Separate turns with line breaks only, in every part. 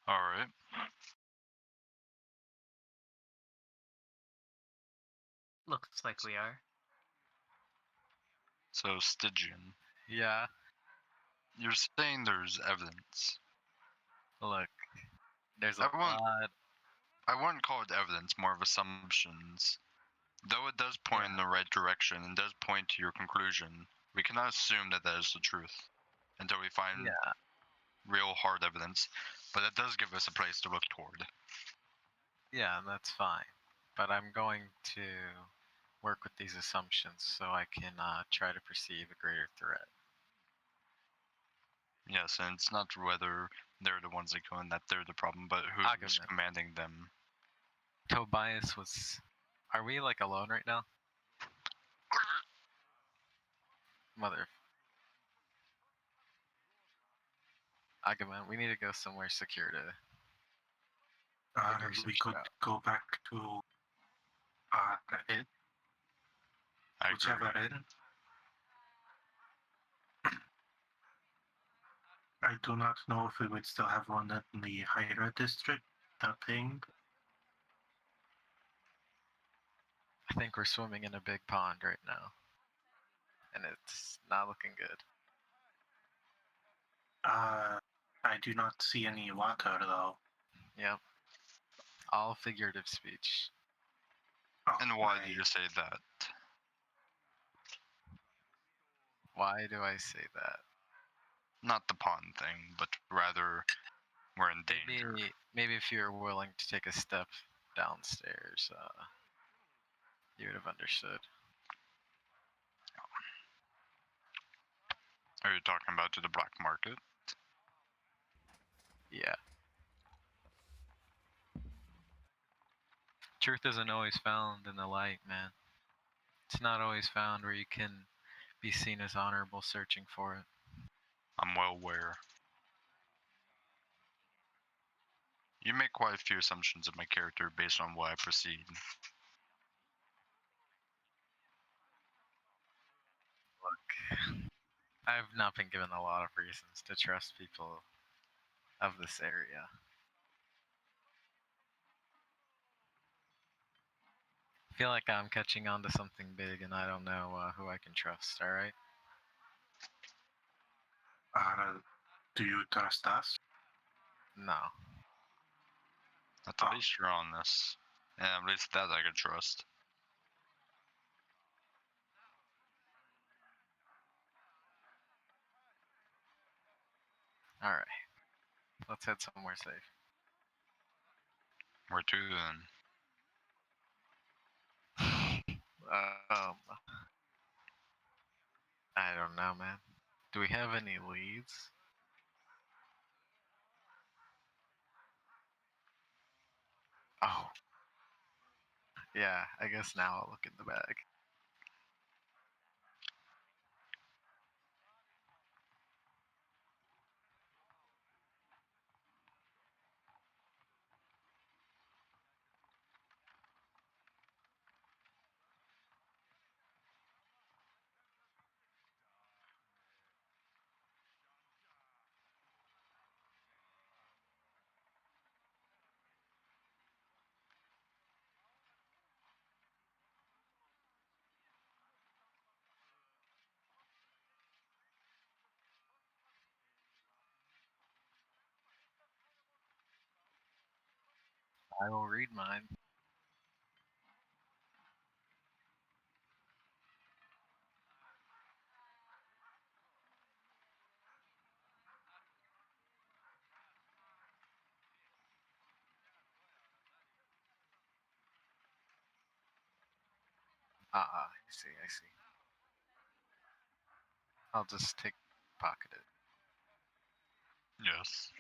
Alright.
Looks like we are.
So, Stygian,
Yeah.
you're saying there's evidence.
Look, there's a
I
lot.
wouldn't call it evidence, more of assumptions. Though it does point in the right direction and does point to your conclusion, we cannot assume that that is the truth until we find
Yeah.
real hard evidence. But that does give us a place to look toward.
Yeah, that's fine. But I'm going to work with these assumptions so I can try to perceive a greater threat.
Yes, and it's not whether they're the ones that go in that they're the problem, but who's
Argument.
commanding them.
Tobias was. Are we like alone right now? Mother. Agumon, we need to go somewhere secure to.
We could go back to the inn. Whichever inn. I do not know if we would still have one in the Hydra district, that thing.
I think we're swimming in a big pond right now. And it's not looking good.
I do not see any water though.
Yep. All figurative speech.
Oh,
And why do you say that?
Why do I say that?
Not the pond thing, but rather we're in danger.
Maybe if you were willing to take a step downstairs, you would have understood.
Are you talking about to the black market?
Yeah. Truth isn't always found in the light, man. It's not always found where you can be seen as honorable searching for it.
I'm well aware. You make quite a few assumptions of my character based on what I proceed.
Look, I've not been given a lot of reasons to trust people of this area. I feel like I'm catching on to something big and I don't know who I can trust, alright?
Do you trust us?
No.
At least you're on this. And at least that I can trust.
Alright. Let's head somewhere safe.
Where to then?
I don't know, man. Do we have any leads? Oh. Yeah, I guess now I'll look in the bag. I will read mine. I see. I'll just pocket it.
Yes.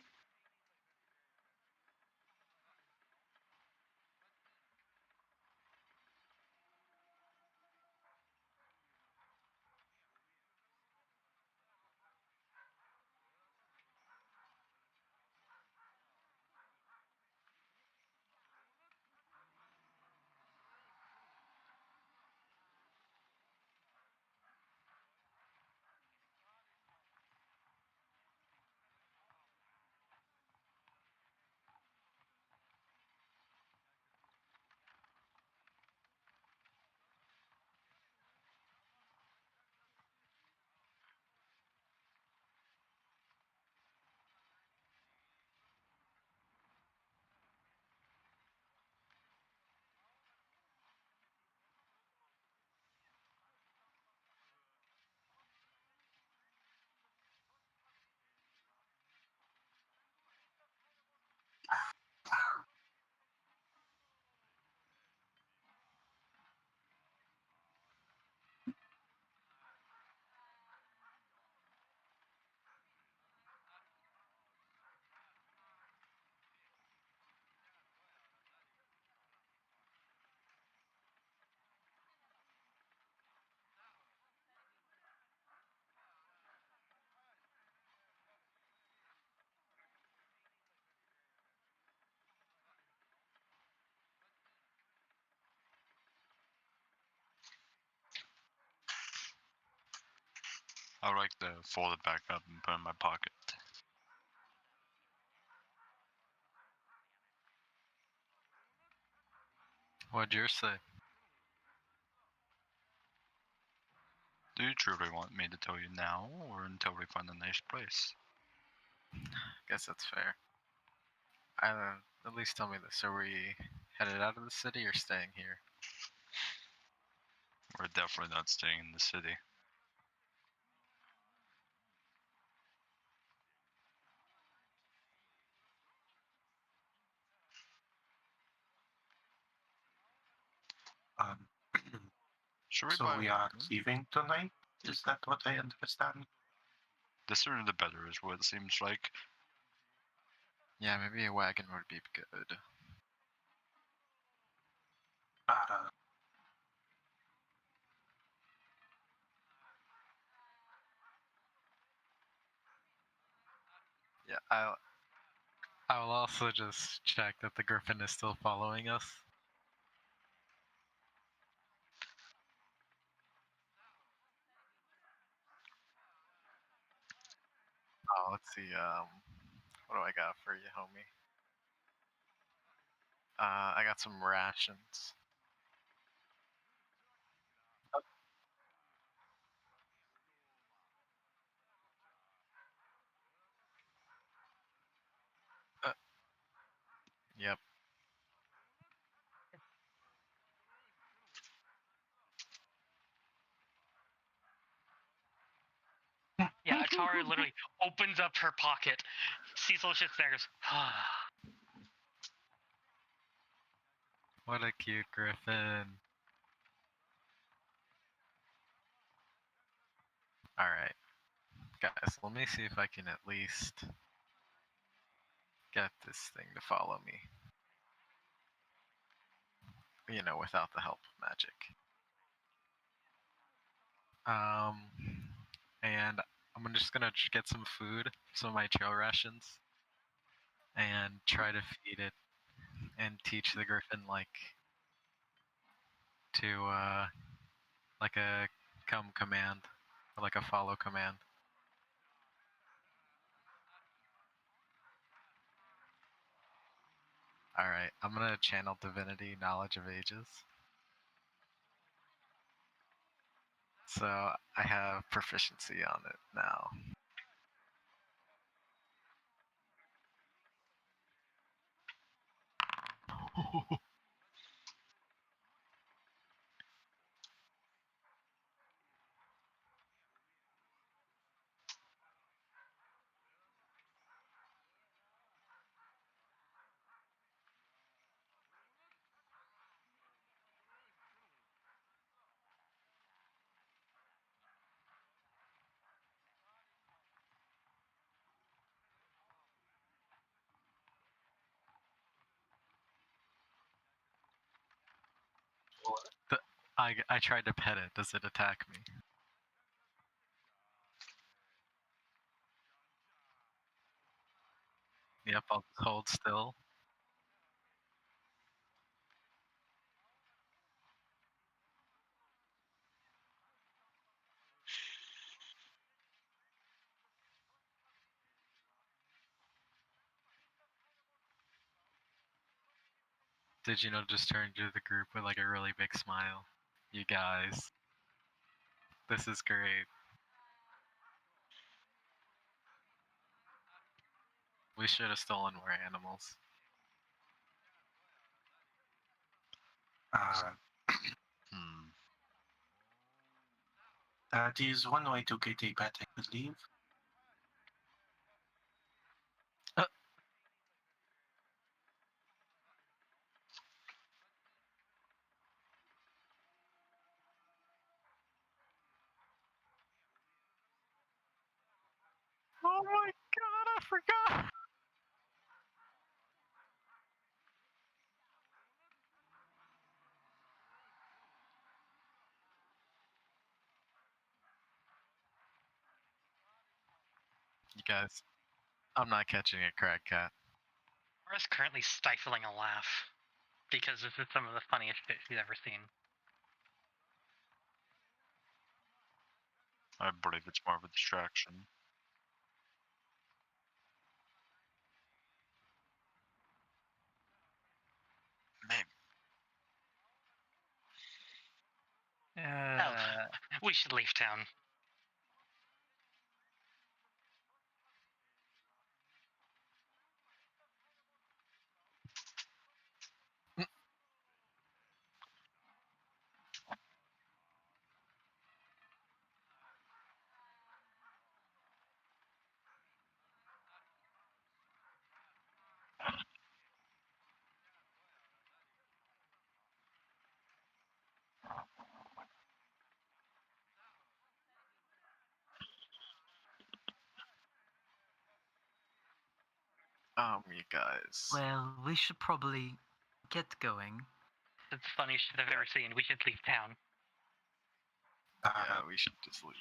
I like to fold it back up and put it in my pocket.
What'd yours say?
Do you truly want me to tell you now, or until we find a nice place?
Guess that's fair. At least tell me this. Are we headed out of the city or staying here?
We're definitely not staying in the city.
Um,
Should we
so
buy
we are leaving tonight? Is that what I understand?
The sooner the better is what it seems like.
Yeah, maybe a wagon would be good.
Uh,
Yeah, I'll also just check that the griffin is still following us. Oh, let's see. What do I got for you, homie? I got some rations. Yep.
Yeah, Atara literally opens up her pocket. Cecil sits there and goes,
What a cute griffin. Alright. Guys, let me see if I can at least get this thing to follow me. You know, without the help of magic. And I'm just gonna get some food, some of my trail rations, and try to feed it and teach the griffin to like a come command or like a follow command. All right, I'm gonna channel divinity knowledge of ages. So I have proficiency on it now. I tried to pet it. Does it attack me? Yep, I'll just hold still. Did you know just turn to the group with like a really big smile? You guys, this is great. We should have stolen more animals.
uh, that is one way to get a pet, I believe.
Oh my god, I forgot! You guys, I'm not catching a crack cat.
Laura's currently stifling a laugh because this is some of the funniest shit she's ever seen.
I believe it's more of a distraction. Maybe.
We should leave town.
You guys.
Well, we should probably get going.
It's the funniest shit I've ever seen. We should leave town.
Yeah, we should just leave.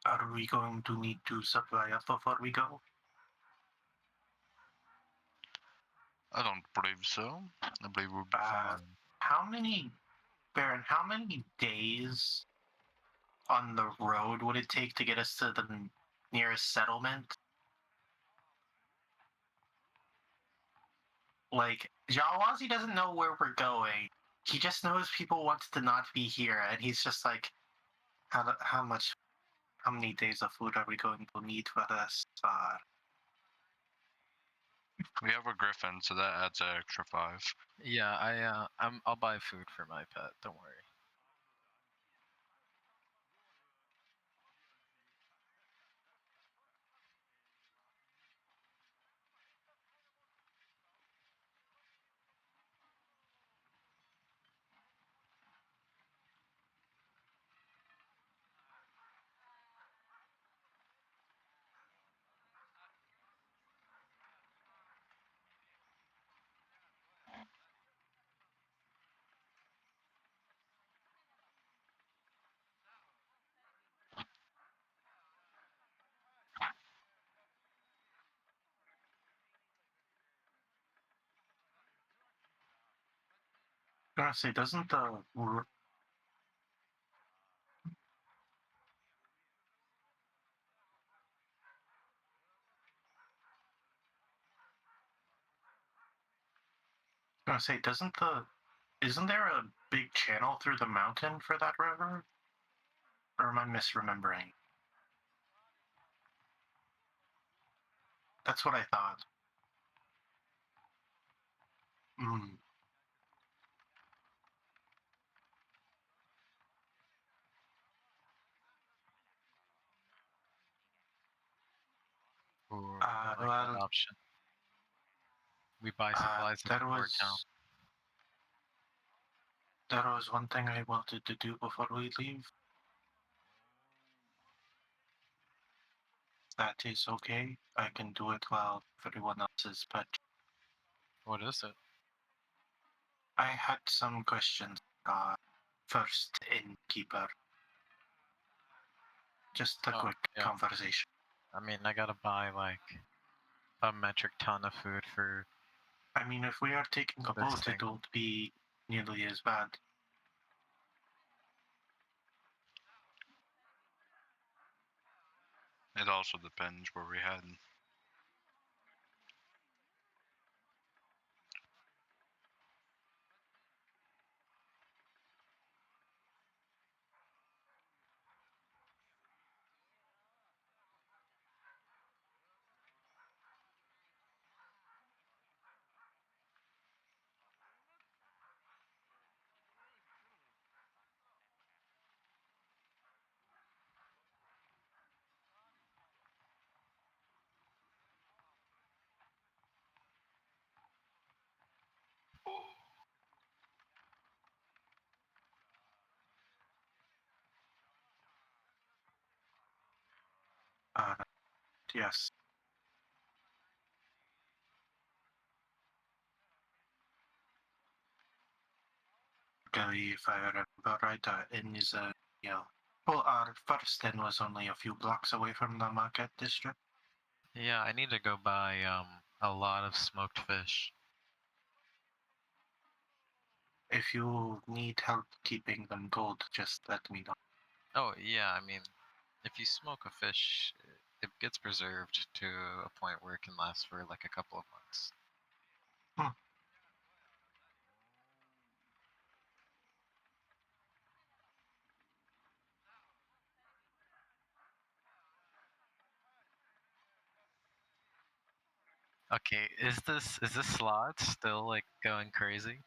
Are we going to need to supply up before we go?
I don't believe so. I believe we'll be
Uh,
fine.
How many, Baron, how many days on the road would it take to get us to the nearest settlement? Like, Jawazi doesn't know where we're going. He just knows people want to not be here, and he's just like, how many days of food are we going to need for this?
We have a griffin, so that adds an extra 5.
Yeah, I'll buy food for my pet. Don't worry.
I'm gonna say, doesn't the isn't there a big channel through the mountain for that river? Or am I misremembering? That's what I thought. Hmm.
Ooh, I like that
Well,
option. We buy supplies at
that
the port town.
was one thing I wanted to do before we leave. That is okay. I can do it while everyone else is, but
What is it?
I had some questions. First, innkeeper. Just a
Oh,
quick
yeah.
conversation.
I mean, I gotta buy like a metric ton of food for.
I mean, if we are taking a
This
boat,
thing.
it won't be nearly as bad.
It also depends where we head.
yes. Okay, if I remember right, inn is well, our first inn was only a few blocks away from the market district.
Yeah, I need to go buy a lot of smoked fish.
If you need help keeping them cold, just let me know.
Oh yeah, I mean, if you smoke a fish, it gets preserved to a point where it can last for like a couple of months. Okay, is this slot still like going crazy?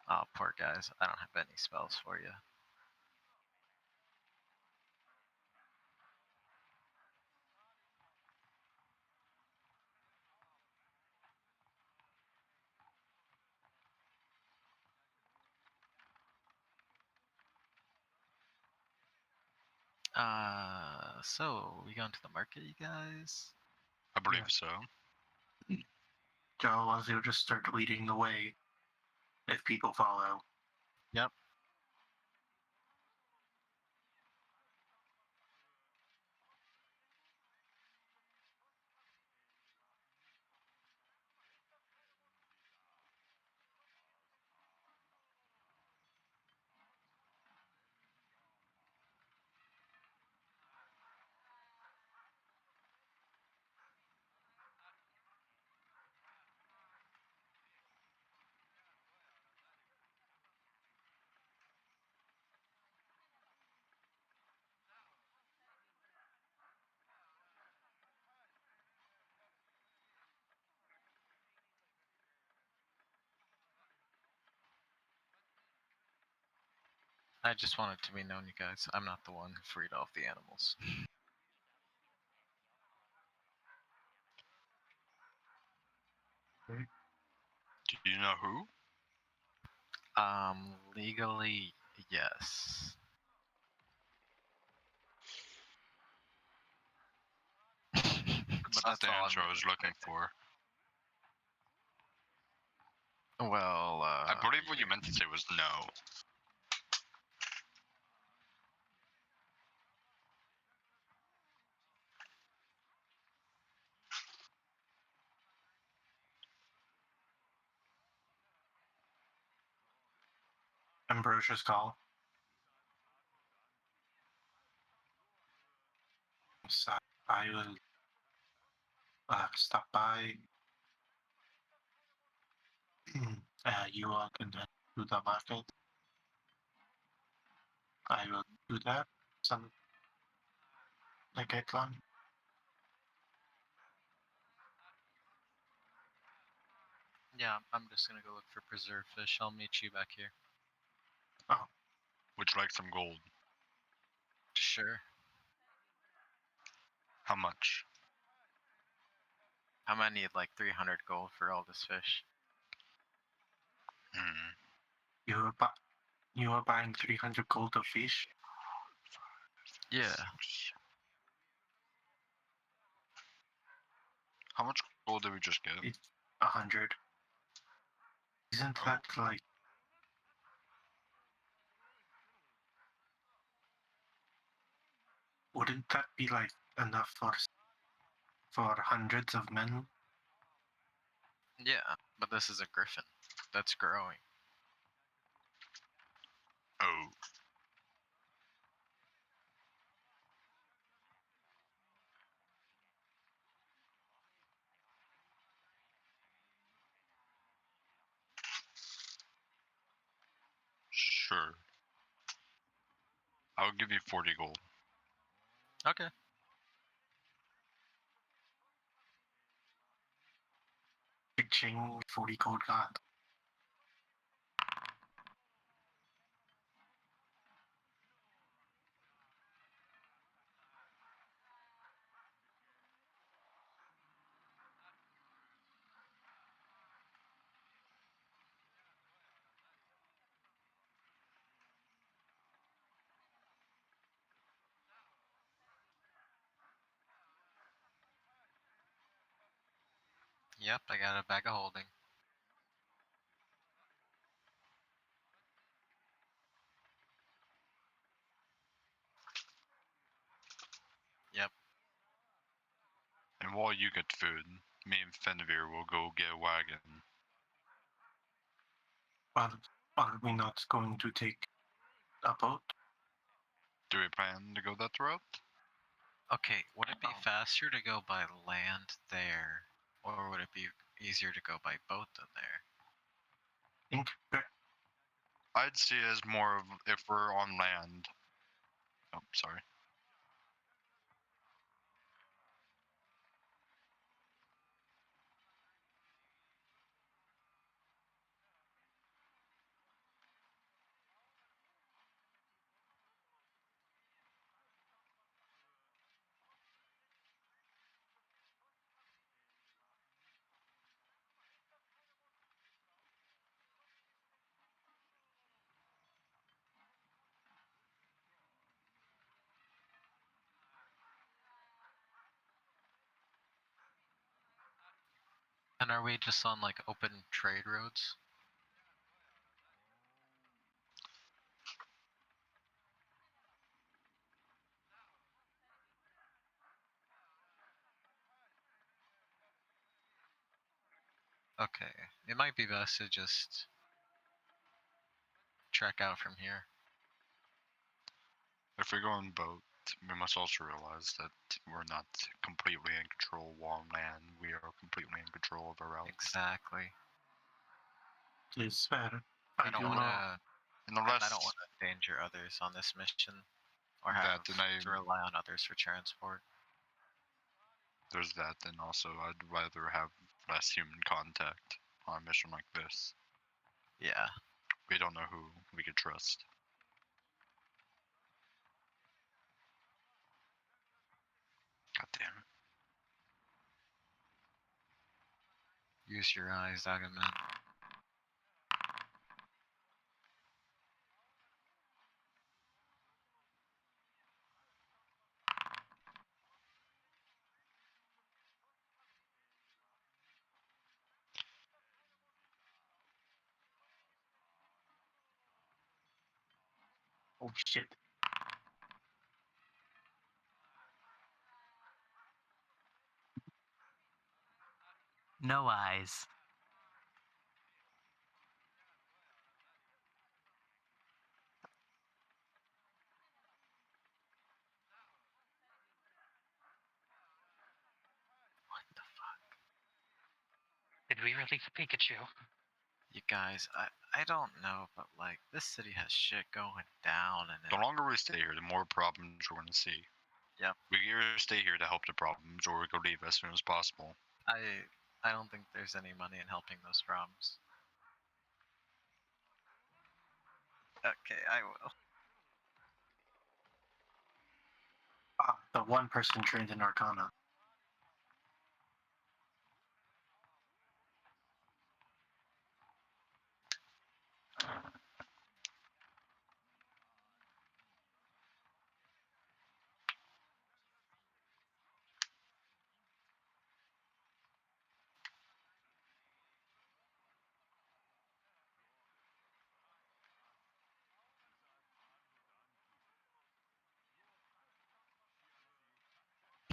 Oh, poor guys. I don't have any spells for you. So we going to the market, you guys?
I believe
Yeah.
so.
Joe, as you just start leading the way, if people follow.
Yep. I just want it to be known, you guys. I'm not the one who freed off the animals.
Do you know who?
Legally, yes.
That's
But
not the
all I'm
answer I was
gonna
looking for.
Well,
I believe what you meant to say was no.
Ambrosia's call. So I will stop by. You all can head to the market. I will do that. Some like I plan.
Yeah, I'm just gonna go look for preserved fish. I'll meet you back here.
Would you like some gold?
Sure.
How much?
I'm gonna need like 300 gold for all this fish.
Hmm.
You are buying 300 gold of fish.
Yeah.
How much gold did we just get?
It's 100. Isn't that like? Wouldn't that be like enough for hundreds of men?
Yeah, but this is a griffin. That's growing.
Oh. Sure. I'll give you 40 gold.
Okay.
Ching 40 gold god.
Yep, I got a bag of holding. Yep.
And while you get food, me and Fenvir will go get a wagon.
But are we not going to take a boat?
Do we plan to go that route?
Okay, would it be
Oh.
faster to go by land there, or would it be easier to go by boat than there?
Think
I'd see it as more of if we're on land. Oh, sorry.
And are we just on like open trade roads? Okay, it might be best to just trek out from here.
If we go on boat, we must also realize that we're not completely in control while on land. We are completely in control of our routes.
Exactly.
it's fair.
I
I
don't
do
want
know.
to.
And
I
unless
don't want to endanger others on this mission, or
that,
have
then I
to rely on others for transport.
there's that, and also I'd rather have less human contact on a mission like this.
Yeah.
We don't know who we could trust. God damn it.
Use your eyes, Agamemnon.
Oh shit.
No eyes.
What the fuck?
Did we release Pikachu?
You guys, I don't know, but like this city has shit going down, and
The longer we stay here, the more problems we're going to see.
Yep.
We either stay here to help the problems, or we go leave as soon as possible.
I don't think there's any money in helping those problems. Okay, I will.
Ah, the one person trained in Arcana.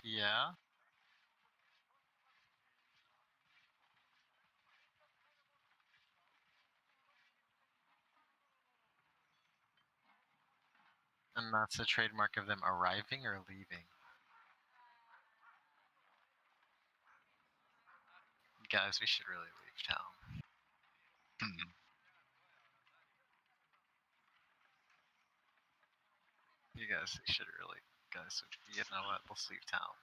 Yeah. And that's a trademark of them arriving or leaving. Guys, we should really leave town.
Hmm.
You guys should really, guys. You know what? Let's leave town.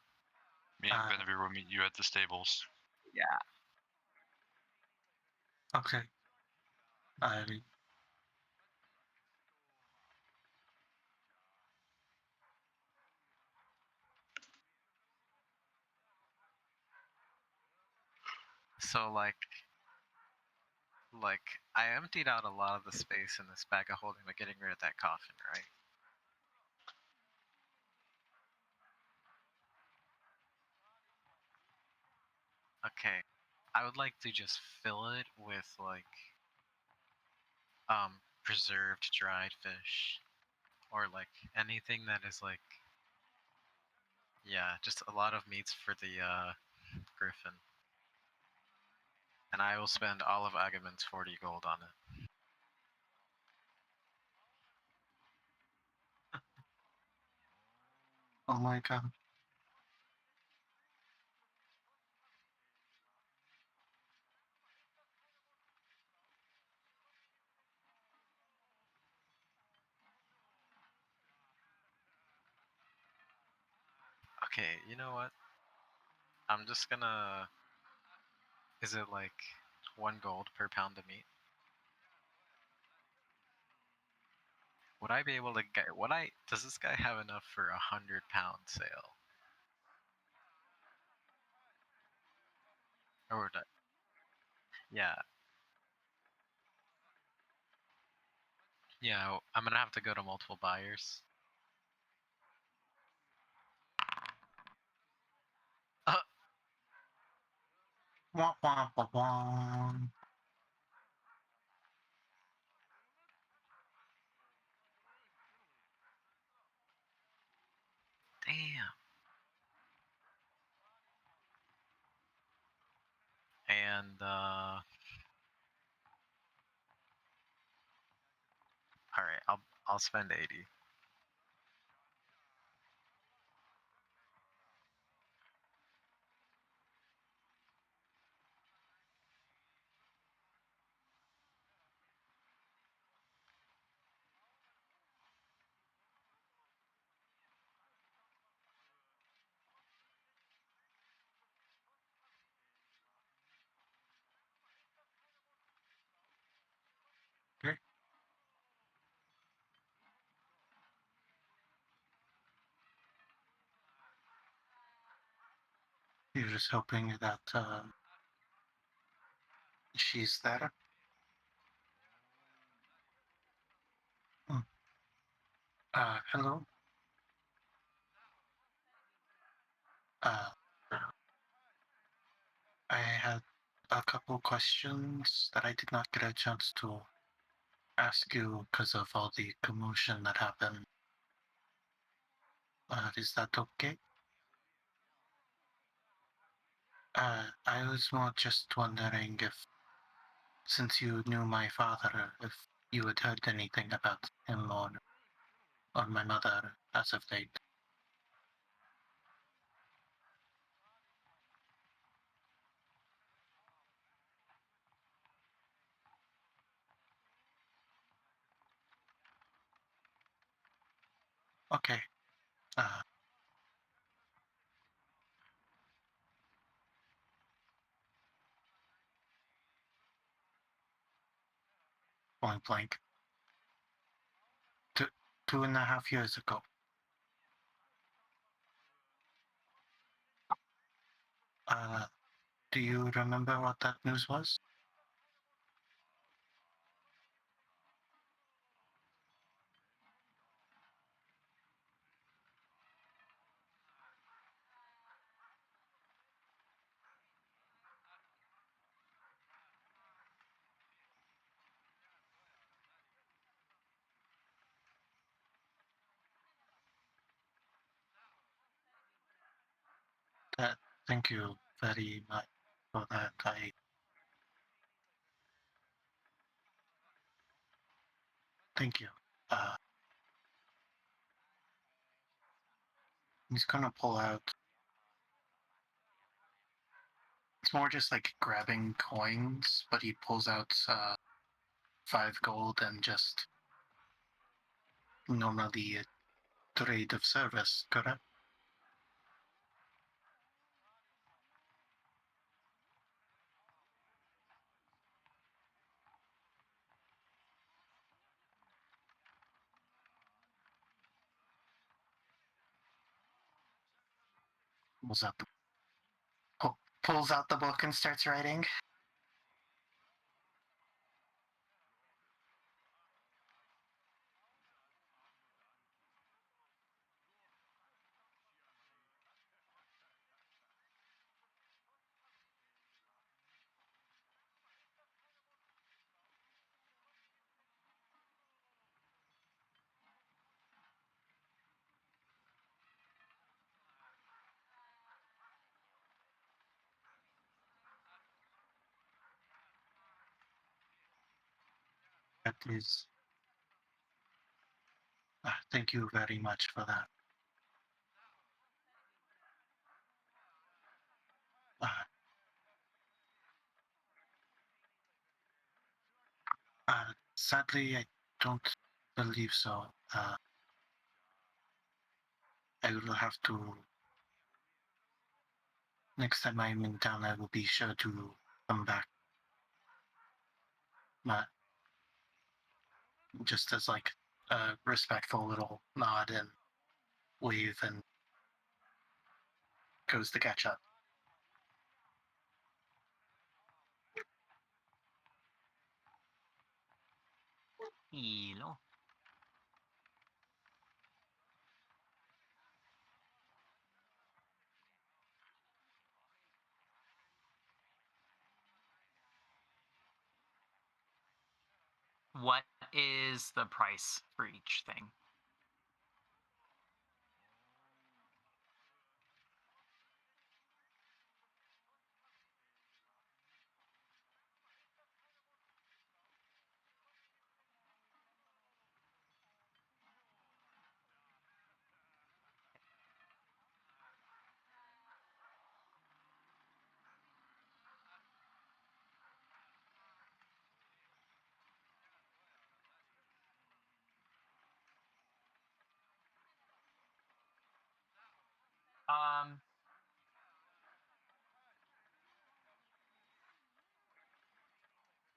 Me and
Uh,
Benavir will meet you at the stables.
Yeah.
Okay. I
So like I emptied out a lot of the space in this bag of holding by getting rid of that coffin, right? Okay. I would like to just fill it with like preserved dried fish or like anything that is like just a lot of meats for the griffin. And I will spend all of Agamon's 40 gold on it.
Oh my god.
Okay, you know what? I'm just gonna. Is it like 1 gold per pound of meat? Would I be able to get? Does this guy have enough for 100-pound sale? Or would I? Yeah, yeah. I'm gonna have to go to multiple buyers.
Wah, wah, wah, wah.
Damn. And all right, I'll spend 80.
Okay. You're just hoping that she's there. Hmm. Hello. Uh, I had a couple questions that I did not get a chance to ask you because of all the commotion that happened. Is that okay? I was more just wondering if, since you knew my father, if you had heard anything about him or my mother as of late. Okay. Uh, Point blank. 2.5 years ago. Do you remember what that news was? Thank you very much for that. Thank you. He's gonna pull out. It's more just like grabbing coins, but he pulls out 5 gold and just normally a trade of service, correct? Pulls out the pulls out the book and starts writing. That is. Thank you very much for that. Sadly, I don't believe so. I will have to. Next time I'm in town, I will be sure to come back. Just as like a respectful little nod and wave, and goes to catch up.
Hello. What is the price for each thing?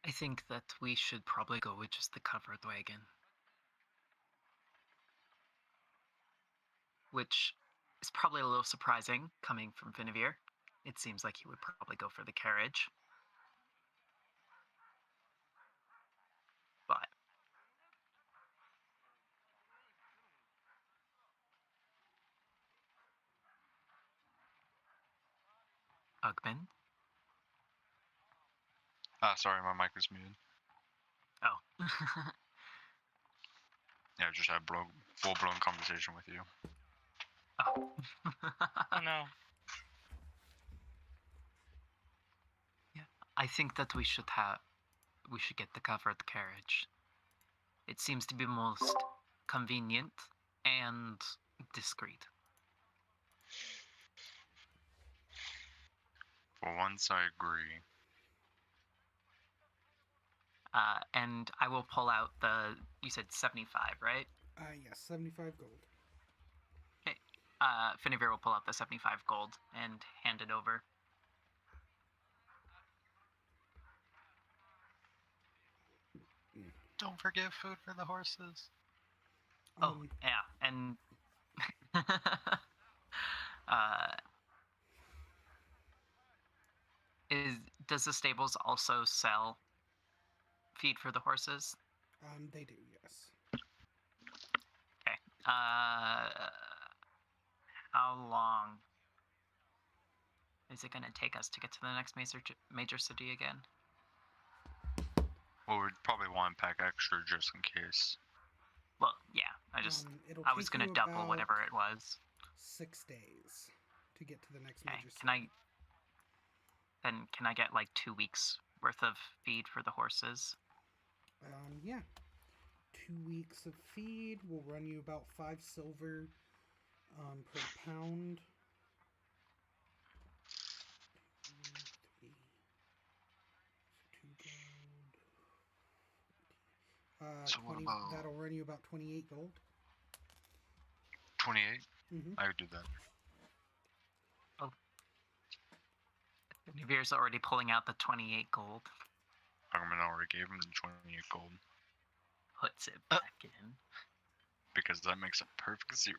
I think that we should probably go with just the covered wagon. Which is probably a little surprising coming from Finevere. It seems like he would probably go for the carriage. But Ugman?
Sorry, my mic was muted.
Oh.
Yeah, I just had full-blown conversation with you.
Oh.
Oh no.
Yeah, I think that we should get the covered carriage. It seems to be most convenient and discreet.
For once, I agree.
And I will pull out you said 75, right?
Yes, 75 gold.
Okay. Finevere will pull out the 75 gold and hand it over.
Don't forget food for the horses.
Oh, yeah, and does the stables also sell feed for the horses?
They do, yes.
Okay. How long is it going to take us to get to the next major city again?
Well, we'd probably want to pack extra just in case.
Well, yeah, I was going to double whatever it was.
6 days to get to the next
Okay.
major city.
Can I get like 2 weeks worth of feed for the horses?
Yeah. 2 weeks of feed will run you about 5 silver per pound. 2, 2 gold.
So what about...
That'll run you about 28 gold.
28?
Mm-hmm.
I would do that.
Oh. Nivere's already pulling out the 28 gold.
Argument already gave him the 28 gold.
Puts it back in.
Because that makes a perfect 0.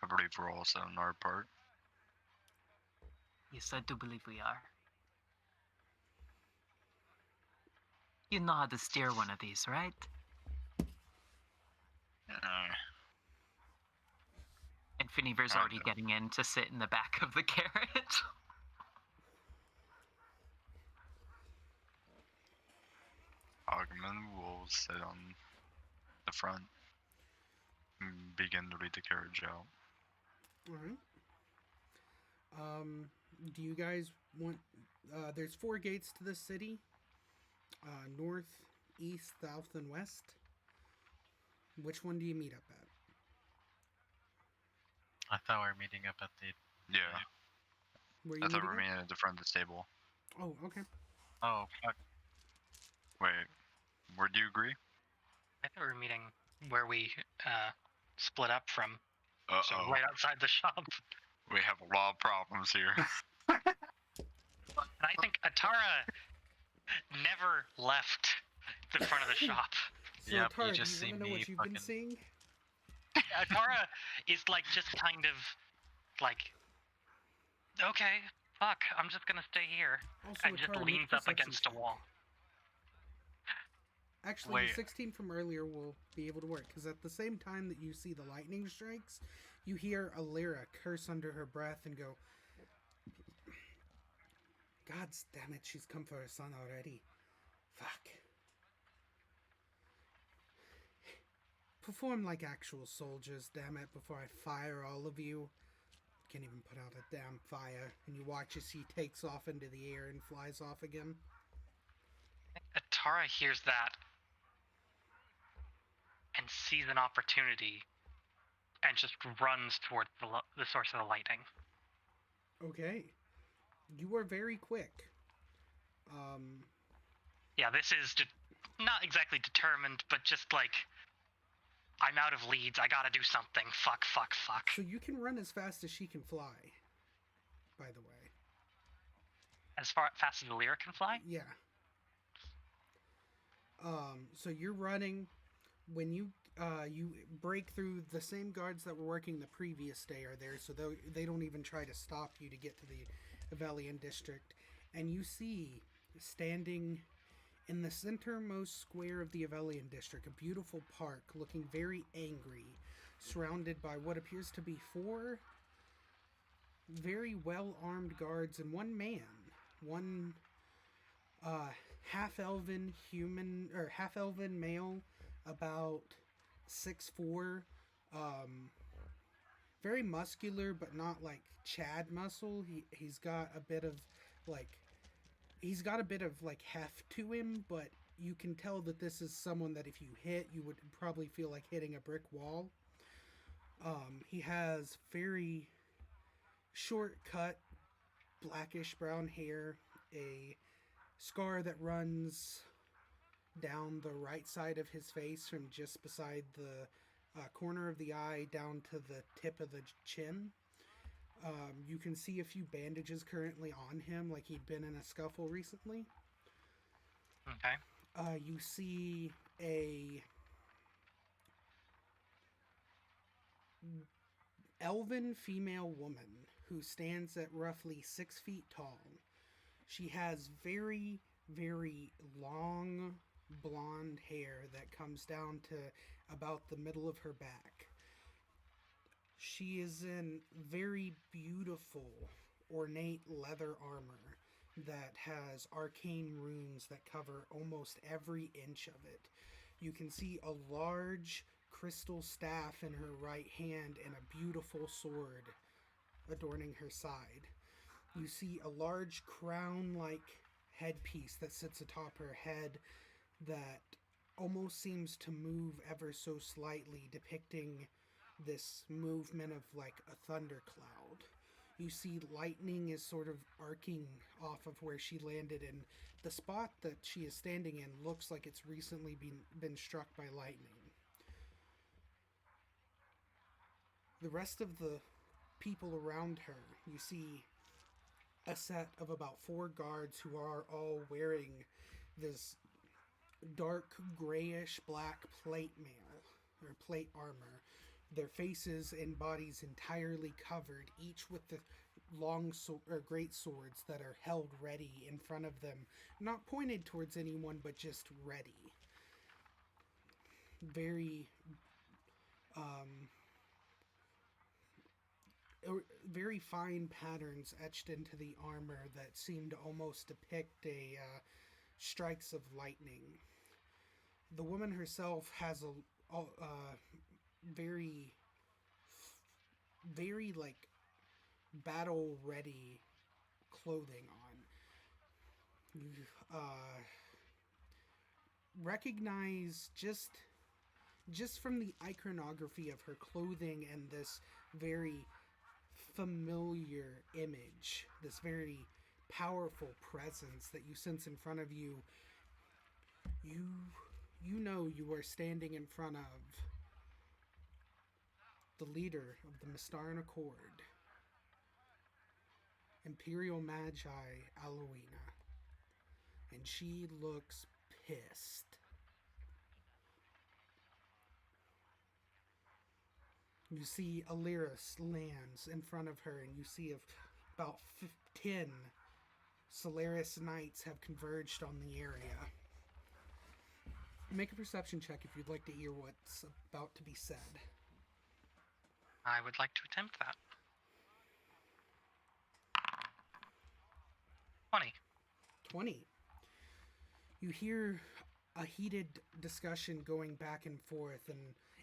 I believe we're all set on our part.
Yes, I do believe we are. You know how to steer one of these, right? And Finiver's already getting in to sit in the back of the carriage.
Simon will sit on the front and begin to lead the carriage out.
All right. Do you guys want? There's 4 gates to the city. North, east, south, and west. Which one do you meet up at?
I thought we were meeting up at the.
Yeah.
Where
I thought we
meeting
were meeting at the front of the stable.
up? Oh, okay.
Oh, fuck.
Wait, where do you agree?
I thought we were meeting where we split up from.
Uh-oh.
So right outside the shop.
We have a lot of problems here.
And I think Atara never left the front of the shop.
So,
Yep, you
Atara,
just
do you
see
want to know
me
what you've been
fucking-
seeing?
Atara is like just kind of like, okay, fuck, I'm just gonna stay here.
Also,
And just
Atara, make
leans
a
up
perception
against a
check.
wall.
Actually,
Wait.
the 16 from earlier will be able to work, because at the same time that you see the lightning strikes, you hear Alira curse under her breath and go, God damn it, she's come for her son already. Fuck. Perform like actual soldiers, damn it, before I fire all of you. Can't even put out a damn fire. And you watch as she takes off into the air and flies off again.
Atara hears that and sees an opportunity and just runs towards the source of the lightning.
Okay. You are very quick.
Yeah, this is not exactly determined, but just like, I'm out of leads, I gotta do something. Fuck.
So you can run as fast as she can fly, by the way.
As fast as the lyric can fly?
Yeah. So you're running. When you break through, the same guards that were working the previous day are there, so they don't even try to stop you to get to the Avelian district. And you see, standing in the centermost square of the Avelian district, a beautiful park looking very angry, surrounded by what appears to be 4 very well-armed guards and 1 man. One half-elven male, about 6'4", very muscular, but not like Chad muscle. He's got a bit of heft to him, but you can tell that this is someone that if you hit, you would probably feel like hitting a brick wall. He has very short cut, blackish brown hair, a scar that runs down the right side of his face from just beside the corner of the eye down to the tip of the chin. You can see a few bandages currently on him, like he'd been in a scuffle recently.
Okay.
You see a elven female woman who stands at roughly 6 feet tall. She has very, very long blonde hair that comes down to about the middle of her back. She is in very beautiful, ornate leather armor that has arcane runes that cover almost every inch of it. You can see a large crystal staff in her right hand and a beautiful sword adorning her side. You see a large crown-like headpiece that sits atop her head that almost seems to move ever so slightly, depicting this movement of like a thundercloud. You see lightning is sort of arcing off of where she landed, and the spot that she is standing in looks like it's recently been struck by lightning. The rest of the people around her, you see a set of about 4 guards who are all wearing this dark grayish black plate mail or plate armor. Their faces and bodies entirely covered, each with the long great swords that are held ready in front of them, not pointed towards anyone, but just ready. Very fine patterns etched into the armor that seem to almost depict strikes of lightning. The woman herself has a very, very like battle ready clothing on. You recognize just from the iconography of her clothing and this very familiar image, this very powerful presence that you sense in front of you, you know you are standing in front of the leader of the Mistaran Accord, Imperial Magi Alowina, and she looks pissed. You see Aliris lands in front of her, and you see about 10 Solaris Knights have converged on the area. Make a perception check if you'd like to hear what's about to be said.
I would like to attempt that. 20.
20. You hear a heated discussion going back and forth, and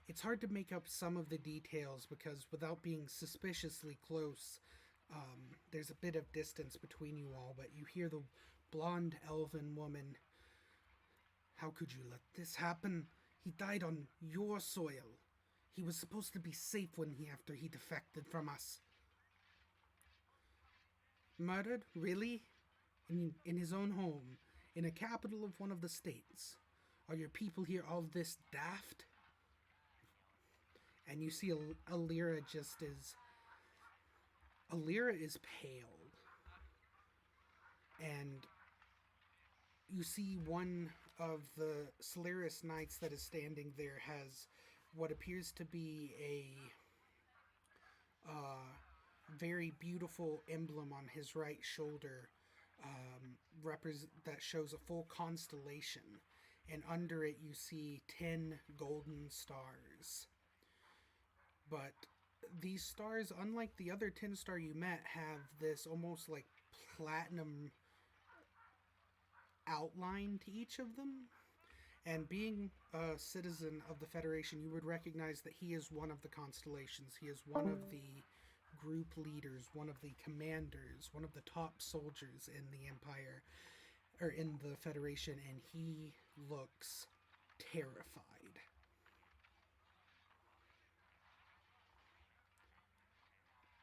it's hard to make up some of the details because without being suspiciously close, there's a bit of distance between you all, but you hear the blonde elven woman. How could you let this happen? He died on your soil. He was supposed to be safe after he defected from us. Murdered? Really? In his own home, in a capital of one of the states. Are your people here all this daft? And you see Alira Alira is pale. And you see one of the Solaris Knights that is standing there has what appears to be a very beautiful emblem on his right shoulder that shows a full constellation. And under it you see 10 golden stars. But these stars, unlike the other 10 star you met, have this almost like platinum outline to each of them. And being a citizen of the Federation, you would recognize that he is one of the constellations. He is one of the group leaders, one of the commanders, one of the top soldiers in the Empire, or in the Federation, and he looks terrified.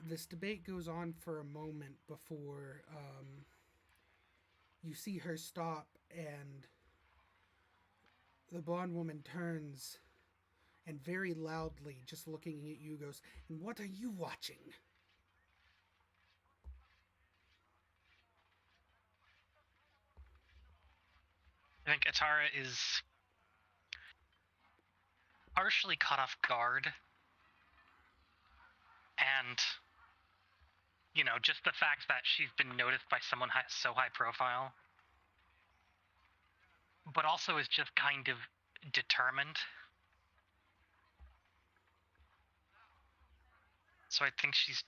This debate goes on for a moment before you see her stop, and the blonde woman turns and very loudly, just looking at you, goes, "And what are you watching?"
I think Atara is partially caught off guard. And, you know, just the fact that she's been noticed by someone so high profile. But also is just kind of determined. So I think she's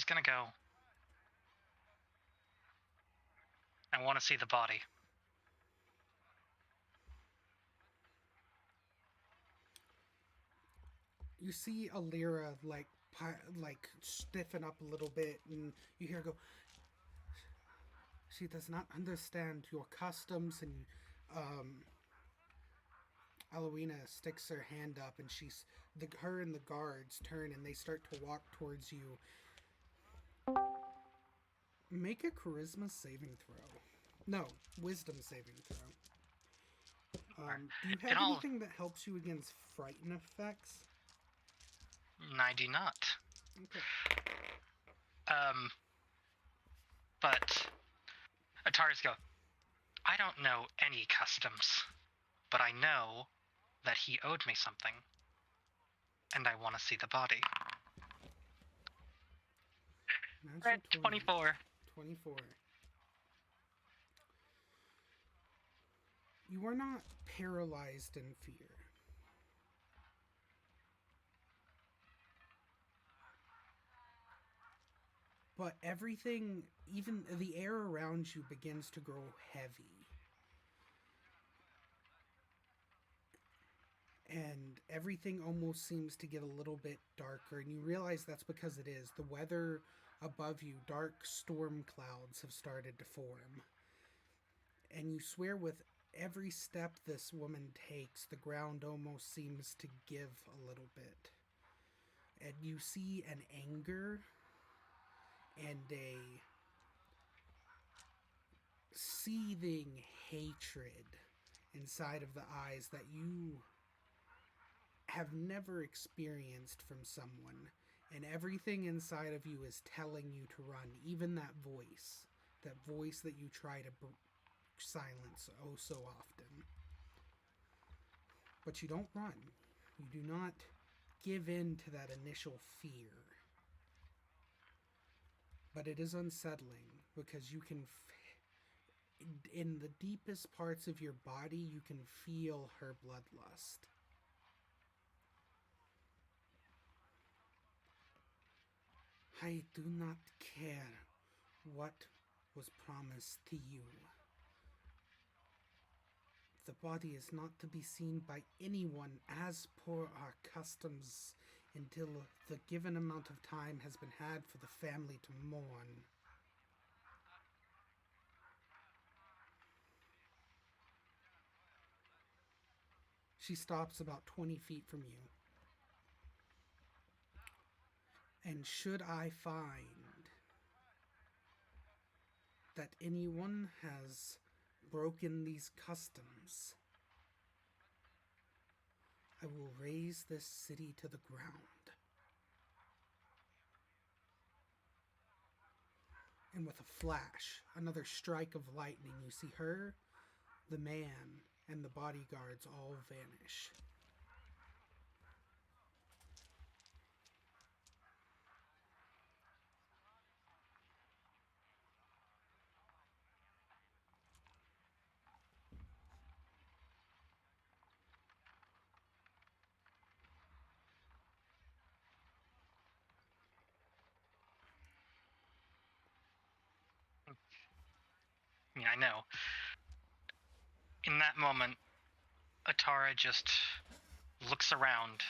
gonna go. I want to see the body.
You see Alira like stiffen up a little bit, and you hear her go, "She does not understand your customs." And Alowina sticks her hand up, and her and the guards turn, and they start to walk towards you. Make a charisma saving throw. No, wisdom saving throw. Do you have anything that helps you against frighten effects?
I do not.
Okay.
But Atara's go, I don't know any customs, but I know that he owed me something, and I want to see the body.
Natural
24.
24. You are not paralyzed in fear. But everything, even the air around you, begins to grow heavy. and everything almost seems to get a little bit darker, and you realize that's because it is. The weather above you, dark storm clouds have started to form. And you swear with every step this woman takes, the ground almost seems to give a little bit. And you see an anger and a seething hatred inside of the eyes that you have never experienced from someone, and everything inside of you is telling you to run, even that voice that you try to silence oh so often. But you don't run. You do not give in to that initial fear. But it is unsettling because you can in the deepest parts of your body, you can feel her bloodlust. I do not care what was promised to you. The body is not to be seen by anyone as per our customs until the given amount of time has been had for the family to mourn. She stops about 20 feet from you. And should I find that anyone has broken these customs, I will raze this city to the ground. And with a flash, another strike of lightning, you see her, the man, and the bodyguards all vanish.
I mean, I know. In that moment, Atara just looks around,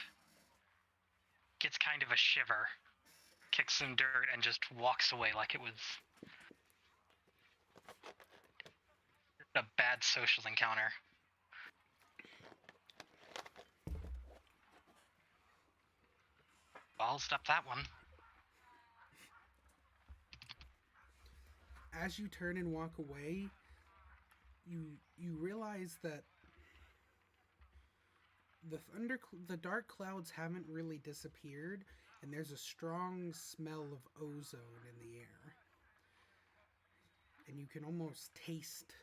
gets kind of a shiver, kicks some dirt, and just walks away like it was a bad social encounter. I'll stop that one.
As you turn and walk away, you realize that the dark clouds haven't really disappeared, and there's a strong smell of ozone in the air. And you can almost taste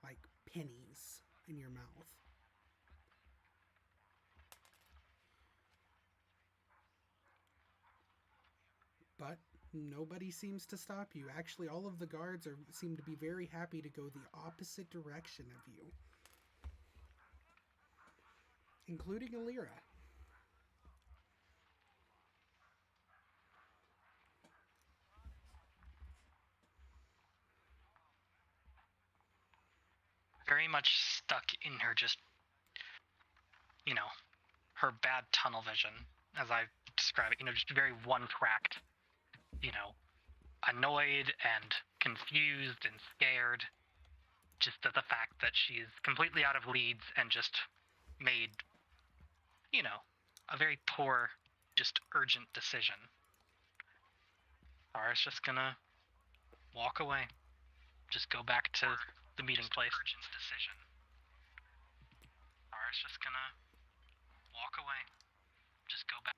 like pennies in your mouth. But nobody seems to stop you. Actually, all of the guards seem to be very happy to go the opposite direction of you, including Alira.
Very much stuck in her just, her bad tunnel vision, as I describe it, just very one-tracked, annoyed and confused and scared, just at the fact that she's completely out of leads and just made, a very poor, just urgent decision. Ara's just gonna walk away. Just go back to the meeting place. Urgent decision. Ara's just gonna walk away. Just go back.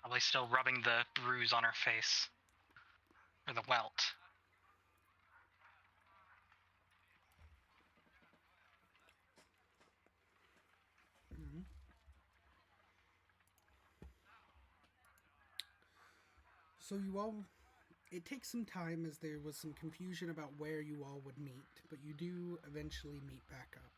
Probably still rubbing the bruise on her face. Or the welt.
Mm-hmm. So you all, it takes some time as there was some confusion about where you all would meet, but you do eventually meet back up.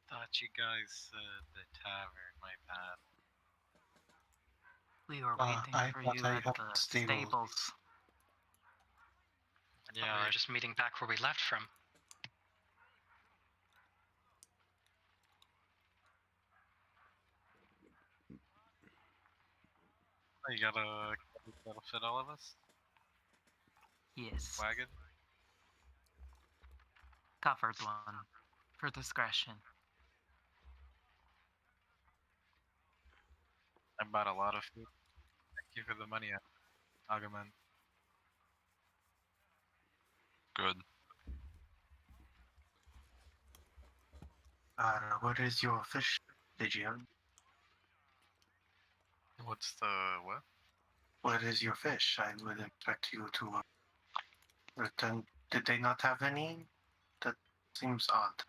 Thought you guys said the tavern, my bad.
We were
I
waiting for
thought
you
I
at
had
the
stables.
stables.
I thought we were just meeting back where we left from.
You got a that'll fit all of us?
Yes.
Wagon?
Covered one. For discretion.
I bought a lot of food. Thank you for the money, Agaman.
Good.
What is your fish, Digio?
What's the what?
What is your fish? I would expect you to return. Did they not have any? That seems odd.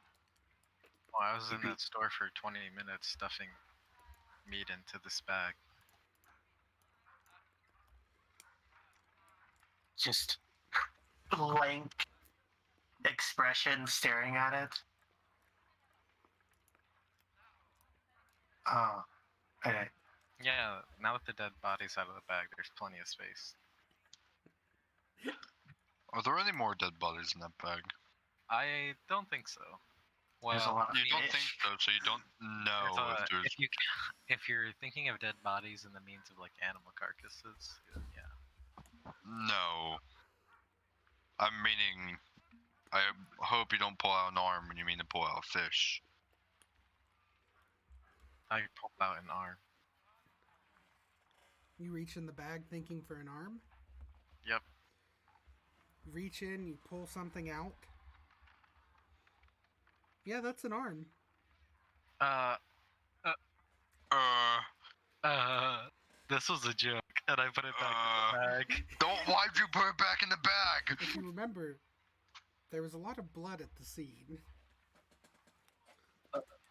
Oh, I was in
Maybe-
that store for 20 minutes stuffing meat into this bag.
Just blank expression staring at it. Oh, okay.
Yeah, now with the dead bodies out of the bag, there's plenty of space.
Are there any more dead bodies in that bag?
I don't think so. Well,
There's a lot of
You don't think
fish.
so, so you don't know if there's.
if you're thinking of dead bodies in the means of like animal carcasses, yeah.
No. I'm meaning. I hope you don't pull out an arm when you mean to pull out a fish.
I pulled out an arm.
You reach in the bag thinking for an arm.
Yep.
You reach in, you pull something out. Yeah, that's an arm.
This was a joke, and I put it back in the bag.
Why'd you put it back in the bag?
If you remember, there was a lot of blood at the scene.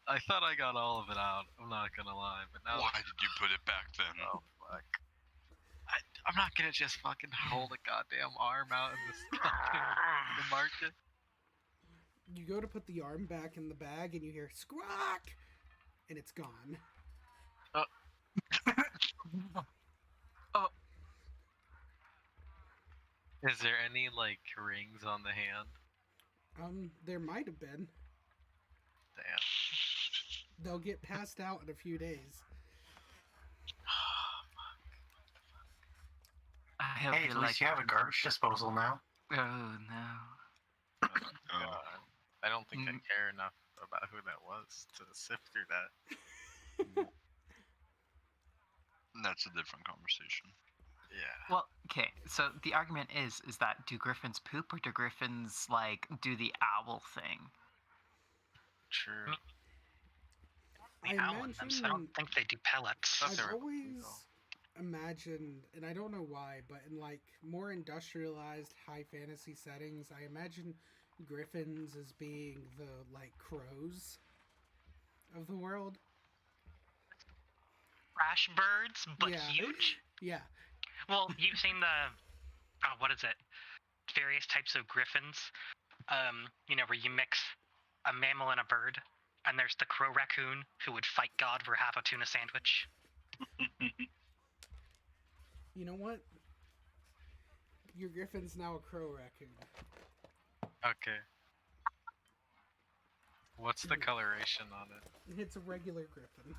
I thought I got all of it out. I'm not gonna lie, but now.
Why did you put it back then?
Oh fuck! I'm not gonna just fucking hold a goddamn arm out in this goddamn market.
You go to put the arm back in the bag and you hear squawk, and it's gone.
Is there any like rings on the hand?
There might have been.
Damn.
They'll get passed out in a few days.
I hope
Hey,
you
at
like.
least you have a garbage disposal now.
Oh no.
Oh my God. I don't think I care enough about who that was to sift through that.
That's a different conversation.
Yeah.
Well, okay. So the argument is that do griffins poop or do griffins like do the owl thing?
True.
The owl in them, so I don't think they do pellets.
Thought they
I've
were
always
illegal.
imagined, and I don't know why, but in like more industrialized high fantasy settings, I imagine griffins as being the like crows of the world.
Crash birds, but
Yeah.
huge.
Yeah.
Well, you've seen the, what is it? Various types of griffins. Where you mix a mammal and a bird, and there's the crow raccoon who would fight God for half a tuna sandwich.
You know what? Your griffin's now a crow raccoon.
Okay. What's the coloration on it?
It's a regular griffin.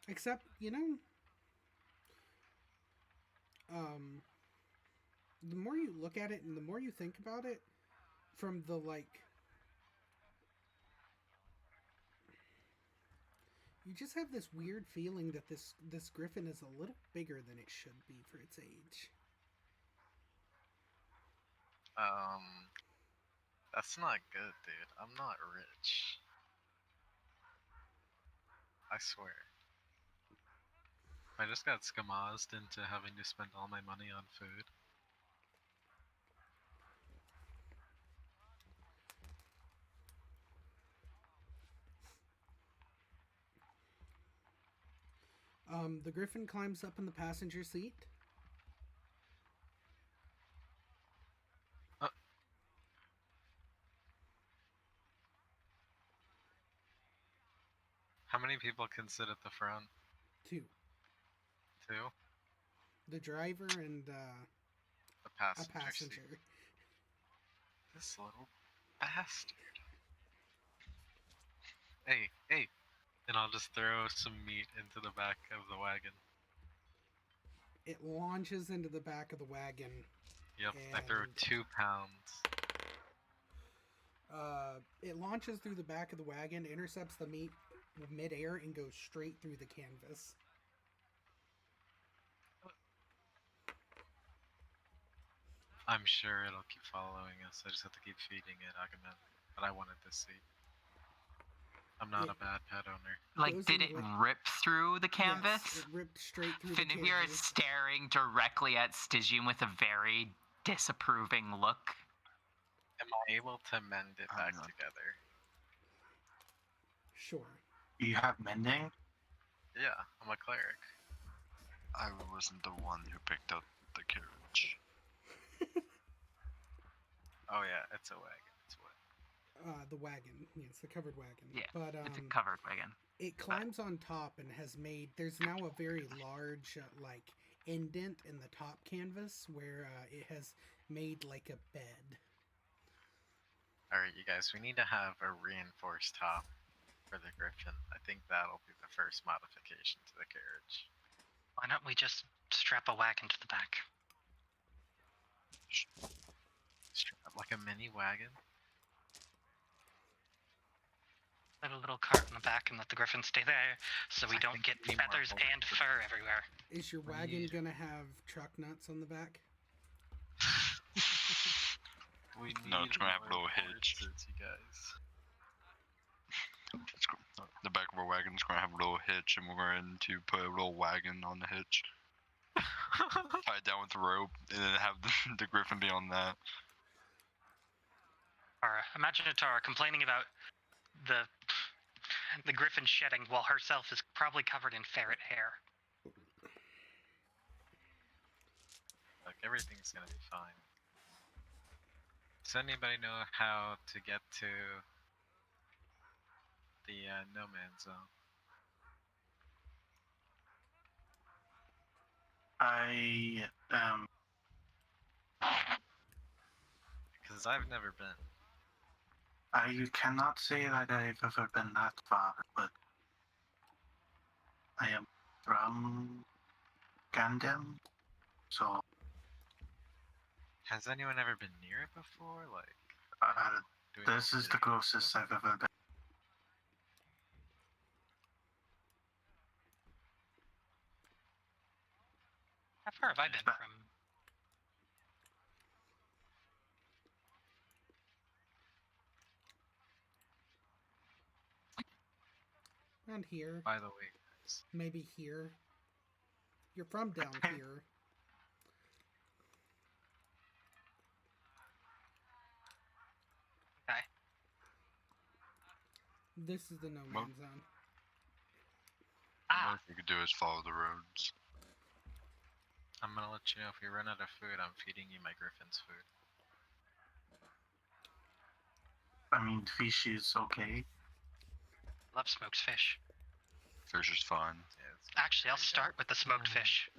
Except, the more you look at it and the more you think about it, from the you just have this weird feeling that this griffin is a little bigger than it should be for its age.
That's not good, dude. I'm not rich. I swear. I just got skamazed into having to spend all my money on food.
The griffin climbs up in the passenger seat.
How many people can sit at the front?
2.
2?
The driver and
The
a
passenger.
passenger.
Seat. This little bastard. hey. And I'll just throw some meat into the back of the wagon.
It launches into the back of the wagon.
Yep, I throw
And-
2 pounds.
It launches through the back of the wagon, intercepts the meat midair, and goes straight through the canvas.
I'm sure it'll keep following us. I just have to keep feeding it, Agamemnon. But I wanted this seat. I'm not
It
a bad pet owner.
Like,
goes
did
into
it
it.
rip through the canvas?
Yes, it ripped straight through the
Finnebeer is
canvas.
staring directly at Stygian with a very disapproving look.
Am I able to mend it
I'm
back
not.
together?
Do
Sure.
you have mending?
Yeah, I'm a cleric.
I wasn't the one who picked up the carriage.
Oh yeah, it's a wagon. It's wood.
The wagon. Yes, the covered wagon.
Yeah,
But
It's a covered wagon.
it climbs on top and has made. There's now a very large, indent in the top canvas where it has made like a bed.
Alright, you guys, we need to have a reinforced top for the Griffin. I think that'll be the first modification to the carriage.
Why don't we just strap a wagon to the back?
Strap like a mini wagon.
Put a little cart in the back and let the griffin stay there so we
I
don't
think
get
we need more
feathers
holes
and
for
fur everywhere.
Is your
We
wagon
need-
gonna have truck nuts on the back?
We need
No, it's gonna have a
more
little hitch.
horses, you guys.
The back of our wagon's gonna have a little hitch, and we're going to put a little wagon on the hitch, tie it down with a rope, and then have the griffin be on that.
Tara, imagine Tara complaining about the griffin shedding while herself is probably covered in ferret hair.
Like, everything's gonna be fine. Does anybody know how to get to the no man's zone?
I
Because I've never been.
I cannot say that I've ever been that far, but I am from Gandem, so
Has anyone ever been near it before? Like, doing
this is the closest I've ever been.
How far have I been from?
Around here.
By the way, guys,
Maybe here. You're from down
Okay.
here.
Okay.
This is the no
Well-
man's zone.
Ah,
What you could do is follow the roads.
I'm gonna let you know if we run out of food, I'm feeding you my griffin's food.
I mean, fish is okay.
love smoked fish.
Fish is fine.
Yeah, it's
Actually, I'll
there you go.
start with the smoked fish.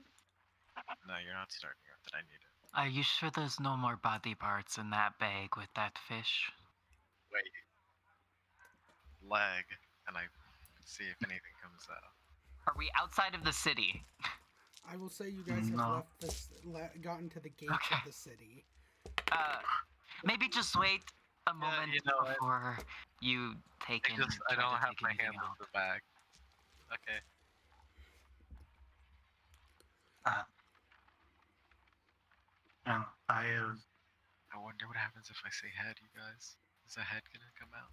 No, you're not starting with it. I need it.
Are you sure there's no more body parts in that bag with that fish?
Wait. Leg, and I see if anything comes out.
Are we outside of the city?
I will say you guys have
No.
left this, gotten to the gates
Okay.
of the city.
Maybe just wait a moment
you know what?
before you take in.
I
try
don't
to
have
take
my
anything
hand in
out.
the bag. Okay.
And I have
I wonder what happens if I say head, you guys. Is a head gonna come out?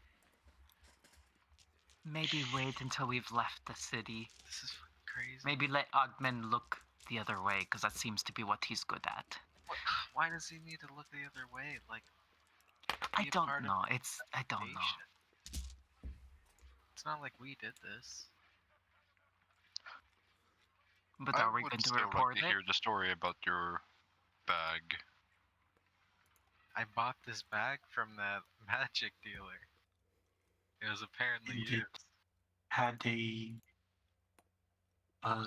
Maybe wait until we've left the city.
This is fucking crazy.
Maybe let Ogmen look the other way, because that seems to be what he's good at.
Why does he need to look the other way? Like,
I
be a
don't
part of
know.
the
I don't know.
nation. It's not like we did this.
But
I
are we
would
going to
still
report
like to
it?
hear the story about your bag.
I bought this bag from that magic dealer. It was apparently
Indeed.
used.
had a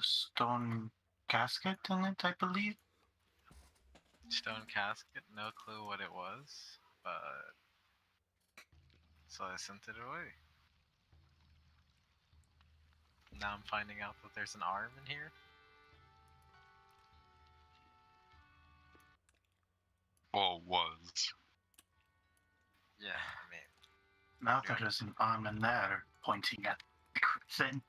stone casket in it, I believe.
Stone casket, no clue what it was, but so I sent it away. Now I'm finding out that there's an arm in here.
Well, was.
Yeah, I mean,
Now there is an arm in there pointing at Griffin.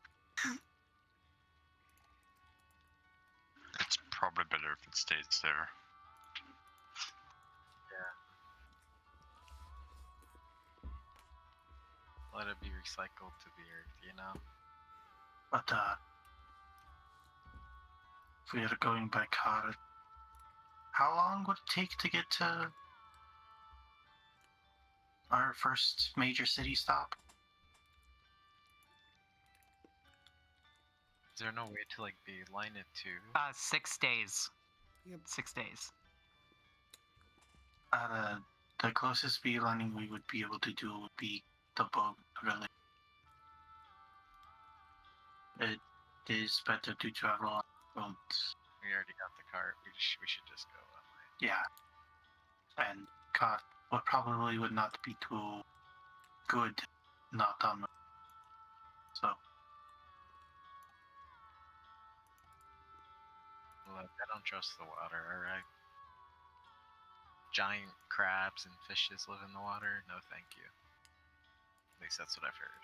It's probably better if it stays there.
let it be recycled to the earth, you know?
But if we are going by car, how long would it take to get to our first major city stop?
Is there no way to, like, beeline it to?
6 days.
Yep.
6 days.
The closest beelining we would be able to do would be the boat, really. It is better to travel on boats.
We already got the cart. We should just go that way.
Yeah. And cart would not be too good not on. So
Look, I don't trust the water, alright? Giant crabs and fishes live in the water? No, thank you. At least that's what I've heard.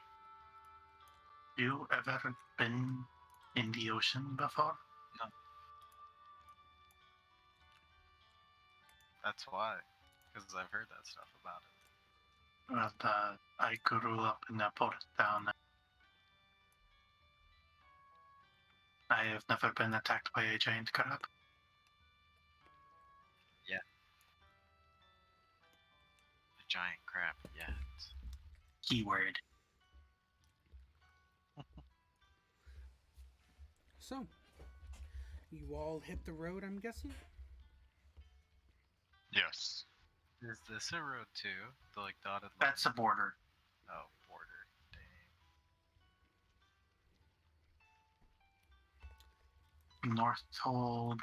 you ever been in the ocean before?
That's why. Because I've heard that stuff about it.
Well, I grew up in a port town. I have never been attacked by a giant crab.
A giant crab, yeah.
Keyword.
So, you all hit the road, I'm guessing?
Yes.
Is this a road too? The, like, dotted line?
That's a border.
Oh, border. Dang.
Northold,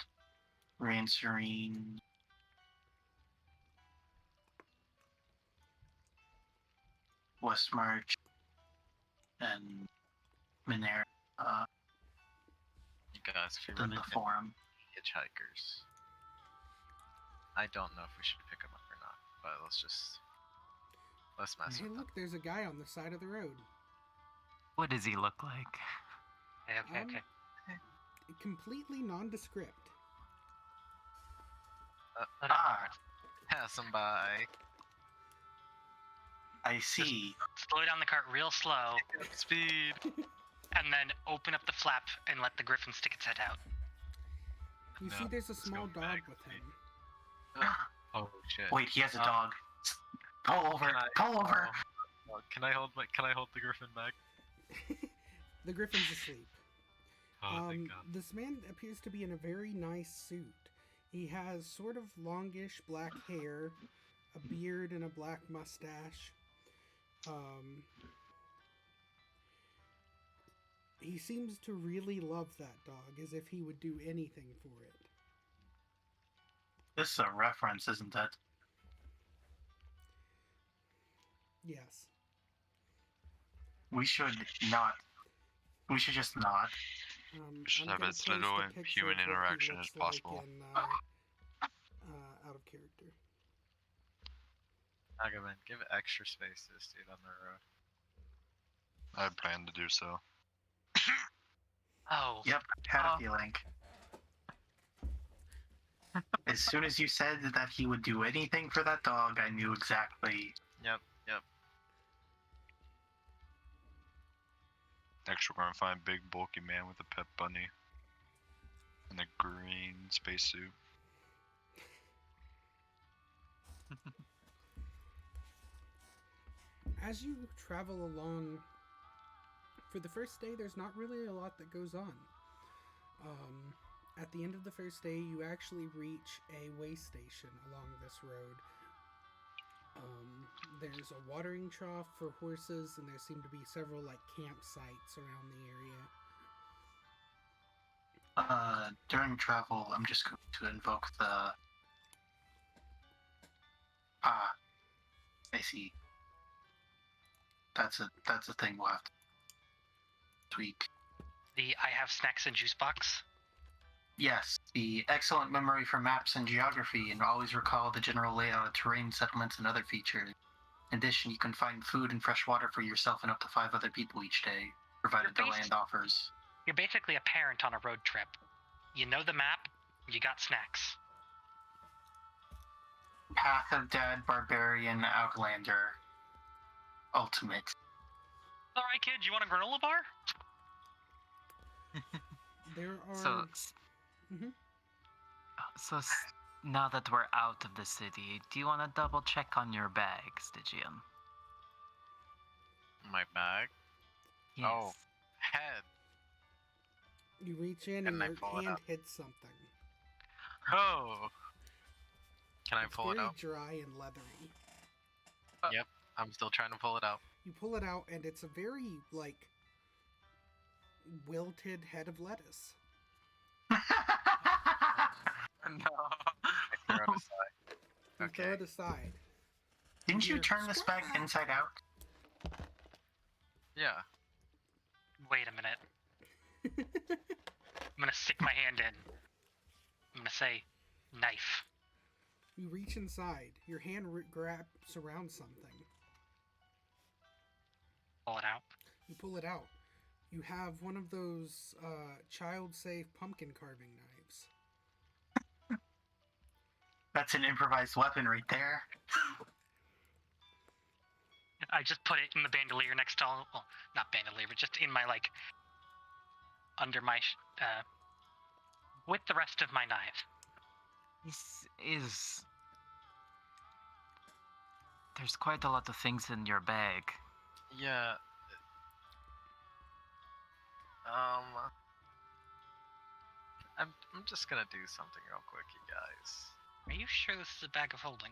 Rain Serene. Westmarch. And Minera.
You guys, if you
Then
run
the
into
Forum.
hitchhikers, I don't know if we should pick them up or not, but let's mess
Hey,
with them.
look, there's a guy on the side of the road.
What does he look like?
Okay.
Completely nondescript.
Let him
Ah,
Pass them by.
I see.
slow down the cart real slow,
Speed.
and then open up the flap and let the griffin stick its head out.
You
No,
see there's a
let's
small
go
dog
back.
with him.
Oh shit.
Wait, he has a
Oh.
dog. Pull over!
Can I-
Pull over!
Oh, can I hold the griffin back?
The griffin's asleep.
Oh, thank God.
This man appears to be in a very nice suit. He has sort of longish black hair, a beard, and a black mustache. He seems to really love that dog, as if he would do anything for it.
This is a reference, isn't it?
Yes.
We should just not.
should
I'm
have
gonna
as
post
little
a picture
human
of what he
interaction
looks
as possible.
Like in, out of character.
Agaman, give extra space to this dude on the road.
I plan to do so.
Oh,
Yep, had
Oh.
a feeling. As soon as you said that he would do anything for that dog, I knew exactly.
Yep.
Next, we're gonna find big bulky man with a pet bunny and a green spacesuit.
As you travel along, for the first day, there's not really a lot that goes on. At the end of the first day, you actually reach a way station along this road. There's a watering trough for horses, and there seem to be several campsites around the area.
During travel, I'm just going to invoke the. I see. That's a thing we'll have to tweak.
The I have snacks and juice box.
Yes, the excellent memory for maps and geography, and always recall the general layout of terrain, settlements, and other features. In addition, you can find food and fresh water for yourself and up to 5 other people each day, provided the
You're
land offers.
You're basically a parent on a road trip. You know the map, you got snacks.
Path of Dad, Barbarian, Outlander. Ultimate.
Alright, kid, you want a granola bar?
There are.
So,
Mhm.
now that we're out of the city, do you want to double check on your bags, Digian?
My bag.
Yes.
Oh. Head.
You reach in
And I
and
pull
your
it
hand
out.
hits something.
Oh. Can I
It's
pull it
very
out?
dry and leathery.
Yep. I'm still trying to pull it out.
You pull it out, and it's a very, like, wilted head of lettuce.
No. I throw it aside.
You throw
Okay.
it aside.
Didn't you
You're
turn this bag
scrap.
inside out?
Yeah.
Wait a minute. I'm gonna stick my hand in. I'm gonna say, knife.
You reach inside. Your hand grabs around something.
Pull it out.
You pull it out. You have one of those child-safe pumpkin carving knives.
That's an improvised weapon right there.
I just put it in the bandolier next to all, well, not bandolier, but just in my, like, under my, with the rest of my knife.
This is. There's quite a lot of things in your bag.
Yeah. I'm just gonna do something real quick, you guys.
Are you sure this is a bag of holding?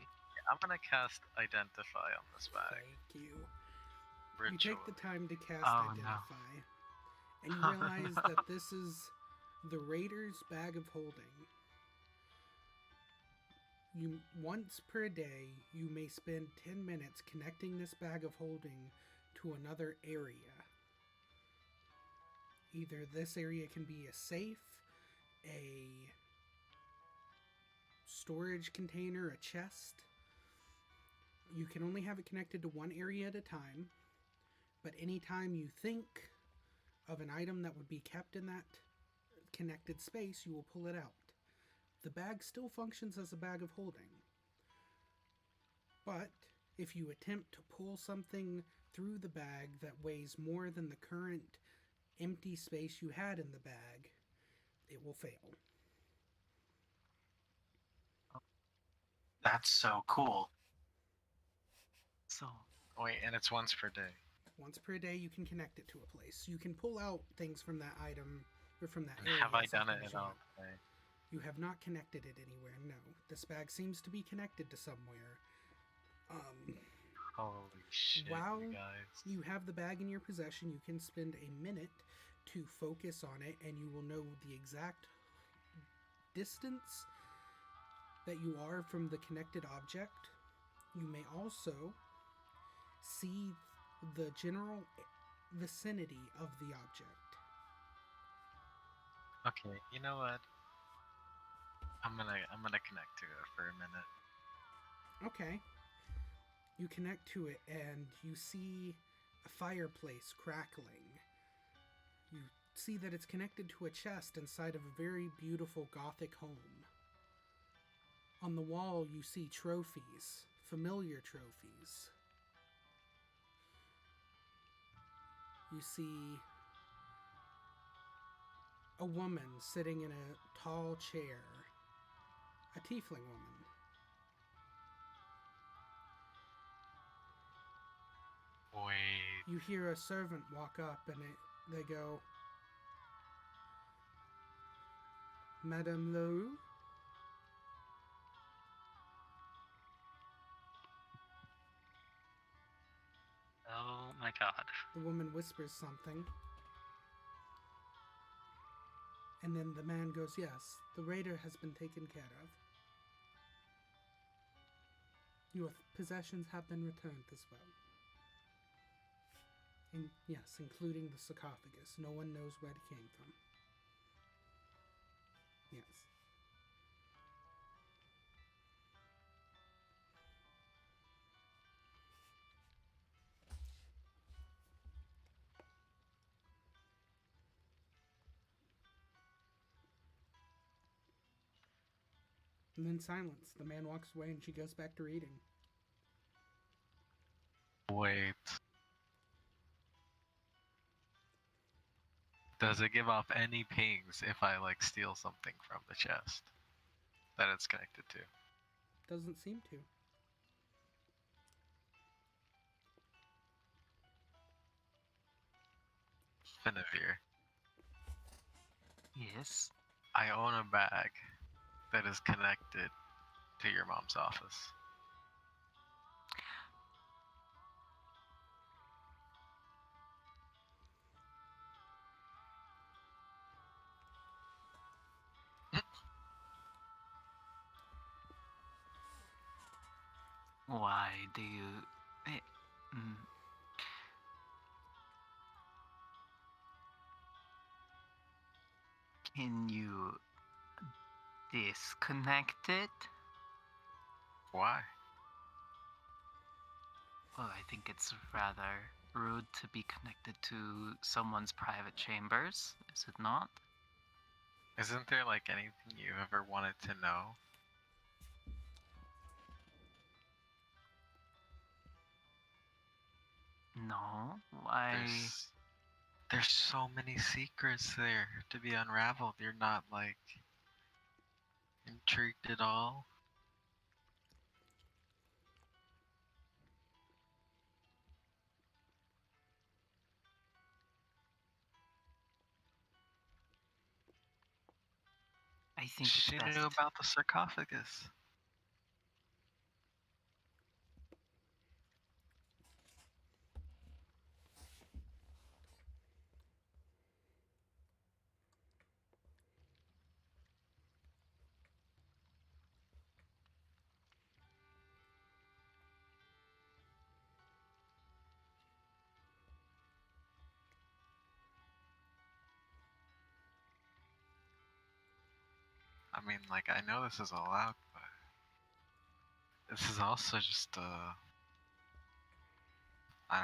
I'm gonna cast Identify on this bag.
Thank you. You
Ritually.
take the time to cast
Oh, no.
Identify, and you realize that this is the Raider's bag of holding. Once per day, you may spend 10 minutes connecting this bag of holding to another area. Either this area can be a safe, a storage container, a chest. You can only have it connected to one area at a time, but anytime you think of an item that would be kept in that connected space, you will pull it out. The bag still functions as a bag of holding. But if you attempt to pull something through the bag that weighs more than the current empty space you had in the bag, it will fail.
That's so cool.
So,
Wait, and it's once per day.
Once per day, you can connect it to a place. You can pull out things from that item or from that
And
area.
have I done
something
it
as
at
you
all
want.
today?
You have not connected it anywhere, no. This bag seems to be connected to somewhere.
Holy shit,
While
you guys.
you have the bag in your possession, you can spend a minute to focus on it, and you will know the exact distance that you are from the connected object. You may also see the general vicinity of the object.
Okay, you know what? I'm gonna connect to it for a minute.
Okay. You connect to it and you see a fireplace crackling. You see that it's connected to a chest inside of a very beautiful Gothic home. On the wall, you see trophies, familiar trophies. You see a woman sitting in a tall chair, a tiefling woman.
Wait.
You hear a servant walk up and they go, Madame Leroux?
Oh my god.
The woman whispers something. And then the man goes, yes, the raider has been taken care of. Your possessions have been returned as well. Yes, including the sarcophagus. No one knows where it came from. Yes. And then silence. The man walks away and she goes back to reading.
Wait. Does it give off any pings if I like steal something from the chest that it's connected to?
Doesn't seem to.
Finavir,
Yes.
I own a bag that is connected to your mom's office.
Why do you... eh, mm. Can you disconnect it?
Why?
Well, I think it's rather rude to be connected to someone's private chambers, is it not?
Isn't there like anything you ever wanted to know?
No? Why?
There's so many secrets there to be unraveled. You're not like intrigued at all?
I think it's
She
best.
knew about the sarcophagus. I mean, like, I know this is allowed, but this is also just I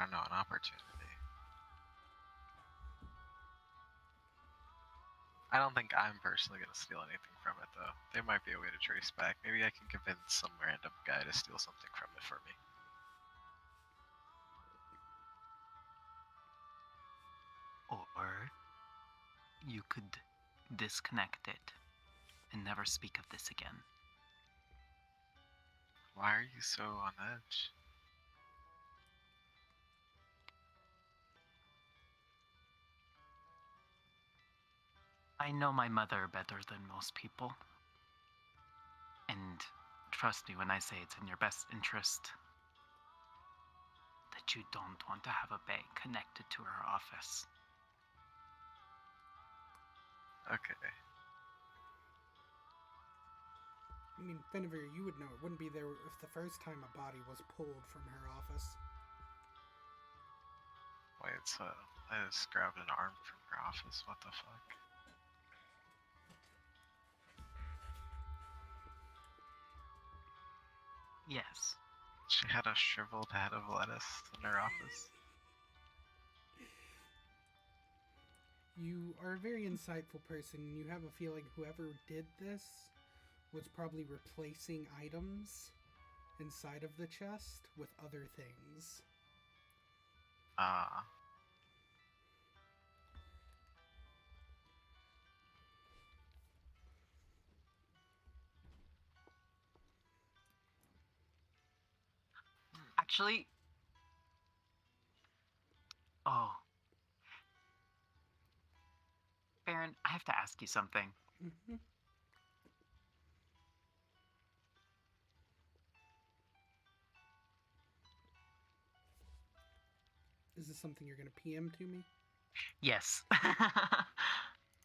don't know, an opportunity. I don't think I'm personally gonna steal anything from it, though. There might be a way to trace back. Maybe I can convince some random guy to steal something from it for me.
Or you could disconnect it and never speak of this again.
Why are you so on edge?
I know my mother better than most people. And trust me when I say it's in your best interest that you don't want to have a bank connected to her office.
Okay.
I mean, Benavir, you would know. It wouldn't be there if the first time a body was pulled from her office.
Wait, so I just grabbed an arm from her office? What the fuck?
Yes.
She had a shriveled head of lettuce in her office.
You are a very insightful person, and you have a feeling whoever did this was probably replacing items inside of the chest with other things.
Ah.
Actually... Oh. Baron, I have to ask you something.
Mm-hmm. Is this something you're going to PM to me?
Yes.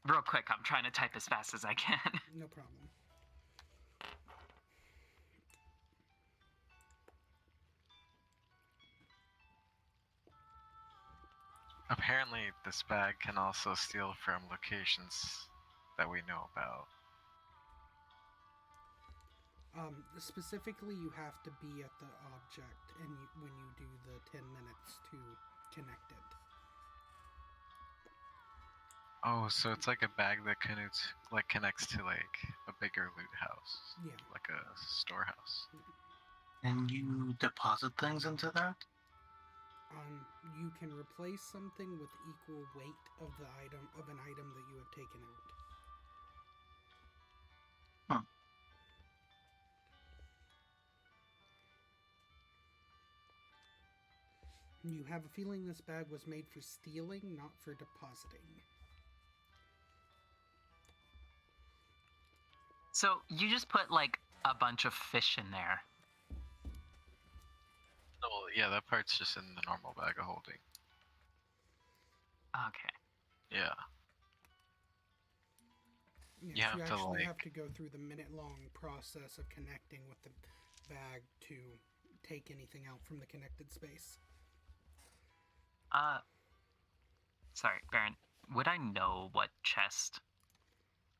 Real quick, I'm trying to type as fast as I can.
No problem.
Apparently, this bag can also steal from locations that we know about.
Specifically, you have to be at the object, and when you do the 10 minutes to connect it.
Oh, so it's like a bag that connects to like a bigger loot house,
Yeah.
like a storehouse.
And you deposit things into that?
You can replace something with equal weight of an item that you have taken out. You have a feeling this bag was made for stealing, not for depositing.
So you just put like a bunch of fish in there.
Oh, yeah, that part's just in the normal bag of holding.
Okay.
Yeah.
Yes,
You have
you
to,
actually
like-
have to go through the minute-long process of connecting with the bag to take anything out from the connected space.
Sorry, Baron. Would I know what chest?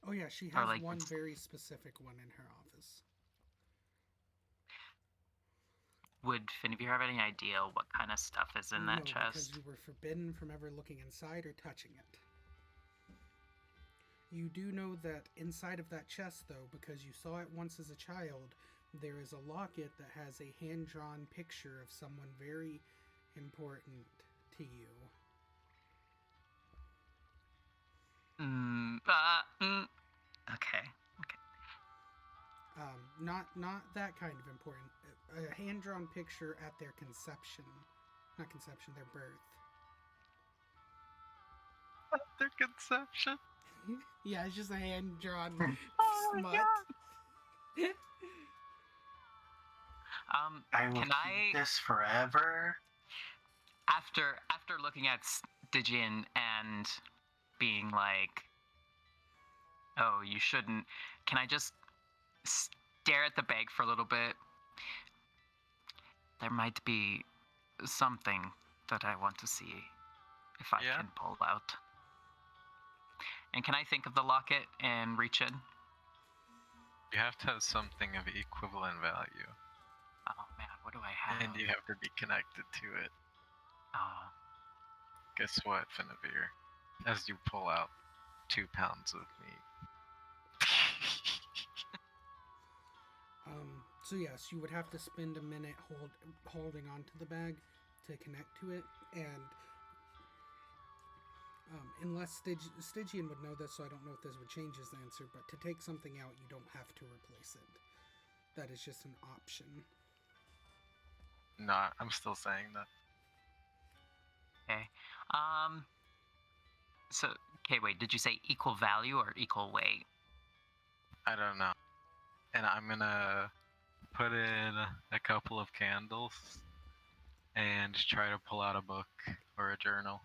Oh yeah, she
Or,
has
like,
one
it's-
very specific one in her office.
Would Finnebeer have any idea what kind of stuff is in that
No,
chest?
because you were forbidden from ever looking inside or touching it. You do know that inside of that chest, though, because you saw it once as a child, there is a locket that has a hand-drawn picture of someone very important to you.
Okay.
Not that kind of important. A hand-drawn picture at their conception. Not conception, their birth.
Their conception.
Yeah, it's just a hand-drawn
Oh my
smut.
I will
Can
keep
I,
this forever.
after looking at Stygian and being like, oh, you shouldn't, can I just stare at the bag for a little bit? There might be something that I want to see if I
Yeah?
can pull out. And can I think of the locket and reach in?
You have to have something of equivalent value,
Oh man, what do I have?
and you have to be connected to it.
Oh,
Guess what, Finnebeer? As you pull out 2 pounds of meat.
So yes, you would have to spend a minute holding onto the bag to connect to it, and unless Stygian would know this, so I don't know if this would change his answer, but to take something out, you don't have to replace it. That is just an option.
No, I'm still saying that.
okay. So, okay, wait, did you say equal value or equal weight?
I don't know. And I'm gonna put in a couple of candles and try to pull out a book or a journal.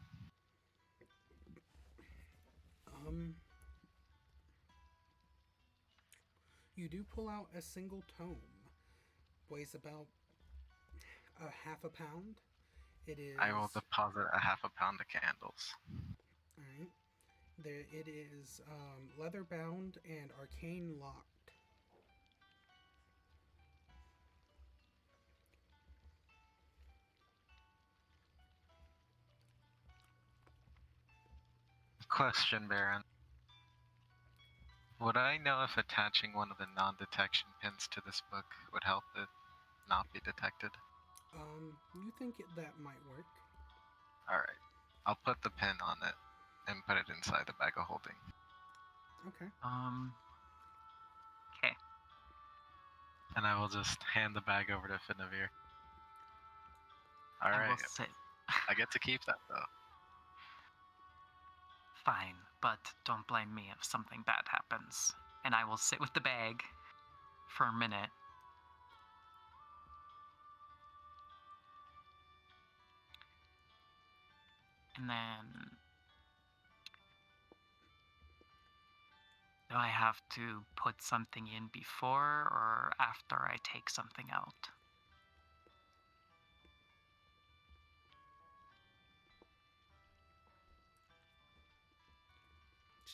You do pull out a single tome. Weighs about a half a pound. It is.
I will deposit a half a pound of candles.
Alright. There, it is leather bound and arcane locked.
Question, Baron. Would I know if attaching one of the non-detection pins to this book would help it not be detected?
You think that might work?
Alright. I'll put the pin on it and put it inside the bag of holding.
Okay.
Okay.
And I will just hand the bag over to Finnebeer.
I will
Alright.
sit.
I get to keep that though.
Fine, but don't blame me if something bad happens. And I will sit with the bag for a minute. And then... do I have to put something in before or after I take something out?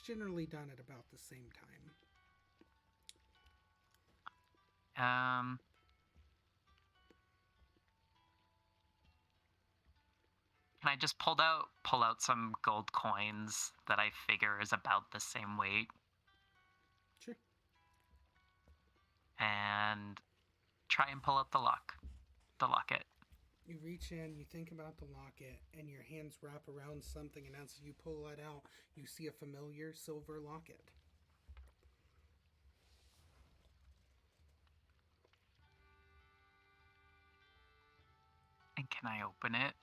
generally done at about the same time.
Can I just pull out some gold coins that I figure is about the same weight
Sure.
and try and pull out the locket.
You reach in, you think about the locket, and your hands wrap around something, and as you pull it out, you see a familiar silver locket.
And can I open it?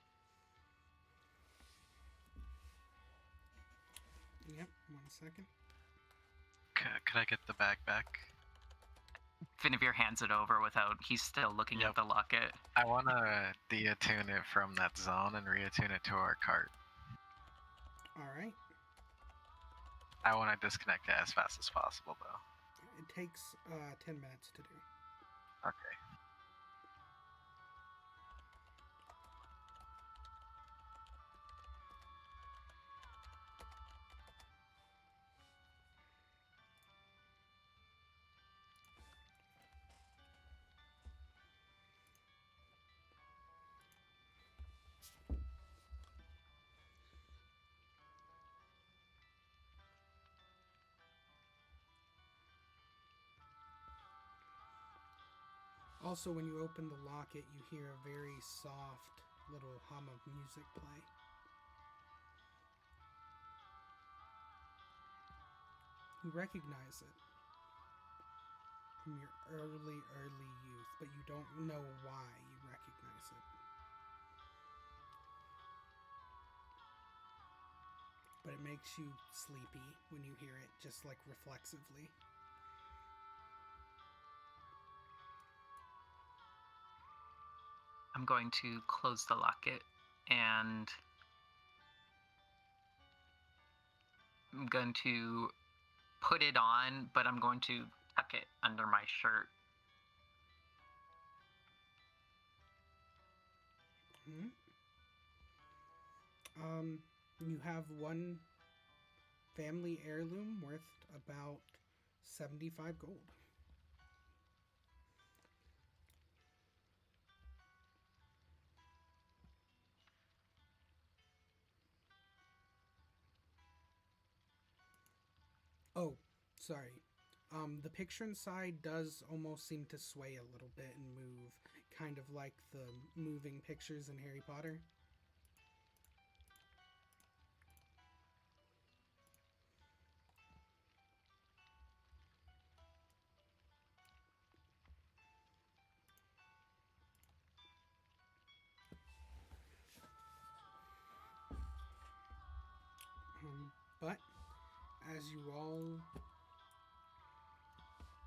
Yep, 1 second.
Could I get the bag back?
Finavir hands it over without. He's still looking
Yep.
at the locket.
I want to deattune it from that zone and reattune it to our cart.
Alright.
I want to disconnect it as fast as possible, though.
It takes 10 minutes to do.
Okay.
Also, when you open the locket, you hear a very soft little hum of music play. You recognize it from your early youth, but you don't know why you recognize it. But it makes you sleepy when you hear it, just like reflexively.
I'm going to close the locket and I'm going to put it on, but I'm going to tuck it under my shirt.
You have one family heirloom worth about 75 gold. Oh, sorry. The picture inside does almost seem to sway a little bit and move, kind of like the moving pictures in Harry Potter. But as you all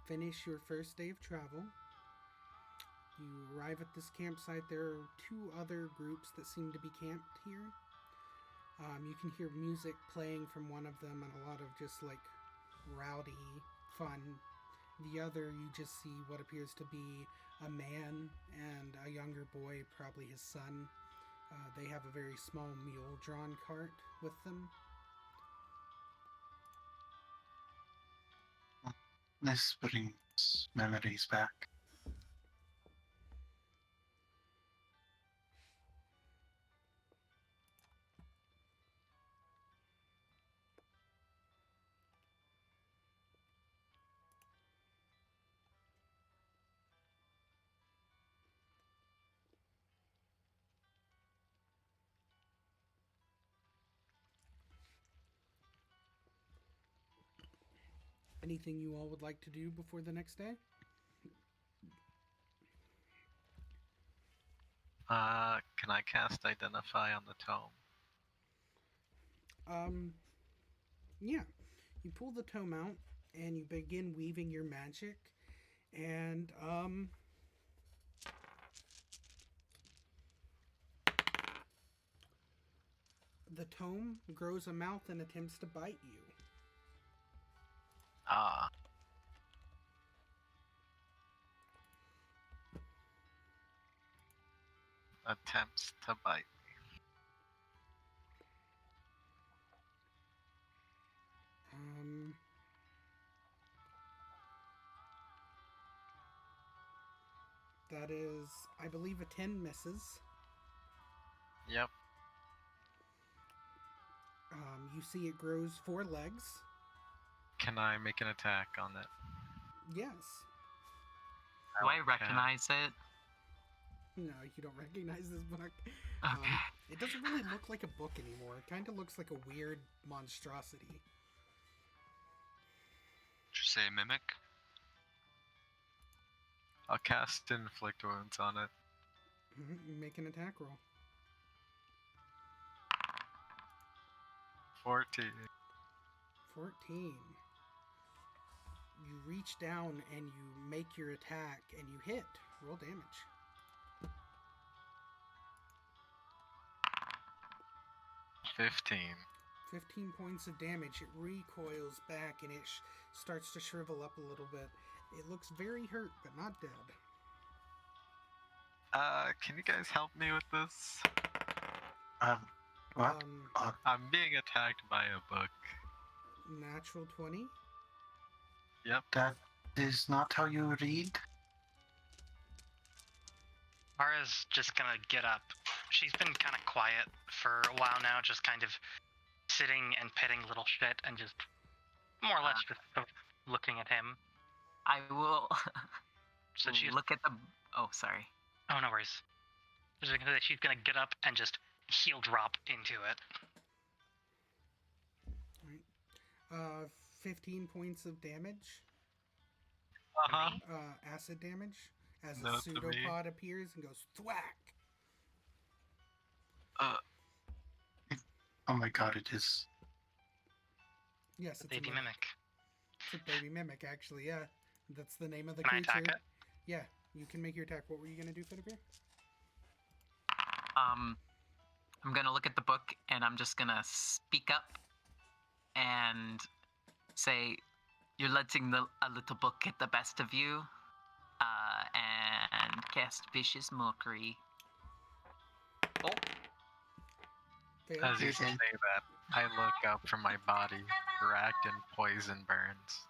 finish your first day of travel, you arrive at this campsite. There are 2 other groups that seem to be camped here. You can hear music playing from one of them and a lot of just like rowdy fun. The other, you just see what appears to be a man and a younger boy, probably his son. They have a very small mule-drawn cart with them.
This brings memories back.
Anything you all would like to do before the next day?
Can I cast Identify on the tome?
Yeah. You pull the tome out and you begin weaving your magic, and the tome grows a mouth and attempts to bite you.
Ah. Attempts to bite.
That is, I believe, a 10 misses.
Yep.
You see it grows 4 legs.
Can I make an attack on it?
Yes.
Do I
Okay.
recognize it?
No, you don't recognize this book.
Okay.
It doesn't really look like a book anymore. It kind of looks like a weird monstrosity.
Did you say mimic?
I'll cast Inflict Wounds on it.
Make an attack roll.
14.
14. You reach down and you make your attack and you hit. Roll damage.
15.
15 points of damage. It recoils back and it starts to shrivel up a little bit. It looks very hurt, but not dead.
Can you guys help me with this?
What?
I'm being attacked by a book.
Natural 20.
Yep.
That is not how you read.
Mara's just gonna get up. She's been kind of quiet for a while now, just kind of sitting and petting little shit and just more or less just sort of looking at him.
I will
So she's
look at the. Oh, sorry.
oh no worries. She's gonna get up and just heel drop into it.
15 points of damage.
Uh-huh.
Acid damage. As
No,
a
to me.
pseudopod appears and goes thwack.
Oh my god, it is.
Yes, it's
Baby
a
mimic.
It's a baby mimic, actually. Yeah, that's the name of the
Can I
creature.
attack it?
Yeah, you can make your attack. What were you gonna do, Fitterbeer?
I'm gonna look at the book and I'm just gonna speak up and say, "You're letting a little book get the best of you," and cast vicious mockery.
Fail.
As you say that, I look up from my body, racked in poison burns.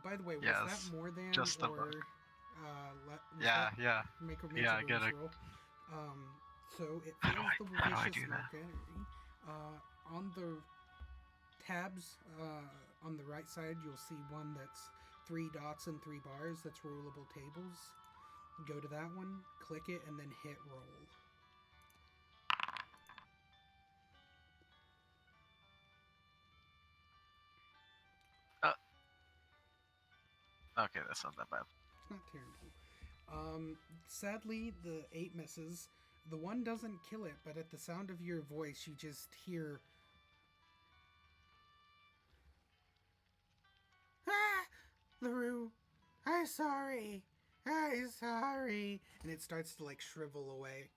By the way, was
Yes,
that more than
just the
or
book.
was
Yeah,
that
yeah.
make a
Yeah, I
magic
get
rules
it.
roll? So it
How do
fails
I-
the
how do I
vicious
do that?
mockery. On the tabs on the right side, you'll see one that's 3 dots and 3 bars. That's rollable tables. Go to that one, click it, and then hit roll.
Okay, that's not that bad.
It's not terrible. Sadly, the 8 misses. The one doesn't kill it, but at the sound of your voice, you just hear. Ah! LaRue, I'm sorry. I'm sorry. And it starts to like shrivel away.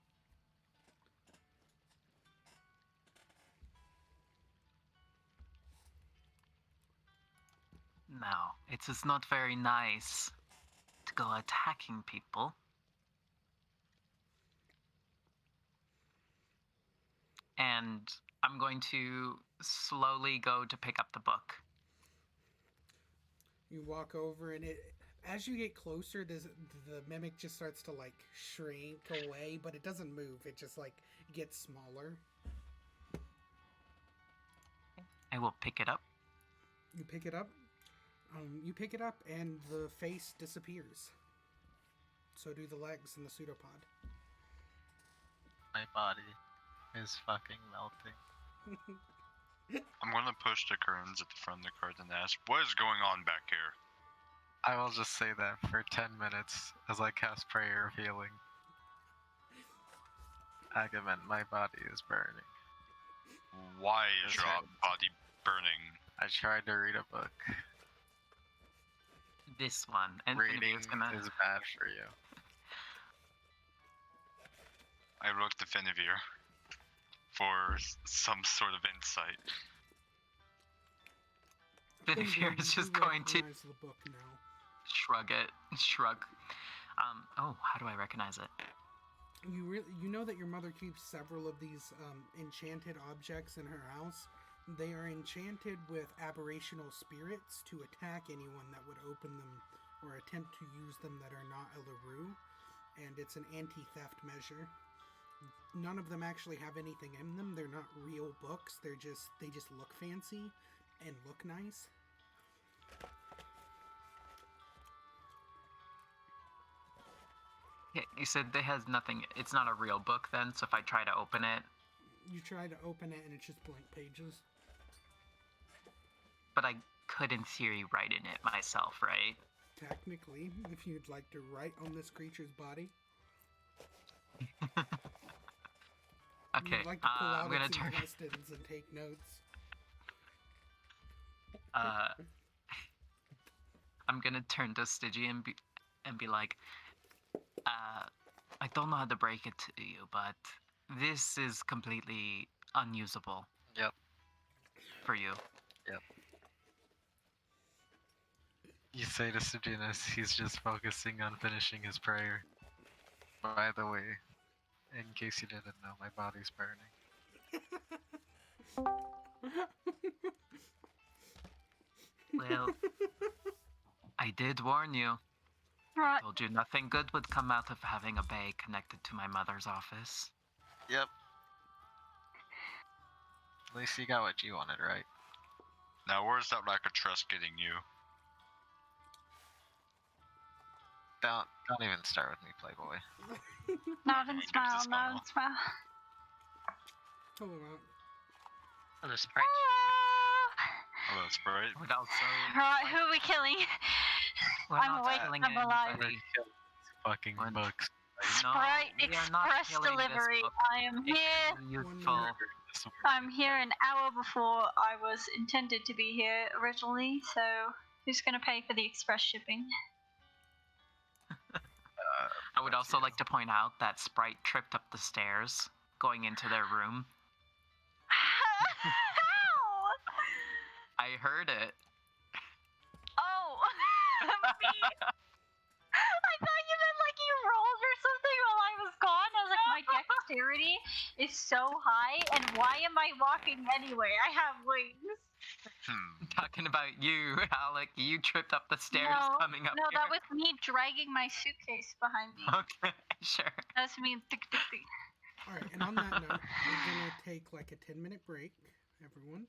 Now, it is not very nice to go attacking people. And I'm going to slowly go to pick up the book.
You walk over, and as you get closer, the mimic just starts to like shrink away, but it doesn't move. It just like gets smaller.
I will pick it up.
You pick it up. And the face disappears. So do the legs and the pseudopod.
My body is fucking melting.
I'm gonna push the curtains at the front of the cart and ask, what is going on back here?
I will just say that for 10 minutes as I cast Prayer of Healing. Agament, my body is burning.
Why is
That's
your
right.
body burning?
I tried to read a book.
This one. And
Reading
is gonna.
is bad for you.
I looked to Finevere for some sort of insight.
Finnegan is
You
just going to
recognize the book now.
shrug. Oh, how do I recognize it?
You know that your mother keeps several of these enchanted objects in her house. They are enchanted with aberrational spirits to attack anyone that would open them or attempt to use them that are not a LaRue. and it's an anti-theft measure. None of them actually have anything in them. They're not real books. They just look fancy and look nice.
Yeah, you said it has nothing. It's not a real book then, so if I try to open it,
You try to open it and it's just blank pages.
but I could in theory write in it myself, right?
Technically, if you'd like to write on this creature's body.
Okay,
You'd like to pull out
I'm gonna
its
turn.
intestines and take notes.
I'm gonna turn to Stygia and be like, I don't know how to break it to you, but this is completely unusable.
Yep.
For you.
You say to Sejanus, he's just focusing on finishing his prayer. By the way, in case you didn't know, my body's burning.
Well, I did warn you.
Right.
I told you nothing good would come out of having a bay connected to my mother's office.
Yep. At least you got what you wanted, right?
Now, where's that lack of trust getting you?
Don't even start with me, Playboy.
Nod and
Gives a
smile, nod
smile.
and smile.
Hold on.
Hello, Sprite.
Hello, Sprite.
I would also.
Right, who are we killing?
We're
I'm
not
awake,
killing
I'm alive.
anybody.
Fucking
When-
books.
No,
Sprite
we are not
Express
killing this
Delivery.
book.
I am
It's
here.
useful.
I'm here an hour before I was intended to be here originally, so who's gonna pay for the express shipping?
I would also like to point out that Sprite tripped up the stairs going into their room.
How?
I heard it.
Oh, me. I thought you meant like you rolled or something while I was gone. I was like, my dexterity is so high, and why am I walking anyway? I have wings.
I'm talking about you, Alec. You tripped up the stairs
No,
coming up
no,
here.
that was me dragging my suitcase behind me.
Okay, sure.
That's me. Tick, tick, tick.
Alright, and on that note, we're gonna take like a 10-minute break, everyone.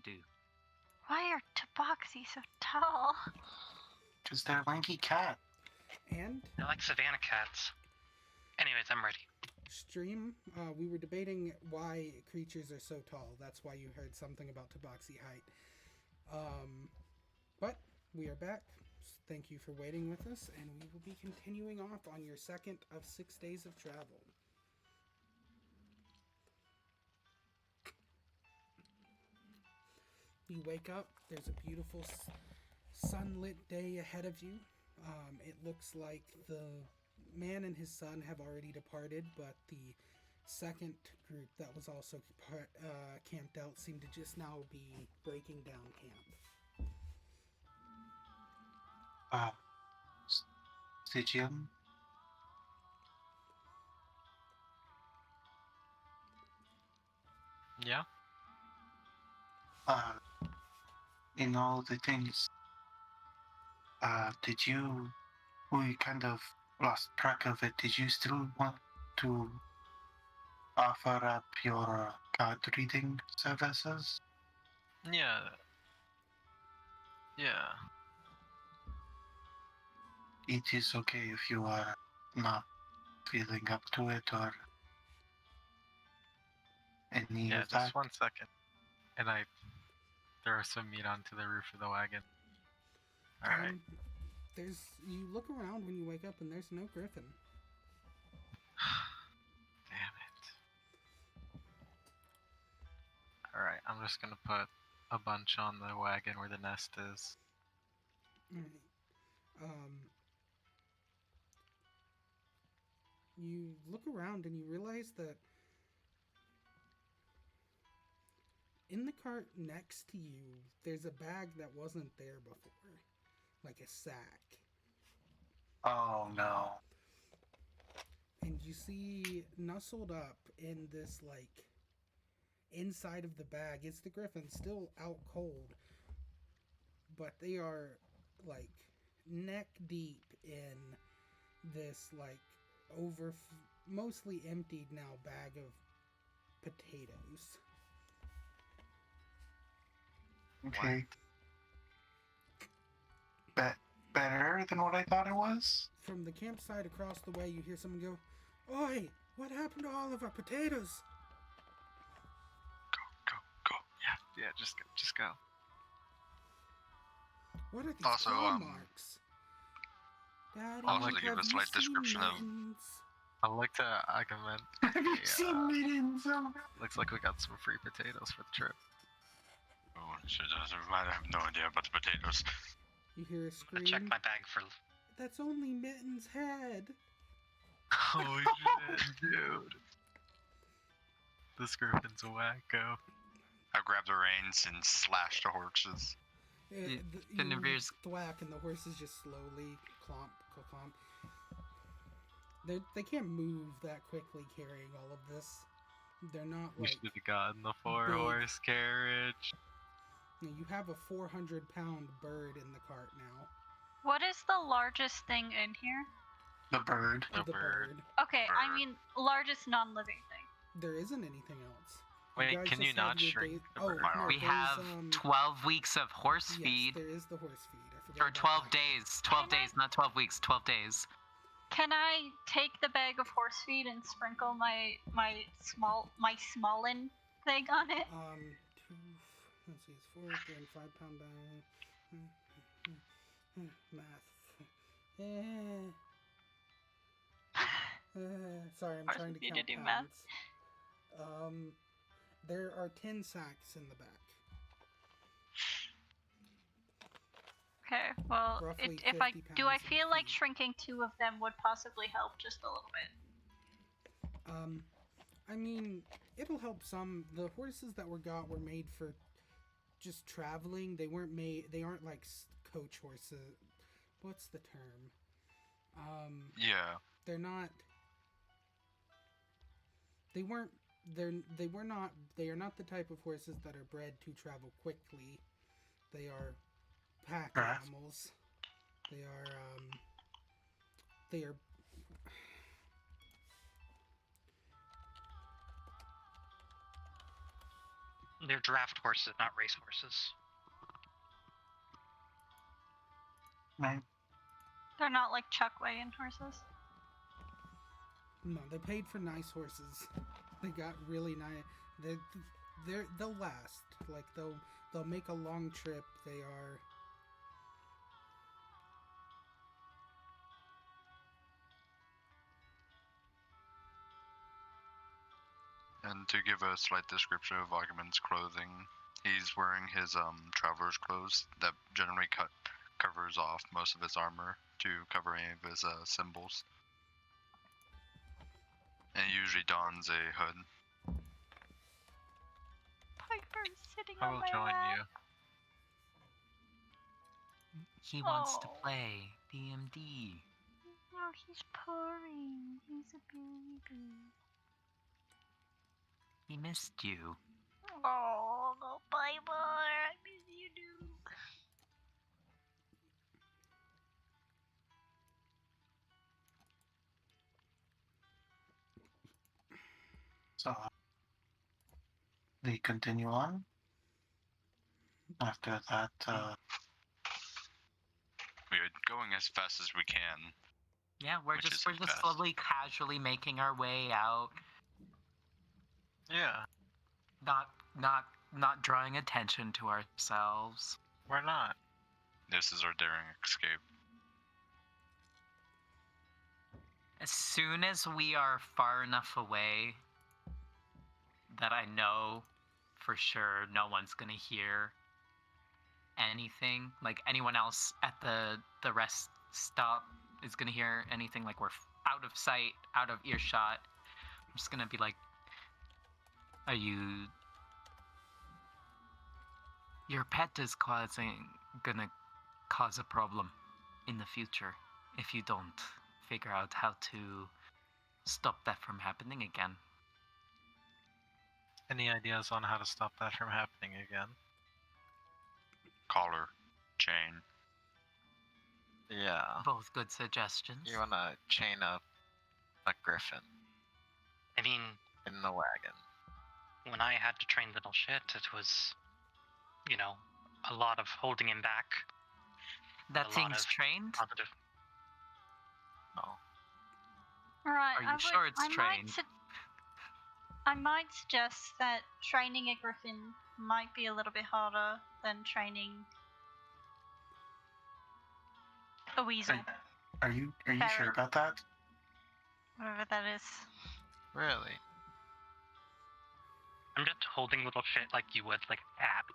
to do.
Why are tabaxi so tall?
Because they're lanky cat.
And
They're like savannah cats. Anyways, I'm ready.
stream, we were debating why creatures are so tall. That's why you heard something about tabaxi height. But we are back. Thank you for waiting with us, and we will be continuing off on your second of 6 days of travel. You wake up, there's a beautiful sunlit day ahead of you. It looks like the man and his son have already departed, but the second group that was also camped out seemed to just now be breaking down camp.
Stygium?
Yeah?
In all the things, we kind of lost track of it. Did you still want to offer up your card reading services?
Yeah. Yeah.
It is okay if you are not feeling up to it or any
Yeah,
of that.
just 1 second. And I throw some meat onto the roof of the wagon. Alright.
You look around when you wake up and there's no griffin.
Damn it. Alright, I'm just gonna put a bunch on the wagon where the nest is.
Alright. You look around and you realize that in the cart next to you, there's a bag that wasn't there before. Like a sack.
Oh no.
And you see nestled up in this, like, inside of the bag, it's the griffin, still out cold. But they are, like, neck deep in this, like, mostly emptied now bag of potatoes.
Okay. Better than what I thought it was?
From the campsite across the way, you hear someone go, "Oi, what happened to all of our potatoes?"
Go.
Yeah, just go.
What are these
Also,
claw marks? Daddy,
I'll
give
have
a
you
slight
seen
description of-
mittens?
I'd like to augment.
Have you
Yeah.
seen mittens?
Looks like we got some free potatoes for the trip.
Oh, shit, I have no idea about the potatoes.
You hear a
I
scream.
check my bag for.
That's only Mitten's head.
Holy shit, dude. This griffin's a wacko.
I grab the reins and slash the horses.
You
Finnebear's-
thwack and the horses just slowly clomp. They can't move that quickly carrying all of this. They're not
We
like...
should have gotten the 4
big.
horse carriage.
You have a 400-pound bird in the cart now.
What is the largest thing in here?
The bird.
The bird.
Okay, I
Bird.
mean largest non-living thing.
There isn't anything else.
Wait,
guys
can you
just had
not
your
shrink the
oh,
bird?
no,
We
there's,
have 12 weeks of horse
yes,
feed.
there is the horse feed. I forgot
Or
about
12
that.
days. 12 days, not 12 weeks, 12 days.
Can I take the bag of horse feed and sprinkle my smallin thing on it?
Let's see, it's 4 and 5 pound bag. Math. Sorry, I'm
Horse
trying to
feed
count
to do math.
pounds. There are 10 sacks in the back.
Okay, well,
Roughly
if I
50
do, I
pounds of
feel like
feed.
shrinking 2 of them would possibly help just a little bit.
I mean, it'll help some. The horses that were made for just traveling. They aren't like coach horses. What's the term?
Yeah.
They're not. They are not the type of horses that are bred to travel quickly. They are pack
Correct.
animals. They are
They're draft horses, not race horses.
Right.
They're not like chuck wagon horses.
No, they paid for nice horses. They got really nice. They'll last. Like they'll make a long trip. They are.
And to give a slight description of Agamemnon's clothing, he's wearing his traveler's clothes that generally covers off most of his armor to cover any of his symbols. And he usually dons a hood.
Piper's sitting
I
on
will
my
join
lap.
you.
He wants to
Oh.
play DMD.
Oh, he's purring. He's a baby.
He missed you.
Oh, no, Piper. I miss you too.
So they continue on. After that,
We're going as fast as we can.
Yeah, we're
Which
just
isn't fast.
slowly, casually making our way out.
Yeah,
Not drawing attention to ourselves.
we're not.
This is our daring escape.
As soon as we are far enough away that I know for sure no one's gonna hear anything, like anyone else at the rest stop is gonna hear anything, like we're out of sight, out of earshot, I'm just gonna be like, are you... Your pet is gonna cause a problem in the future if you don't figure out how to stop that from happening again.
Any ideas on how to stop that from happening again?
Collar, chain.
Yeah.
Both good suggestions.
You wanna chain up a griffin
I mean,
in the wagon.
when I had to train little shit, it was, you know, a lot of holding him back.
That
a lot
thing's
of
trained?
Positive.
Oh.
Alright,
Are you sure it's trained?
I might suggest that training a griffin might be a little bit harder than training a weasel,
are you sure
Ferret.
about that?
whatever that is.
Really?
I'm just holding little shit like you would, like a cat.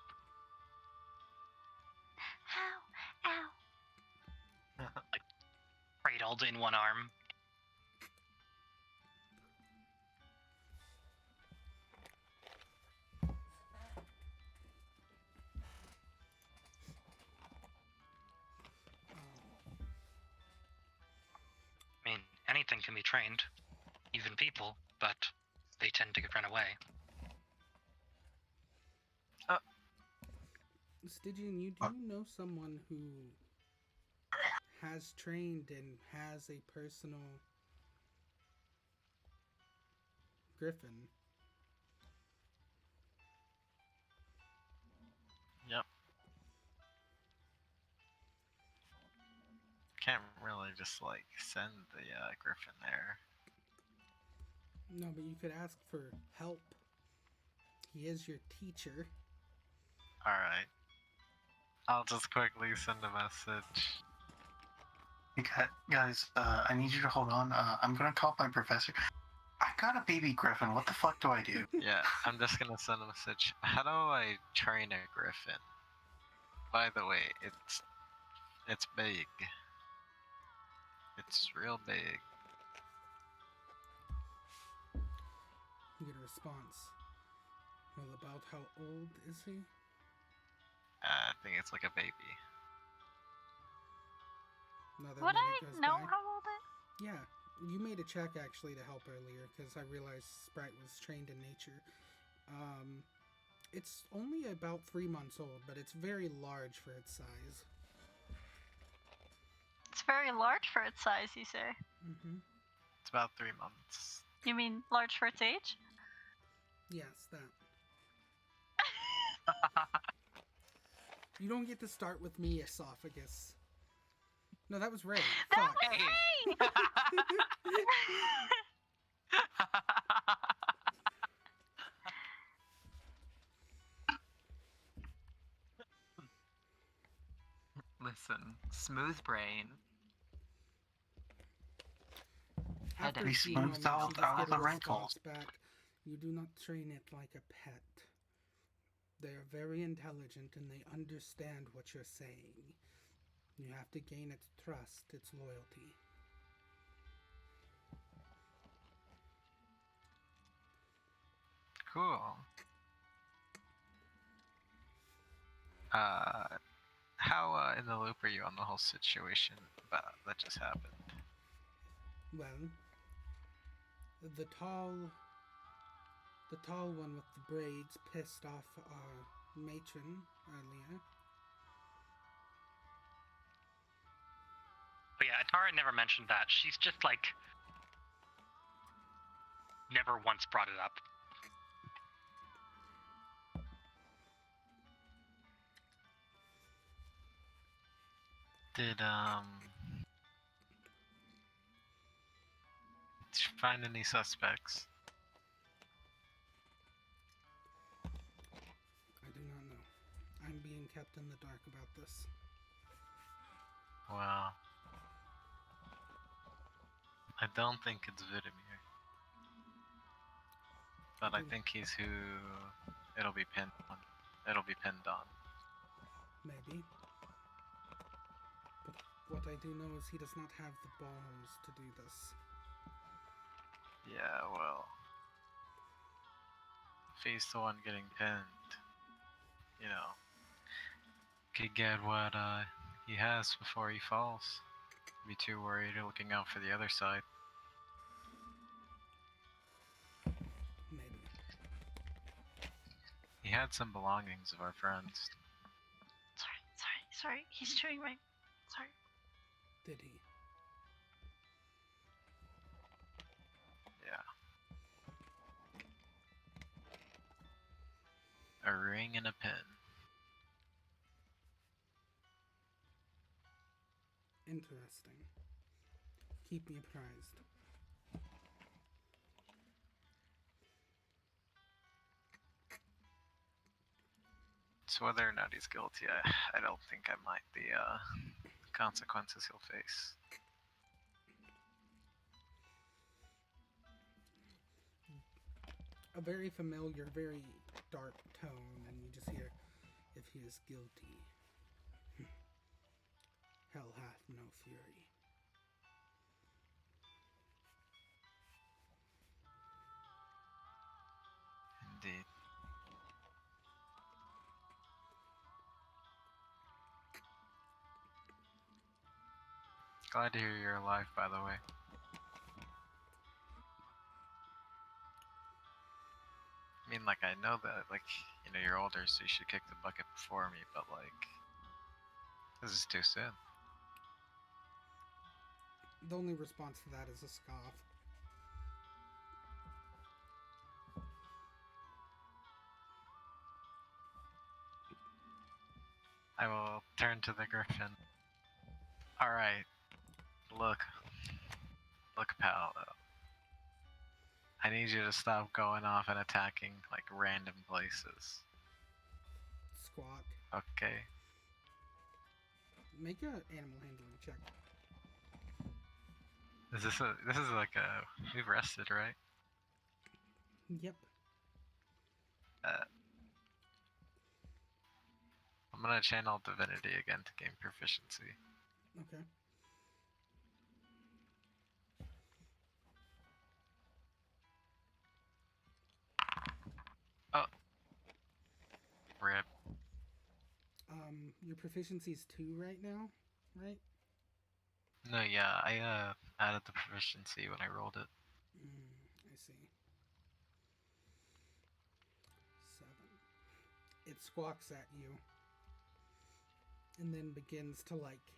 Ow, ow.
Cradled in one arm. I mean, anything can be trained, even people, but they tend to get run away.
Stygian, you do know someone who has trained and has a personal griffin.
Yep. Can't really just like send the griffin there.
No, but you could ask for help. He is your teacher.
Alright. I'll just quickly send a message.
Guys, I need you to hold on. I'm gonna call my professor. I got a baby griffin. What the fuck do I do?
Yeah, I'm just gonna send a message. How do I train a griffin? By the way, it's big. It's real big.
You get a response. Well, about how old is he?
I think it's like a baby.
Another
Would
minute
I
goes
know
by.
how old it?
Yeah, you made a check actually to help earlier because I realized Sprite was trained in nature. It's only about 3 months old, but it's very large for its size.
It's very large for its size, you say?
Mm-hmm.
It's about 3 months.
You mean large for its age?
Yes, that. You don't get to start with me, esophagus. No, that was Ray.
That
Fuck.
was
Hey.
Ray!
Listen, smooth brain.
After
Headache.
We
a few
smoothed
moments,
out
you just
all
get
the
a response
wrinkles.
back. You do not train it like a pet. They are very intelligent and they understand what you're saying. You have to gain its trust, its loyalty.
Cool. How in the loop are you on the whole situation that just happened?
Well, the tall one with the braids pissed off our matron earlier.
But yeah, Atara never mentioned that. She's just like never once brought it up.
Did you find any suspects?
I do not know. I'm being kept in the dark about this.
Well, I don't think it's Vidimir, but I think he's who it'll be pinned on.
Maybe. But what I do know is he does not have the balls to do this.
Yeah, well, if he's the one getting pinned, you know, could get what he has before he falls. Be too worried or looking out for the other side.
Maybe.
He had some belongings of our friends.
Sorry. He's chewing my. Sorry.
Did he?
Yeah. A ring and a pin.
Interesting. Keep me apprised.
So whether or not he's guilty, I don't think I mind the consequences he'll face.
A very familiar, very dark tone, and you just hear, if he is guilty, hell hath no fury.
Indeed. Glad to hear you're alive, by the way. I mean, like, I know that, like, you know, you're older, so you should kick the bucket before me, but, like, this is too soon.
The only response to that is a scoff.
I will turn to the griffin. Alright. Look, pal. I need you to stop going off and attacking, like, random places.
Squawk.
Okay?
Make an animal handling check.
This is like a... We've rested, right?
Yep.
I'm gonna channel divinity again to gain proficiency.
Okay.
Oh. Rip.
Your proficiency is 2 right now, right?
No, yeah, I added the proficiency when I rolled it.
I see. 7. It squawks at you, and then begins to, like,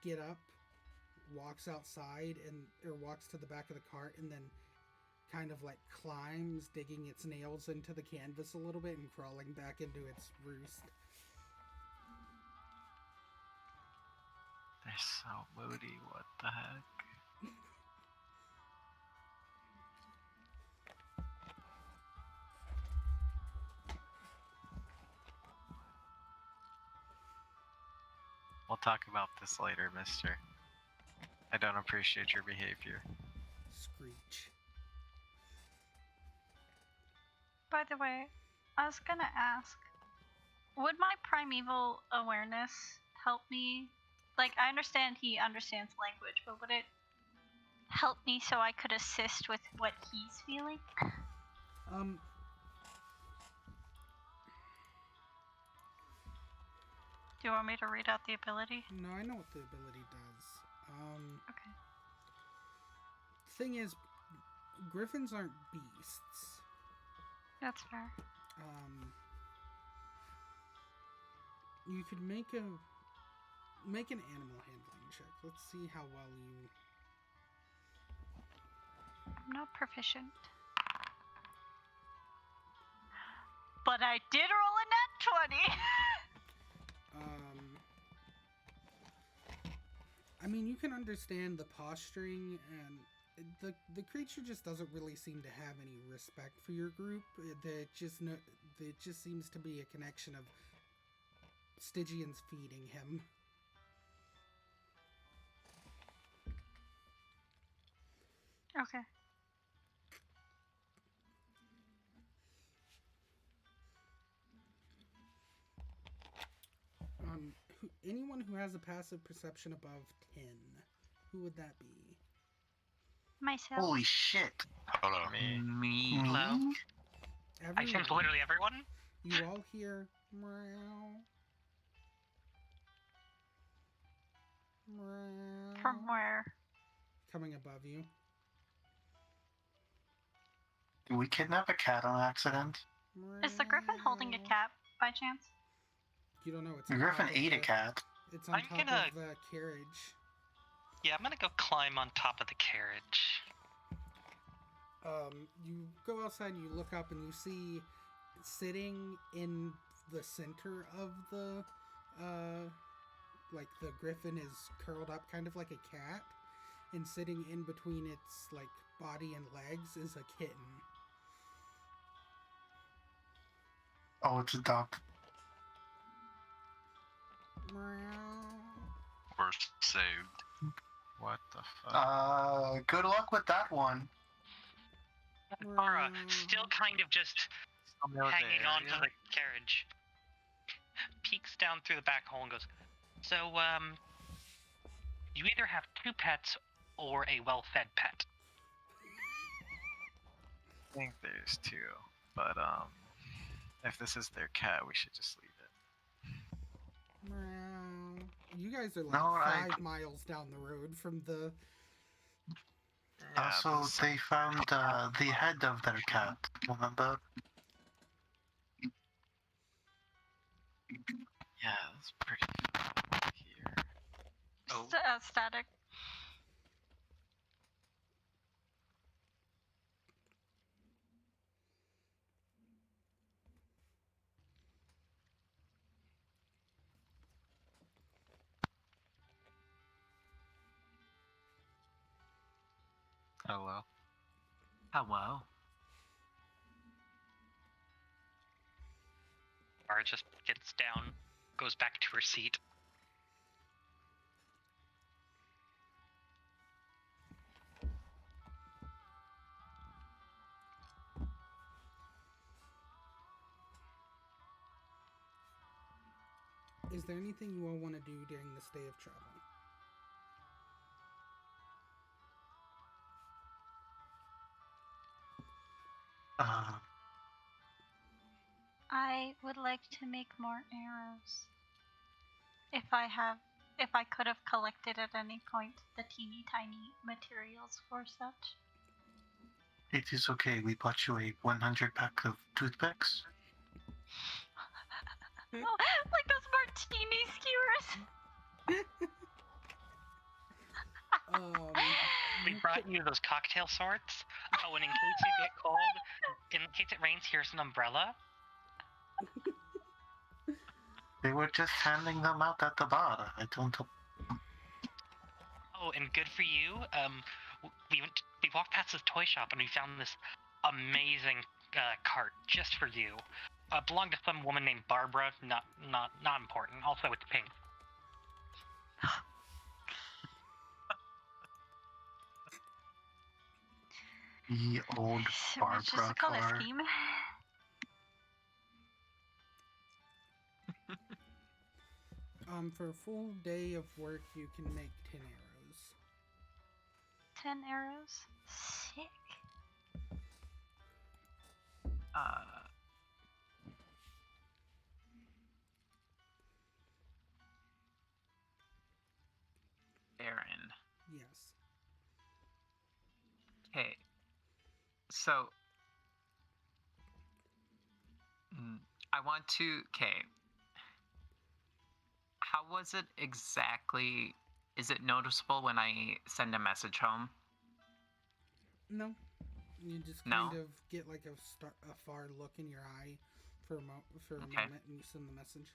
get up, walks outside, or walks to the back of the cart, and then kind of like climbs, digging its nails into the canvas a little bit and crawling back into its roost.
They're so moody, what the heck? We'll talk about this later, mister. I don't appreciate your behavior.
Screech.
By the way, I was gonna ask, would my primeval awareness help me? Like, I understand he understands language, but would it help me so I could assist with what he's feeling? Do you want me to read out the ability?
No, I know what the ability does.
Okay.
Thing is, griffins aren't beasts.
That's fair.
You could make an animal handling check. Let's see how well you.
I'm not proficient. But I did roll a nat 20!
I mean, you can understand the posturing, and the creature just doesn't really seem to have any respect for your group. It just seems to be a connection of Stygian's feeding him.
Okay.
Anyone who has a passive perception above 10, who would that be?
Myself.
Holy shit.
Hello.
Me.
Hello? I
Everyone.
think literally everyone.
You all hear meow. Meow.
From where?
Coming above you.
Did we kidnap a cat on accident?
Is the griffin holding a cat by chance?
You don't know. It's
The
on
griffin
top of
ate a
the-
cat.
It's on
I'm
top
gonna-
of the carriage.
Yeah, I'm gonna go climb on top of the carriage.
You go outside and you look up and you see sitting in the center of the, like the griffin is curled up kind of like a cat, and sitting in between its like body and legs is a kitten.
Oh, it's a duck.
We're saved.
What the fuck?
Good luck with that one.
Ara, still kind of just
Still know the
hanging on to
area?
the carriage, peeks down through the back hole and goes, so, you either have 2 pets or a well-fed pet.
I think there's 2, but if this is their cat, we should just leave it.
You guys are like
No,
5 miles down the road from the.
Yeah,
Also,
this-
they found the head of their cat. Remember?
yeah, it's pretty far here.
Oh.
Static.
Hello.
Hello.
Ara just gets down, goes back to her seat.
Is there anything you all want to do during this day of travel?
I would like to make more arrows. If I could have collected at any point the teeny tiny materials for such.
It is okay. We bought you a 100 pack of toothpicks.
Oh, like those martini skewers.
We brought you those cocktail swords. Oh, Oh, and in case you get cold, in case it rains, here's an umbrella.
They were just handing them out at the bar. I don't.
Oh, and good for you. We walked past this toy shop and we found this amazing cart just for you. Belonged to some woman named Barbara. Not important. Also, it's pink.
The old
Should we just
Barbara
call it
car.
scheme?
For a full day of work, you can make 10 arrows.
10 arrows? Sick.
Aaron.
Yes.
Okay. So, I want to. Okay. How was it exactly? Is it noticeable when I send a message home?
No. You just
No?
kind of get like a far look in your eye for a
Okay.
moment, and you send the message.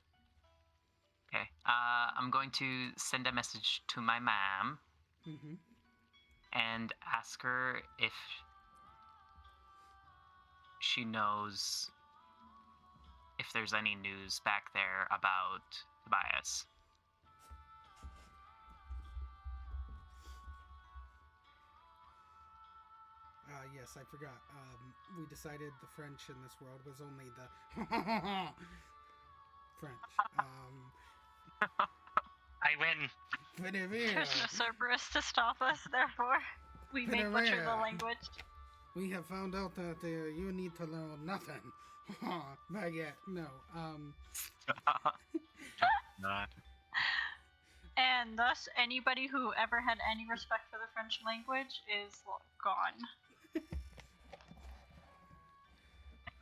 Okay. I'm going to send a message to my mom
Mm-hmm.
and ask her if she knows if there's any news back there about Tobias.
Yes, I forgot. We decided the French in this world was only the French.
I win.
There's no Cerberus to stop us, therefore we may butcher the language.
We have found out that you need to learn nothing. Baguette, no.
Not.
And thus, anybody who ever had any respect for the French language is gone.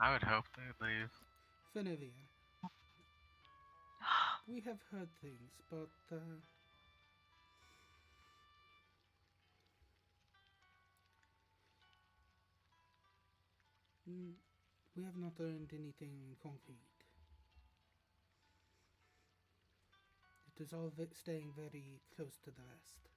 I would hope they'd leave.
Finevere, we have heard things, but we have not learned anything concrete. It is all staying very close to the vest.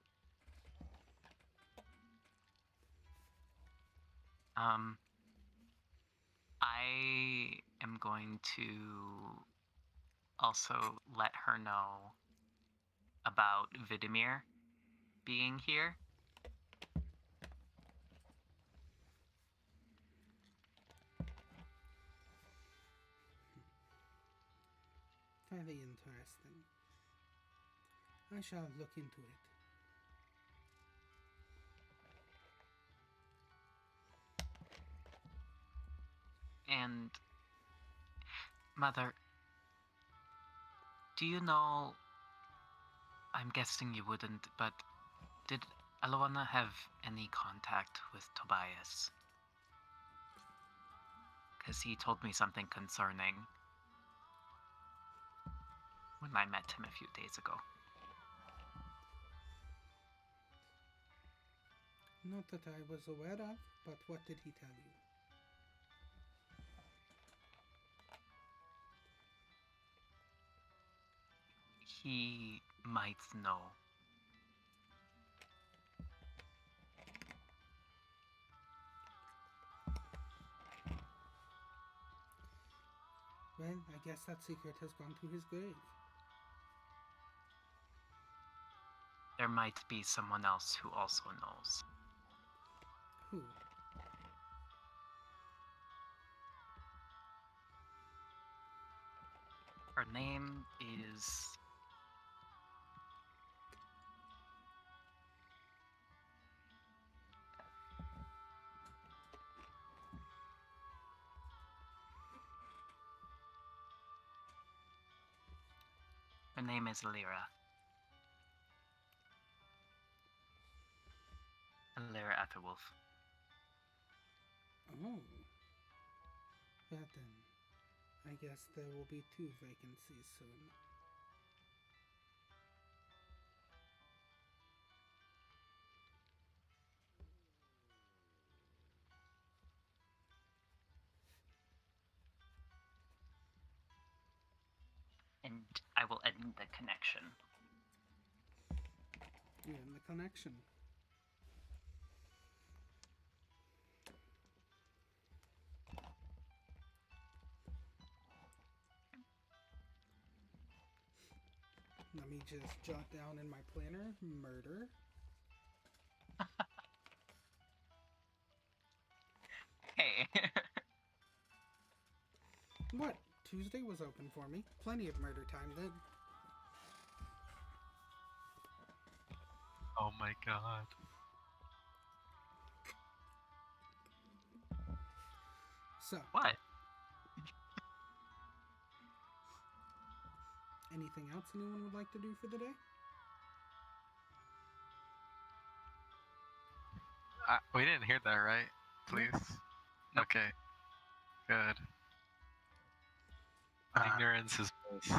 I am going to also let her know about Vidimir being here.
Very interesting. I shall look into it.
And, Mother, do you know, I'm guessing you wouldn't, but did Aluana have any contact with Tobias? Because he told me something concerning when I met him a few days ago.
Not that I was aware of, but what did he tell you?
He might know.
Well, I guess that secret has gone to his grave.
There might be someone else who also knows.
Who?
Her name is... Her name is Lyra. Lyra Atherwolf.
Oh. Well then, I guess there will be 2 vacancies soon.
and I will end the connection.
You end the connection. Let me just jot down in my planner, murder.
Hey.
What? Tuesday was open for me. Plenty of murder time then.
Oh my god.
So,
What?
anything else anyone would like to do for the day?
We didn't hear that, right? Please?
Nope.
Okay. Good. Ignorance is bliss.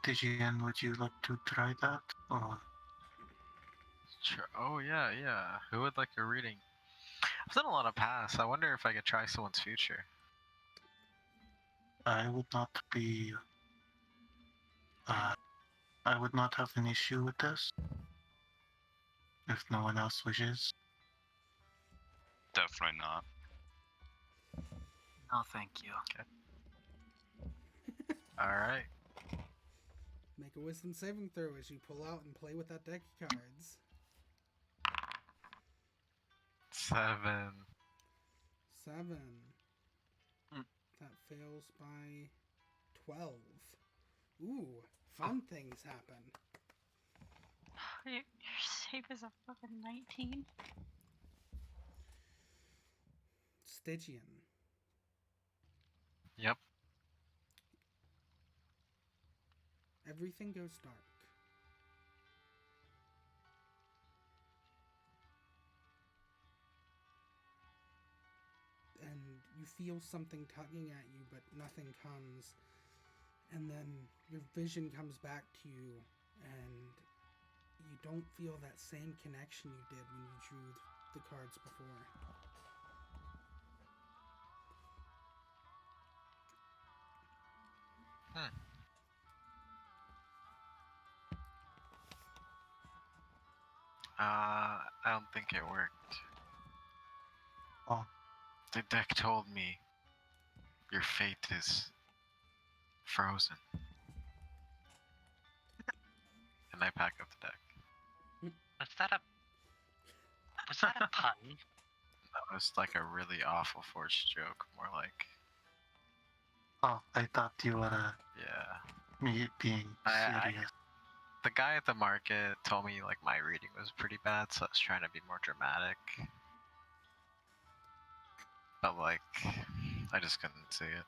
Digian, would you like to try that? Or
Sure. Oh, yeah. Who would like a reading? I've done a lot of past. I wonder if I could try someone's future.
I would not be. I would not have an issue with this. If no one else wishes.
Definitely not.
No, thank you.
Alright.
Make a wisdom saving throw as you pull out and play with that deck of cards.
7.
7.
Mm.
That fails by 12. Ooh, fun things happen.
Your save is a fucking 19.
Stygian.
Yep.
Everything goes dark. And you feel something tugging at you, but nothing comes. And then your vision comes back to you, and you don't feel that same connection you did when you drew the cards before.
I don't think it worked.
Oh.
The deck told me your fate is frozen. And I pack up the deck.
Was that a pun?
That was like a really awful forced joke, more like,
Oh, I thought you were
yeah.
me being serious.
The guy at the market told me like my reading was pretty bad, so I was trying to be more dramatic. But like, I just couldn't see it.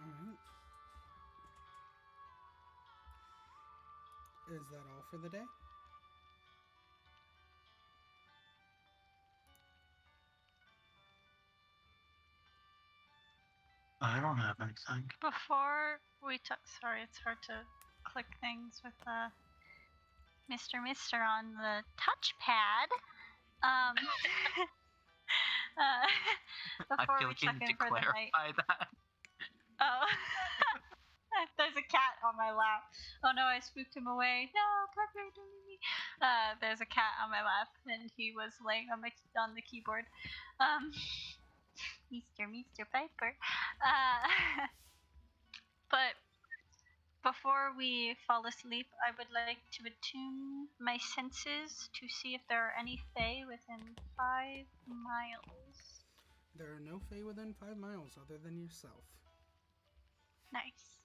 Alright. Is that all for the day?
I don't have anything.
Before we sorry, it's hard to click things with Mr. on the touchpad.
I
Before
feel
we
like you
check
need
in
to
for the night.
clarify that.
Oh, there's a cat on my lap. Oh no, I spooked him away. No, Parker, don't leave me. There's a cat on my lap, and he was laying on the keyboard. Mr. Piper. But before we fall asleep, I would like to attune my senses to see if there are any fae within 5 miles.
There are no fae within 5 miles other than yourself.
Nice.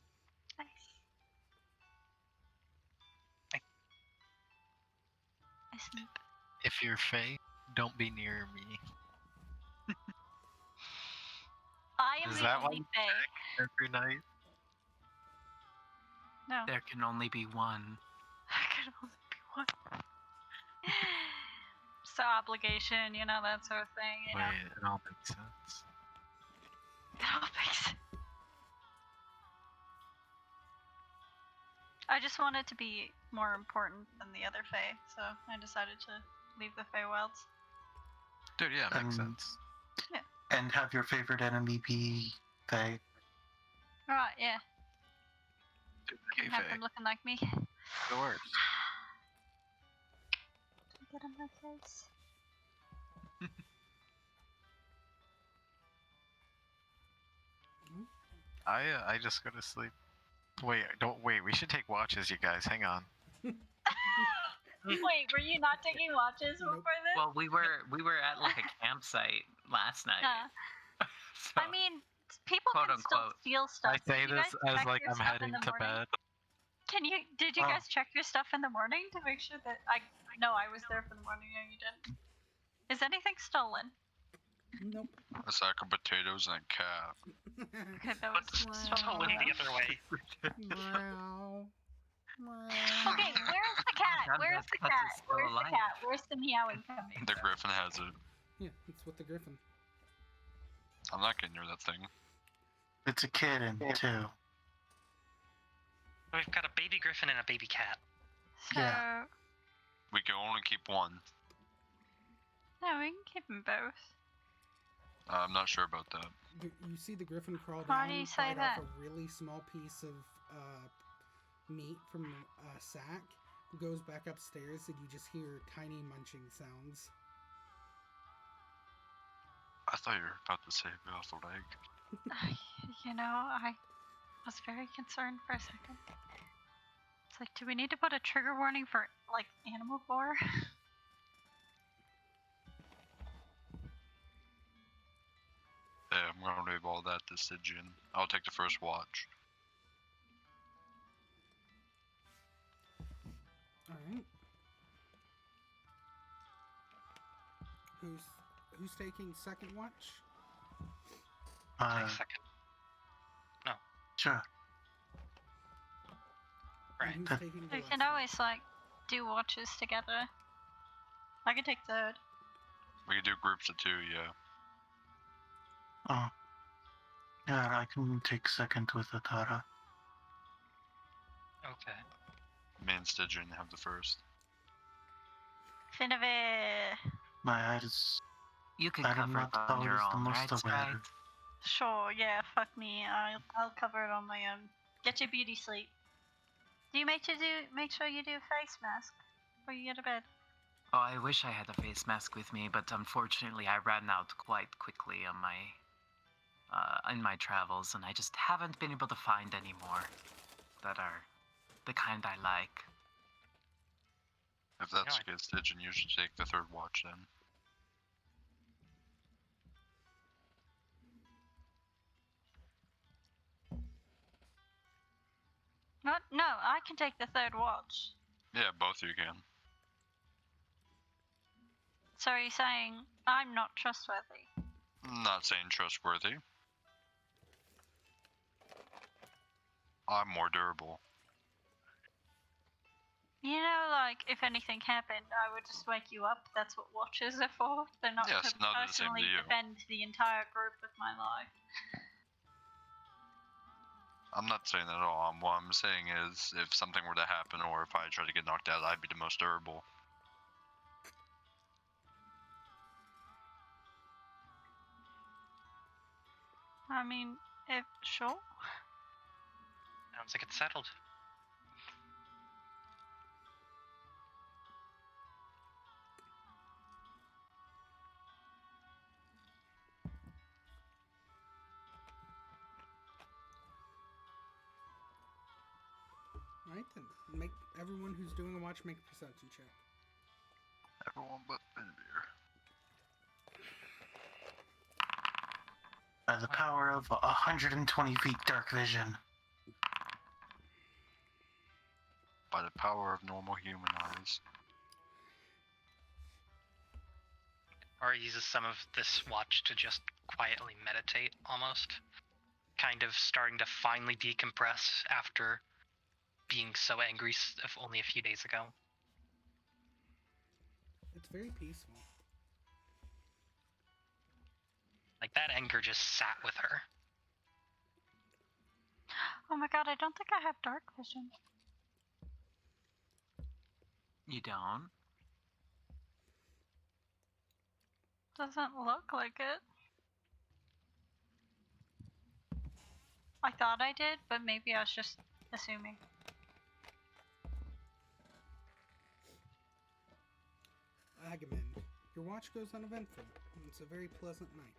I sleep.
If you're Fae, don't be near me.
I am
Is
the
that why
only
you
fae.
every night?
No.
There can only be one.
I can only be one. So obligation, that sort of thing.
Wait, it all makes sense.
It all makes sense. I just wanted to be more important than the other Fae, so I decided to leave the Feywilds.
Dude, yeah, makes sense.
And have your favorite enemy be Fae.
Right, yeah.
Okay,
Have
Faye.
them looking like me.
The worst.
Get on my face.
I just go to sleep. Wait, don't wait. We should take watches, you guys. Hang on.
Wait, were you not taking watches
Nope.
before this?
Well, we were at like a campsite last night. So,
I mean, people
Quote,
can still
unquote.
steal stuff.
I say
Did you
this
guys
as
check
like
your
I'm
stuff in
heading
the
to
morning?
bed.
Did you
Oh.
guys check your stuff in the morning to make sure that I was there for the morning and you didn't? Is anything stolen?
Nope.
A sack of potatoes and a cat.
Okay, that was
Totally the other way.
Wow.
Okay, where's the cat?
Damn,
Where's
that
the
cat
cat?
is still
Where's the
alive.
cat? Where's the meowing coming
The
from?
griffin has it.
Yeah, it's with the griffin.
I'm not getting near that thing.
It's a kitten, too.
We've got a baby griffin and a baby cat.
So,
Yeah.
We can only keep one.
no, we can keep them both.
I'm not sure about that.
You see the griffin crawl
Why
down,
do you say
bite
that?
off a really small piece of meat from a sack, goes back upstairs, and you just hear tiny munching sounds.
I thought you were about to say it off the leg.
You know, I was very concerned for a second. It's like, do we need to put a trigger warning for, like, animal gore?
Yeah, I'm gonna leave all that to Stygian. I'll take the first watch.
Alright. Who's taking second watch?
Take a second.
Sure.
Right.
And who's taking the
We
last
can
one?
always, like, do watches together. I can take third.
We can do groups of 2, yeah.
Oh. Yeah, I can take second with Atara.
Okay.
Me and Stygian have the first.
Finavir.
My eyes.
You can
I'm
cover it
not
on your
always the
own,
most
right,
aware.
Sprite?
Sure, yeah, fuck me. I'll cover it on my own. Get your beauty sleep. Do you make sure you do a face mask before you go to bed?
Oh, I wish I had a face mask with me, but unfortunately I ran out quite quickly on my in my travels, and I just haven't been able to find any more that are the kind I like.
If that's the case, Stygian, you should take the third watch then.
What? No, I can take the third watch.
Yeah, both of you can.
So are you saying I'm not trustworthy?
Not saying trustworthy. I'm more durable.
You know, like, if anything happened, I would just wake you up. That's what watches are for. They're not
Yes,
to
no, they're the same to
personally
you.
defend the entire group with my life.
I'm not saying that at all. What I'm saying is, if something were to happen, or if I tried to get knocked out, I'd be the most durable.
I mean, if sure.
Sounds like it's settled.
Alright then. Make everyone who's doing a watch make a perception check.
Everyone but Benavir.
By the power of 120 feet dark vision.
By the power of normal human eyes.
Or uses some of this watch to just quietly meditate, almost. Kind of starting to finally decompress after being so angry only a few days ago.
It's very peaceful.
Like, that anger just sat with her.
Oh my god, I don't think I have dark vision.
You don't?
Doesn't look like it. I thought I did, but maybe I was just assuming.
Agamemnon, your watch goes uneventful. It's a very pleasant night.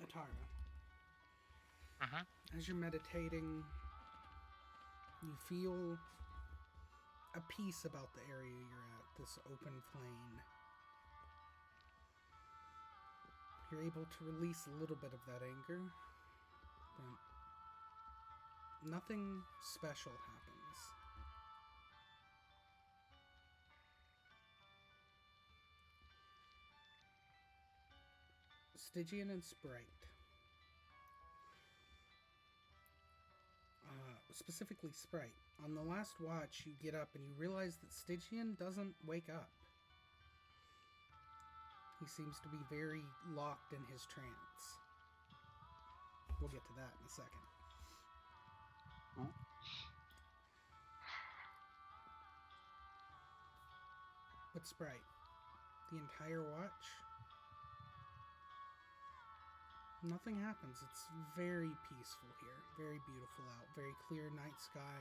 Atara, as you're meditating, you feel a peace about the area you're at, this open plain. You're able to release a little bit of that anger, but nothing special happens. Stygian and Sprite. Specifically Sprite. On the last watch, you get up and you realize that Stygian doesn't wake up. He seems to be very locked in his trance. We'll get to that in a second.
Ooh.
But Sprite, the entire watch, nothing happens. It's very peaceful here. Very beautiful out. Very clear night sky.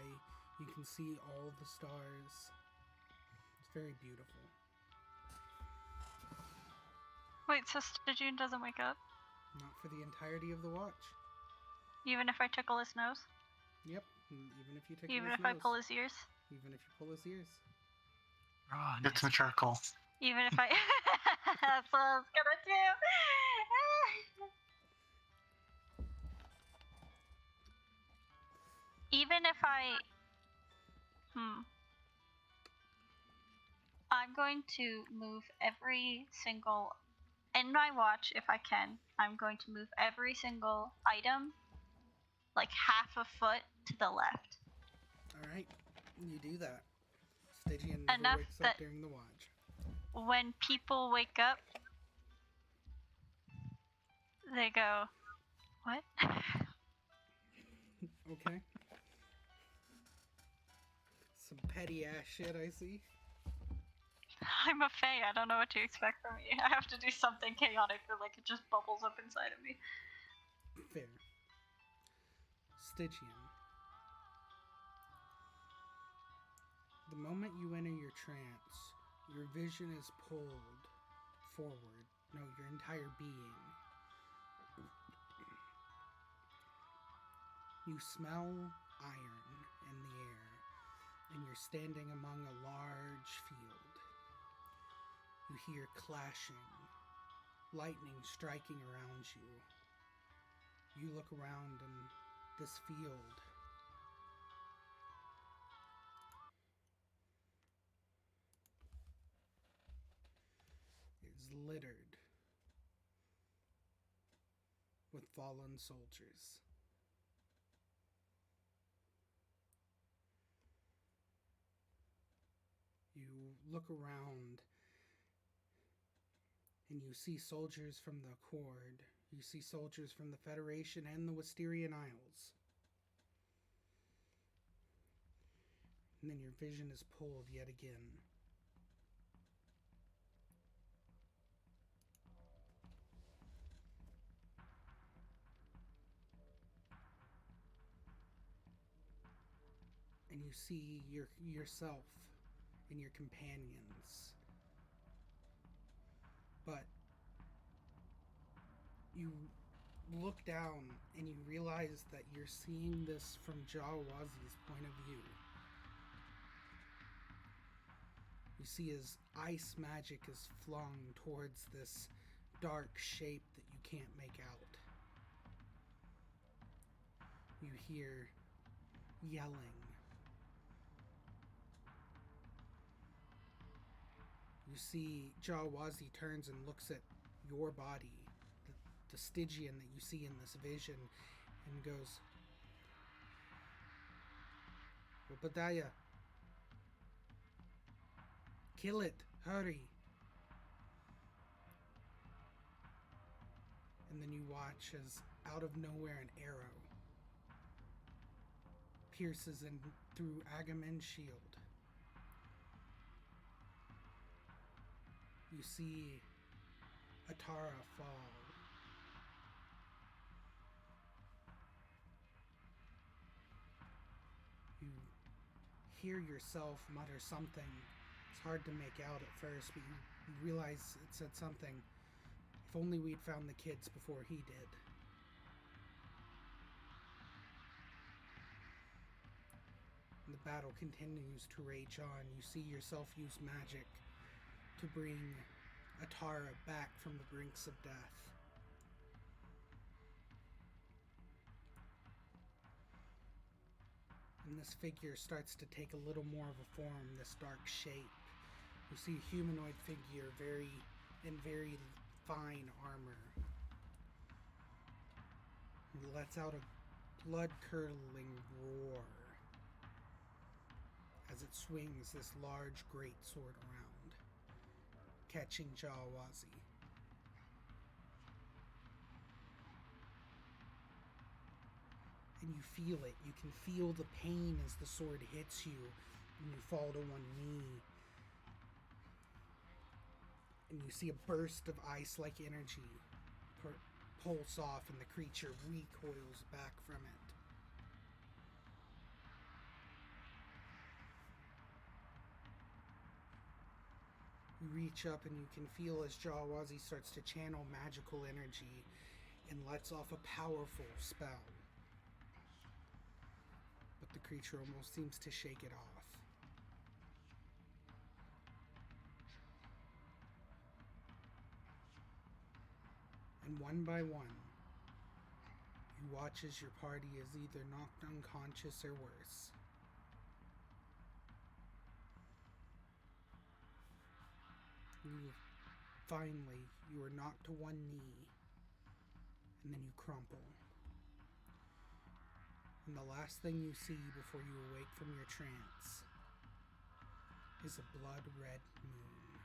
You can see all the stars. It's very beautiful.
Wait, so Stygian doesn't wake up?
Not for the entirety of the watch.
Even if I tickle his nose?
Yep. Even if you take
Even
his
if I
nose.
pull his ears?
Even if you pull his ears.
Oh,
It's a charcoal.
Even if I... That's what I was gonna do! Even if I... I'm going to move every single... In my watch, if I can, I'm going to move every single item like half a foot to the left.
Alright. You do that. Stygian never
Enough
wakes up
that-
during the watch.
When people wake up, they go, what?
Okay. Some petty ass shit, I see.
I'm a fae, I don't know what to expect from me. I have to do something chaotic or like it just bubbles up inside of me.
Fair. Stygian. The moment you enter your trance, your vision is pulled forward. No, your entire being. You smell iron in the air, and you're standing among a large field. You hear clashing, lightning striking around you. You look around and this field is littered with fallen soldiers. You look around and you see soldiers from the Accord. You see soldiers from the Federation and the Wisterian Isles. And then your vision is pulled yet again. And you see yourself and your companions. But you look down and you realize that you're seeing this from Jawazi's point of view. You see his ice magic is flung towards this dark shape that you can't make out. You hear yelling. You see Jawazi turns and looks at your body, the Stygian that you see in this vision, and goes, Obadiah, kill it, hurry. And then you watch as out of nowhere an arrow pierces in through Agamemnon's shield. You see Atara fall. You hear yourself mutter something. It's hard to make out at first, but you realize it said something. If only we'd found the kids before he did. And the battle continues to rage on. You see yourself use magic to bring Atara back from the brinks of death. And this figure starts to take a little more of a form, this dark shape. You see a humanoid figure in very fine armor. He lets out a blood-curdling roar as it swings this large greatsword around, catching Jawazi. And you feel it. You can feel the pain as the sword hits you, and you fall to one knee. And you see a burst of ice-like energy pulse off, and the creature recoils back from it. You reach up and you can feel as Jawazi starts to channel magical energy and lets off a powerful spell. But the creature almost seems to shake it off. And one by one, you watch as your party is either knocked unconscious or worse. Finally, you are knocked to one knee, and then you crumple. And the last thing you see before you awake from your trance is a blood-red moon.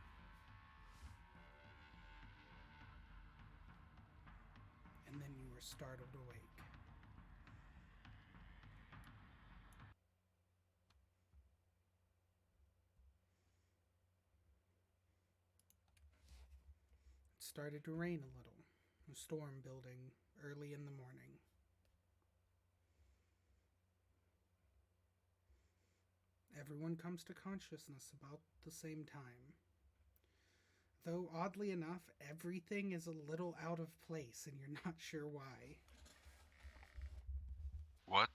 And then you are startled awake. It started to rain a little, a storm building early in the morning. Everyone comes to consciousness about the same time. Though, oddly enough, everything is a little out of place and you're not sure why.
What?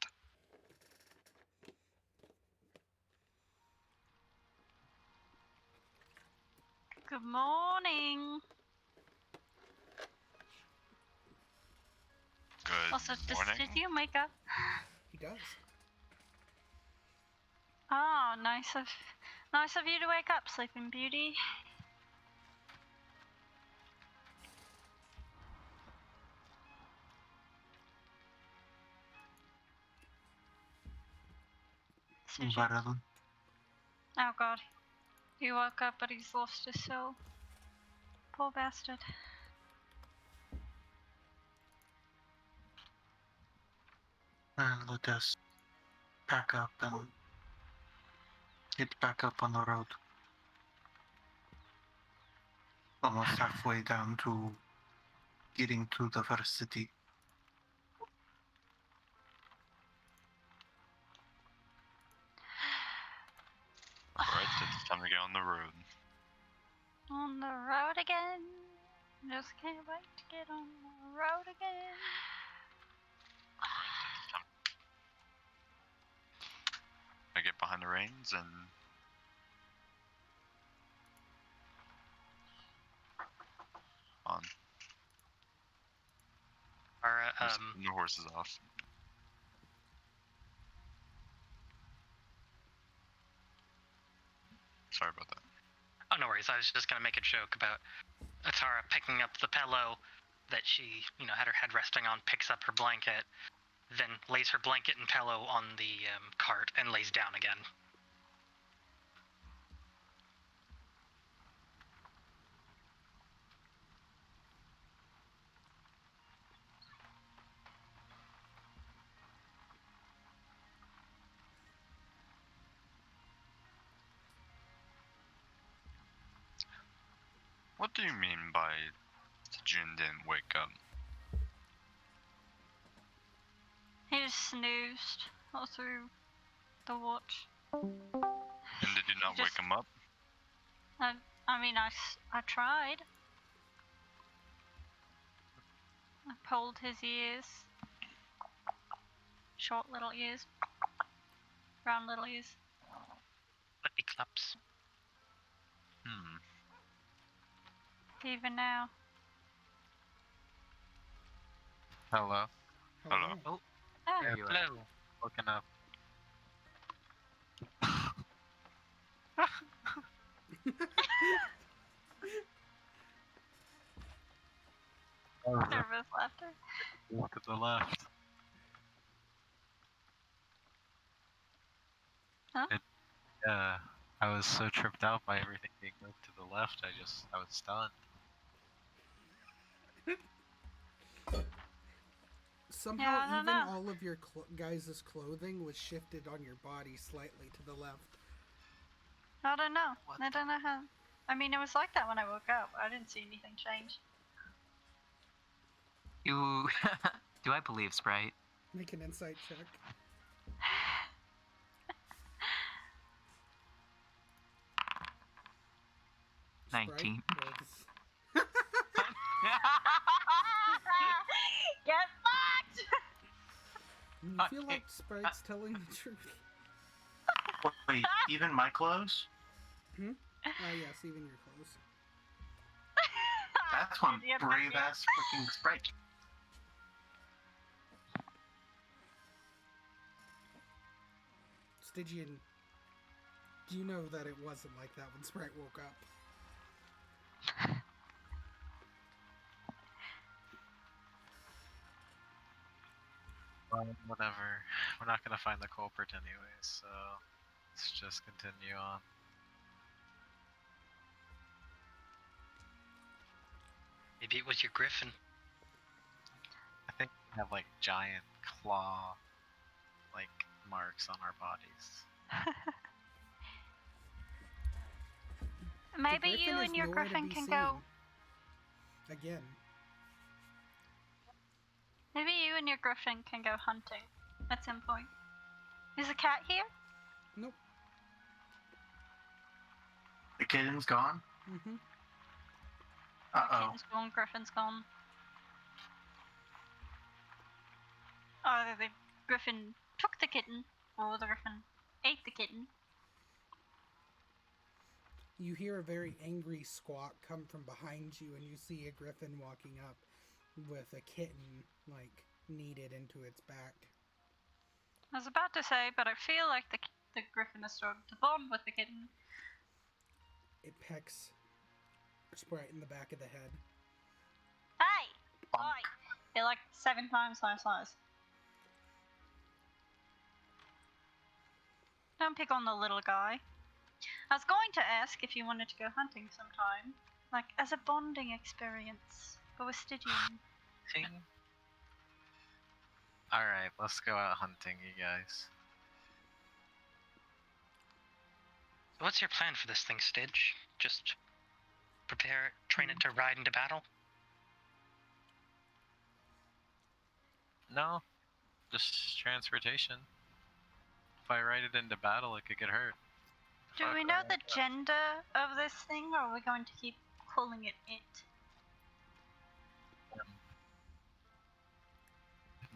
Good morning.
Good
Also,
morning.
did you wake up?
He does.
Oh, nice of you to wake up, Sleeping Beauty.
Varel.
Oh god. He woke up, but he's lost his soul. Poor bastard.
Let us pack up and get back up on the road. Almost halfway down to getting to the first city.
Alright, it's time to get on the road.
On the road again. Just can't wait to get on the road again.
I get behind the reins and on.
Alright,
The horse is off. Sorry about that.
oh, no worries. I was just gonna make a joke about Atara picking up the pillow that she, had her head resting on, picks up her blanket, then lays her blanket and pillow on the cart and lays down again.
What do you mean by Jin didn't wake up?
He just snoozed all through the watch.
And did you not wake him up?
I mean, I tried. I pulled his ears. Short little ears. Round little ears.
Flippy claps.
Even now.
Hello.
Hello.
Oh,
Ah,
there you are.
Hello.
Looking up.
nervous laughter.
Look to the left.
Huh?
Yeah. I was so tripped out by everything being moved to the left, I was stunned.
Somehow,
Yeah, I don't
even
know.
all of your guys' clothing was shifted on your body slightly to the left.
I don't know.
What
I don't know how. I mean, it was like that when I woke up. I didn't see anything change.
You. Do I believe Sprite?
Make an insight check. Sprite
19.
rolls-
Get fucked!
You feel like Sprite's telling the truth.
Wait, even my clothes?
Yes, even your clothes.
That's one
Yeah,
brave
yeah.
ass freaking Sprite.
Stygian, do you know that it wasn't like that when Sprite woke up?
Well, whatever. We're not gonna find the culprit anyway, so let's just continue on.
Maybe it was your griffin.
I think we have like giant claw like marks on our bodies.
Maybe
The
you
griffin
and
is
your
nowhere to
griffin
be
can
seen.
go.
Again.
Maybe you and your griffin can go hunting at some point. Is the cat here?
Nope.
The kitten's gone?
Mm-hmm.
Uh-oh.
Kitten's gone, griffin's gone. Either the griffin took the kitten, or the griffin ate the kitten.
You hear a very angry squawk come from behind you, and you see a griffin walking up with a kitten, like, kneaded into its back.
I was about to say, but I feel like the griffin is starting to bond with the kitten.
It pecks Sprite in the back of the head.
Hey!
Bonk.
Oi! They're like 7 times my size. Don't pick on the little guy. I was going to ask if you wanted to go hunting sometime. Like, as a bonding experience. But with Stygian.
Alright, let's go out hunting, you guys.
What's your plan for this thing, Stidge? Just prepare, train it to ride into battle?
No, just transportation. If I ride it into battle, it could get hurt.
Do we know the gender of this thing, or are we going to keep calling it it?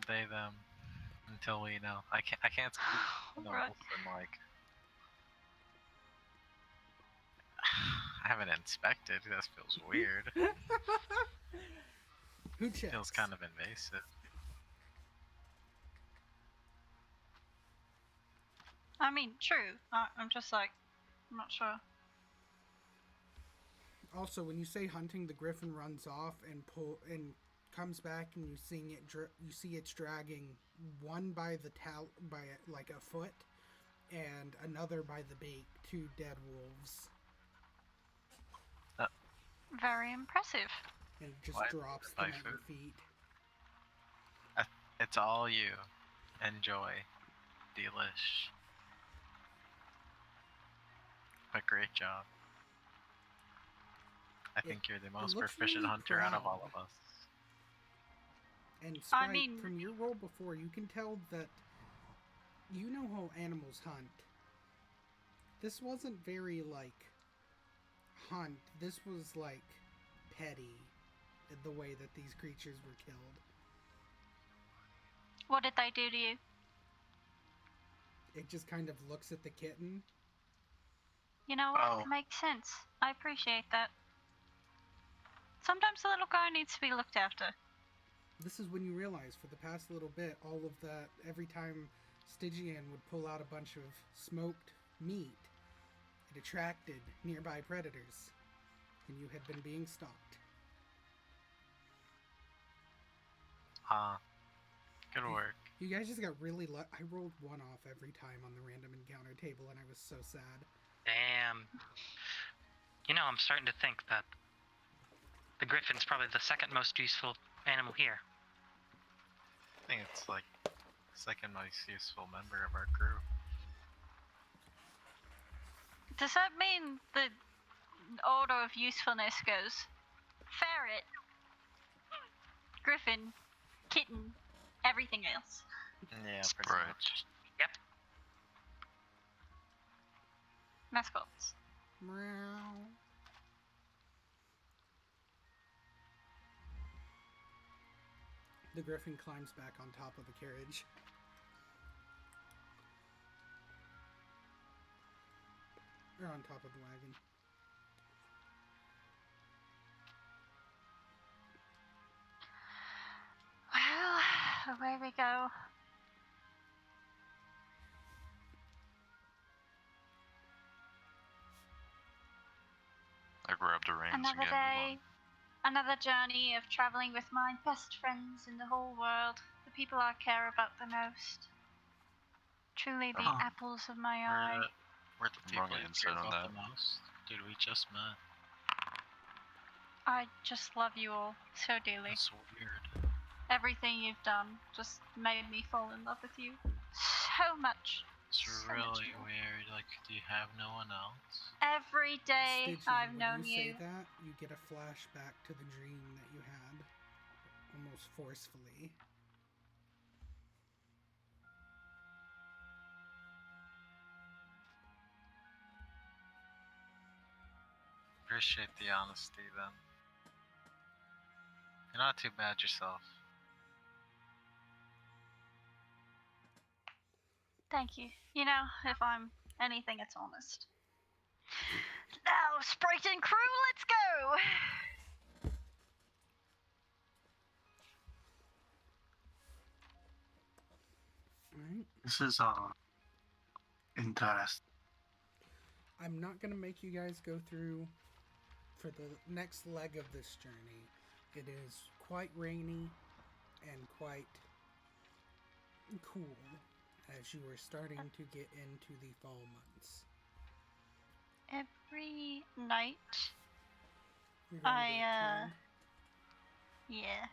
They, them, until we know. I can't speak to
Right.
and like. I haven't inspected. This feels weird.
Who checks?
Feels kind of invasive.
I mean, true. I'm just like, I'm not sure.
Also, when you say hunting, the griffin runs off and comes back, and you see it's dragging one by the by like a foot, and another by the beak, 2 dead wolves,
Very impressive.
and it just
Why
drops
by
them at your
foot?
feet.
It's all you. Enjoy. Delish. But great job. I think you're the most
looks
proficient
really
hunter out of all
proud.
of us.
And
I
Sprite,
mean-
from your role before, you can tell that you know how animals hunt. This wasn't very, like, hunt. This was, like, petty, the way that these creatures were killed.
What did they do to you?
It just kind of looks at the kitten.
You know what?
Oh.
Makes sense. I appreciate that. Sometimes the little guy needs to be looked after.
This is when you realize, for the past little bit, all of that, every time Stygian would pull out a bunch of smoked meat, it attracted nearby predators, and you had been being stalked.
Good work.
You guys just got really I rolled 1 off every time on the random encounter table, and I was so sad.
Damn. You know, I'm starting to think that the griffin's probably the second most useful animal here.
I think it's like second most useful member of our crew.
Does that mean the order of usefulness goes ferret, griffin, kitten, everything else?
Yeah, pretty
Sprite.
much.
Yep.
Mascots.
Meow. The griffin climbs back on top of the carriage. Or on top of the wagon.
Well, away we go.
I grabbed the reins
Another
again.
day, another journey of traveling with my best friends in the whole world, the people I care about the most. Truly the
Oh.
apples of my eye.
We're the
I'm
people
wrong
you
answer
care
on
about
that.
the most. Dude, we just met.
I just love you all so dearly.
That's weird.
Everything you've done just made me fall in love with you so much.
It's
So much
really
more.
weird. Like, do you have no one else?
Every day
Stygian,
I've
when
known
you say
you.
that, you get a flashback to the dream that you had. Almost forcefully.
Appreciate the honesty then. You're not too bad yourself.
Thank you. You know, if I'm anything, it's honest. Now, Sprite and crew, let's go!
Alright.
This is interesting.
I'm not gonna make you guys go through for the next leg of this journey. It is quite rainy and quite cool as you are starting to get into the fall months.
Every night,
You're going to get
I,
cleaned.
yeah.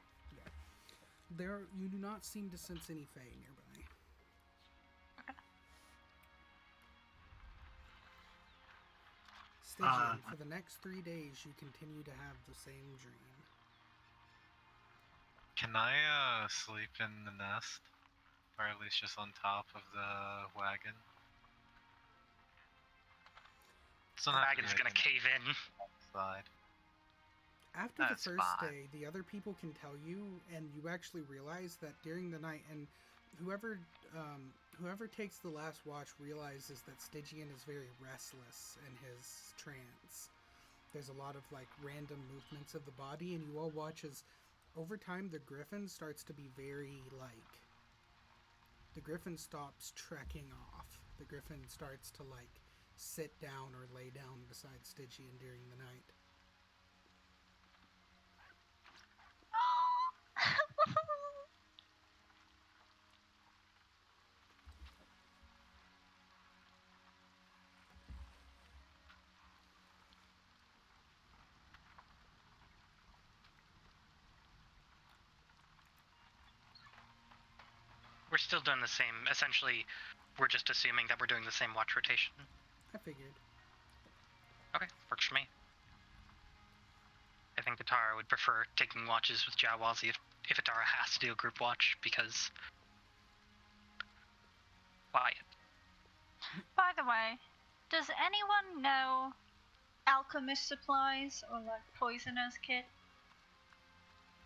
You do not seem to sense any fae nearby. Stygian, for the next 3 days, you continue to have the same dream.
Can I sleep in the nest? Or at least just on top of the wagon? It's
The
not
wagon's gonna cave in.
Outside.
After
That's
the first
fine.
day, the other people can tell you, and you actually realize that during the night, and whoever takes the last watch realizes that Stygian is very restless in his trance. There's a lot of like random movements of the body, and you all watch as over time the griffin starts to be very like. The griffin stops trekking off. The griffin starts to like sit down or lay down beside Stygian during the night.
We're still doing the same. Essentially, we're just assuming that we're doing the same watch rotation.
I figured.
Okay, works for me. I think Atara would prefer taking watches with Jawazi if Atara has to do a group watch, because... Wyatt.
By the way, does anyone know alchemist supplies or like poisoner's kit?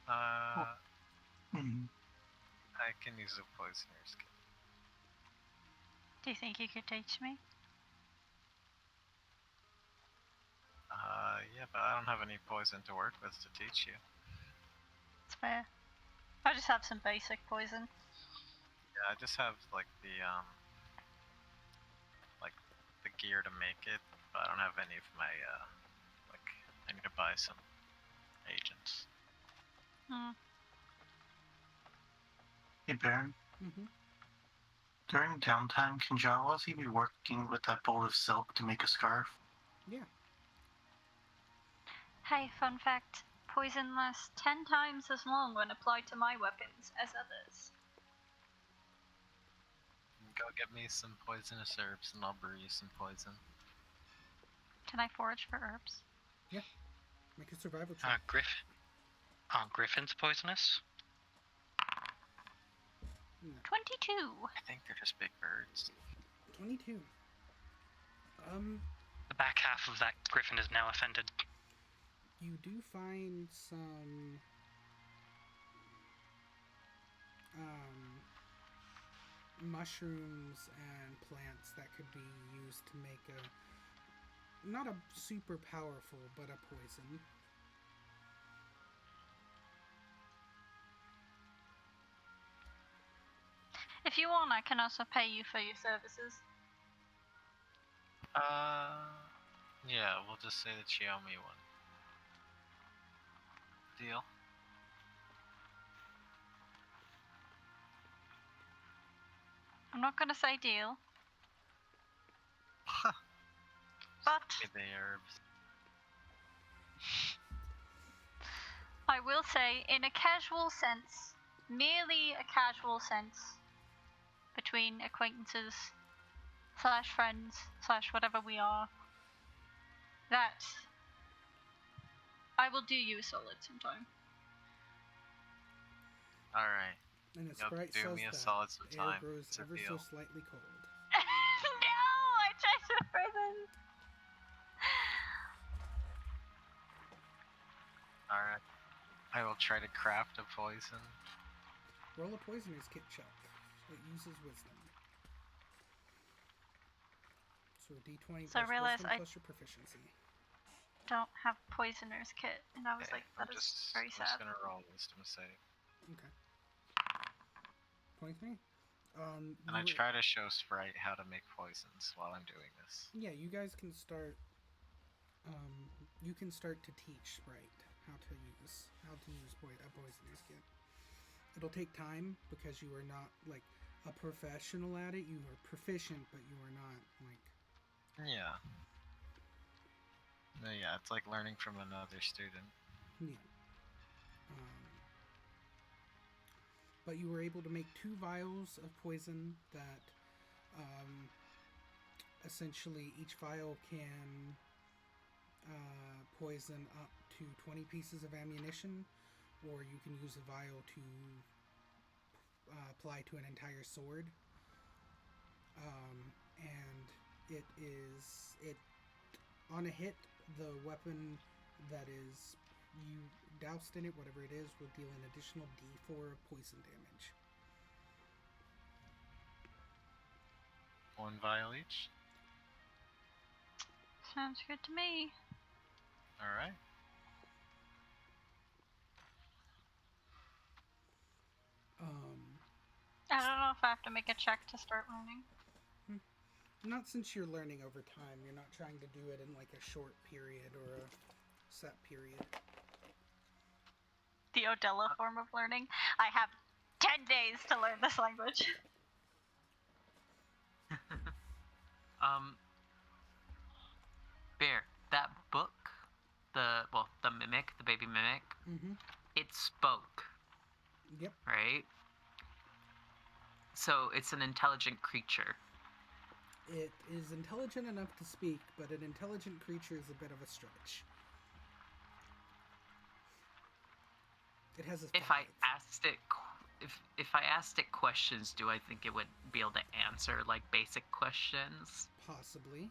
Mhm.
I can use a poisoner's kit.
Do you think you could teach me?
Yeah, but I don't have any poison to work with to teach you.
It's fair. I just have some basic poison.
Yeah, I just have like the gear to make it, but I don't have any of my I need to buy some agents.
Hey, Baron.
Mm-hmm.
During downtime, can Jawazi be working with that bolt of silk to make a scarf?
Yeah.
Hey, fun fact. Poison lasts 10 times as long when applied to my weapons as others.
Go get me some poisonous herbs and I'll brew you some poison.
Can I forage for herbs?
Make a survival check.
Griffin's poisonous?
22.
I think they're just big birds.
22.
The back half of that griffin is now offended.
You do find some mushrooms and plants that could be used to make not a super powerful, but a poison.
If you want, I can also pay you for your services.
Yeah, we'll just say that you owe me one. Deal?
I'm not gonna say deal. But
Give me the herbs.
I will say, in a casual sense, merely a casual sense, between acquaintances, / friends, / whatever we are, that I will do you a solid sometime.
Alright.
And a
Yep,
sprite
do
says
me a
that
solid
air
sometime.
grows
It's a
ever so
deal.
slightly cold.
No, I tried to prison.
Alright. I will try to craft a poison.
Roll a poisoner's kit check. It uses wisdom. So a d20
So I
plus
realize
wisdom
I-
plus your proficiency.
Don't have poisoner's kit, and I was like, that
I'm
is
just,
very
I'm just
sad.
gonna roll wisdom save.
Okay. 23.
And
you
I
were-
try to show Sprite how to make poisons while I'm doing this.
Yeah, you guys can start. You can start to teach Sprite how to use a poisoner's kit. It'll take time because you are not like a professional at it. You are proficient, but you are not like.
Yeah. No, yeah, it's like learning from another student.
Yeah. But you were able to make 2 vials of poison that essentially each vial can poison up to 20 pieces of ammunition, or you can use a vial to apply to an entire sword. And it on a hit, the weapon that is you doused in it, whatever it is, will deal an additional d4 of poison damage.
1 vial each.
Sounds good to me.
Alright.
I don't know if I have to make a check to start learning.
Not since you're learning over time. You're not trying to do it in like a short period or a set period.
The Odella form of learning. I have 10 days to learn this language.
Bear, that book, the mimic, the baby mimic,
Mm-hmm.
it spoke,
Yep.
right? So it's an intelligent creature.
It is intelligent enough to speak, but an intelligent creature is a bit of a stretch. It has a
If I
thought.
asked it, if I asked it questions, do I think it would be able to answer like basic questions?
Possibly.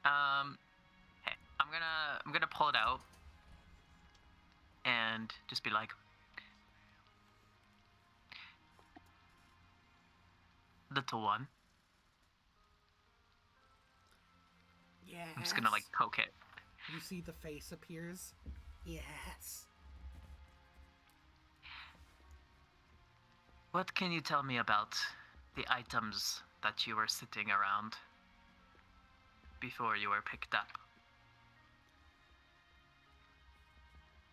Hey, I'm gonna pull it out and just be like, little one.
Yes.
I'm just gonna like poke it.
You see the face appears. Yes.
What can you tell me about the items that you were sitting around before you were picked up?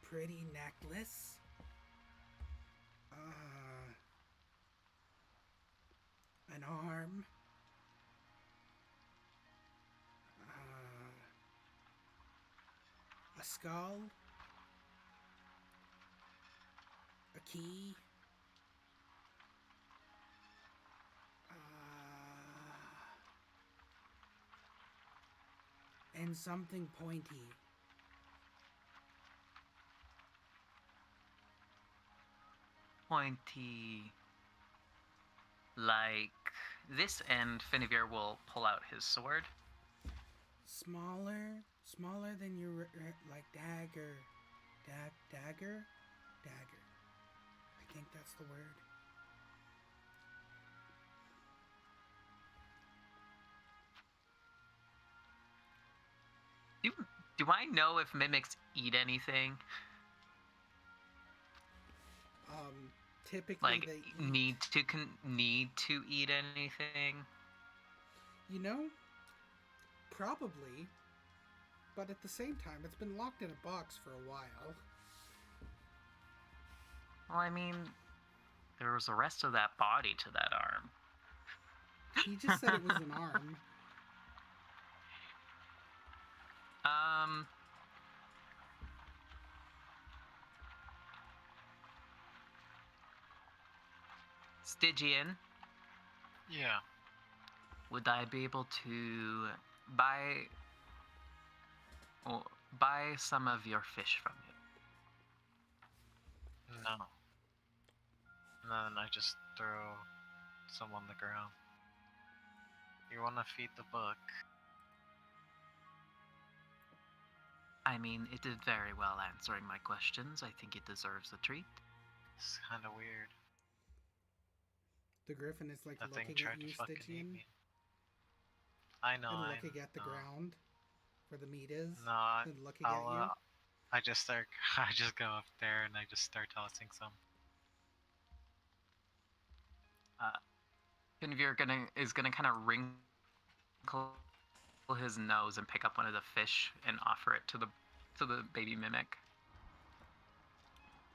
Pretty necklace. An arm. A skull. A key. And something pointy.
Pointy. Like this, and Finnevier will pull out his sword.
Smaller than your like dagger. Dagger. I think that's the word.
Do I know if mimics eat anything?
Typically
Like
they eat.
need to eat anything?
You know, probably. But at the same time, it's been locked in a box for a while.
Well, I mean, there was the rest of that body to that arm.
He just said it was an arm.
Stygian,
Yeah.
would I be able to buy some of your fish from you?
No. And then I just throw some on the ground. You want to feed the book?
I mean, it did very well answering my questions. I think it deserves a treat.
It's kind of weird.
The griffin is like
That thing
looking at
tried to
you,
fucking eat
Stygian,
me. I know.
and
I
looking at the
know.
ground where the meat is,
No,
and looking at you.
I just start. I just go up there and I just start tossing some.
Finnevier is gonna kind of wrinkle his nose and pick up one of the fish and offer it to the baby mimic.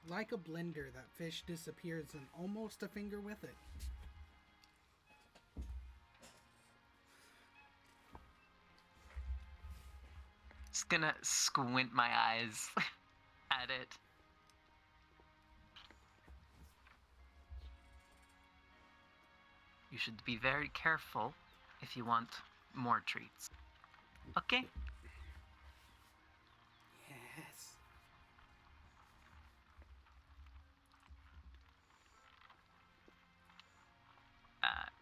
Like a blender, that fish disappears and almost a finger with it.
Just gonna squint my eyes at it. You should be very careful if you want more treats. Okay?
Yes.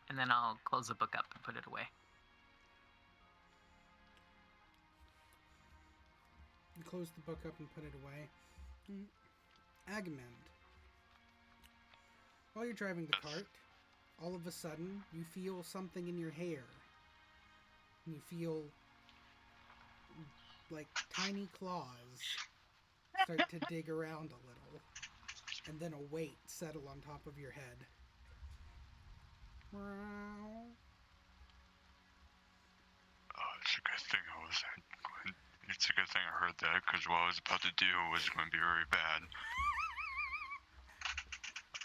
And then I'll close the book up and put it away.
You close the book up and put it away. Agamemnon. While you're driving the cart, all of a sudden, you feel something in your hair. And you feel like tiny claws start to dig around a little. And then a weight settle on top of your head.
It's a good thing it's a good thing I heard that, because what I was about to do was going to be very bad.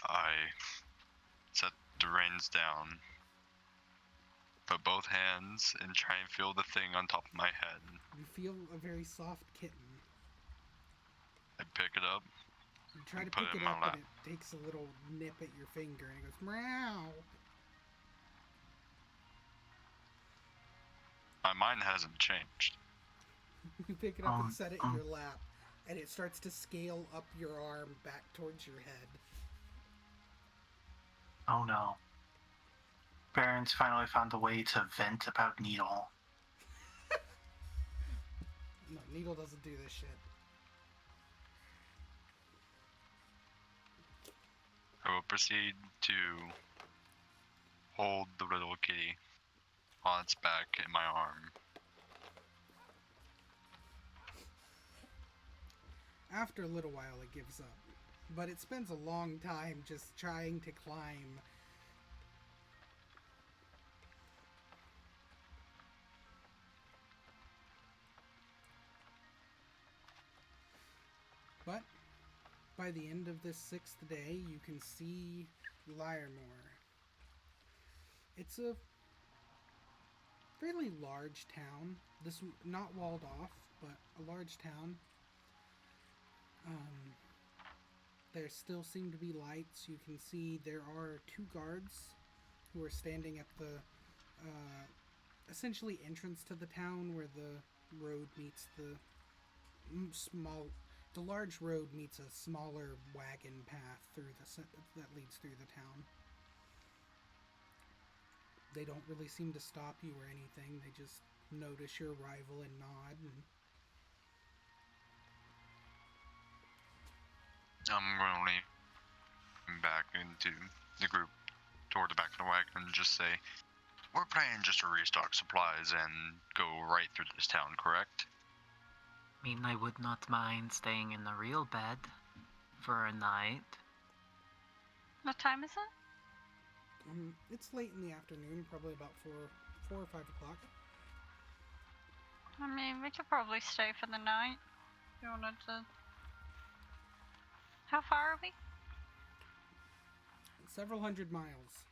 I set the reins down, put both hands, and try and feel the thing on top of my head.
You feel a very soft kitten.
I pick it up.
You try to
Put
pick
it in
it
my
up
lap.
and it takes a little nip at your finger and it goes meow.
My mind hasn't changed.
You pick it up and set it in
um.
your lap, and it starts to scale up your arm back towards your head.
Oh no. Baron's finally found a way to vent about Needle.
No, Needle doesn't do this shit.
I will proceed to hold the little kitty on its back in my arm.
After a little while, it gives up. But it spends a long time just trying to climb. But by the end of this 6th day, you can see Lyremore. It's a fairly large town. This not walled off, but a large town. There still seem to be lights. You can see there are 2 guards who are standing at the essentially entrance to the town where the road meets the large road meets a smaller wagon path that leads through the town. They don't really seem to stop you or anything. They just notice your arrival and nod.
I'm going to lean back into the group toward the back of the wagon and just say, we're planning just to restock supplies and go right through this town, correct?
I mean, I would not mind staying in a real bed for a night.
What time is it?
It's late in the afternoon, probably about 4 or 5 o'clock.
I mean, we could probably stay for the night. If you wanted to. How far are we?
Several hundred miles.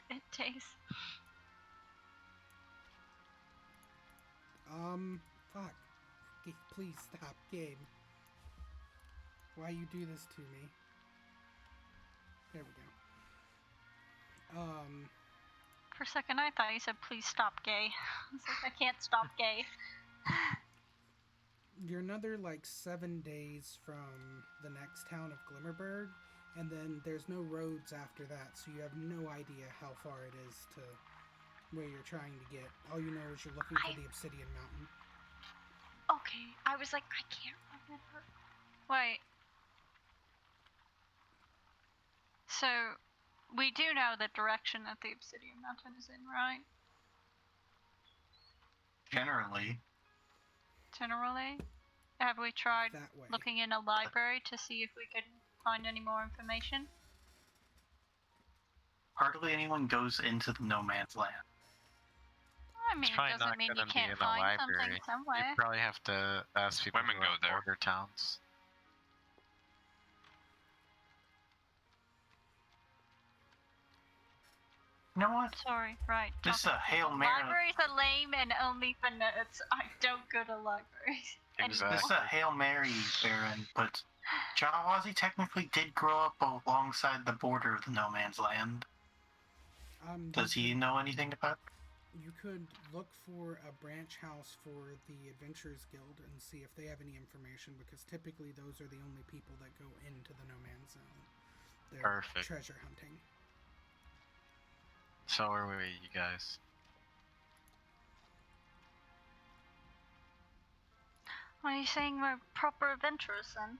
It takes.
Fuck. Please stop, game. Why you do this to me? There we go.
For a second, I thought you said, please stop gay. I was like, I can't stop gay.
You're another, 7 days from the next town of Glimmerberg, and then there's no roads after that, so you have no idea how far it is to where you're trying to get. All you know is you're looking for the Obsidian Mountain.
Okay, I was like, I can't remember. Wait. So, we do know the direction that the Obsidian Mountain is in, right?
Generally.
Generally? Have we tried
That way.
looking in a library to see if we could find any more information?
Hardly anyone goes into the no man's land.
I mean,
It's
it
probably
doesn't
not
mean
gonna
you
be
can't
in a
find something
library.
somewhere.
You probably have to ask people
Women
who
go
are
there.
border towns.
You know what?
Sorry, right.
This is a Hail Mary.
Libraries are lame and only for nerds. I don't go to libraries
Exactly.
anymore.
This is a Hail Mary, Baron, but Jawazi technically did grow up alongside the border of the no man's land. Does he know anything about it?
You could look for a branch house for the Adventurers Guild and see if they have any information, because typically those are the only people that go into the no man's zone. They're
Perfect.
treasure hunting.
So are we, you guys.
Are you saying we're proper adventurers then?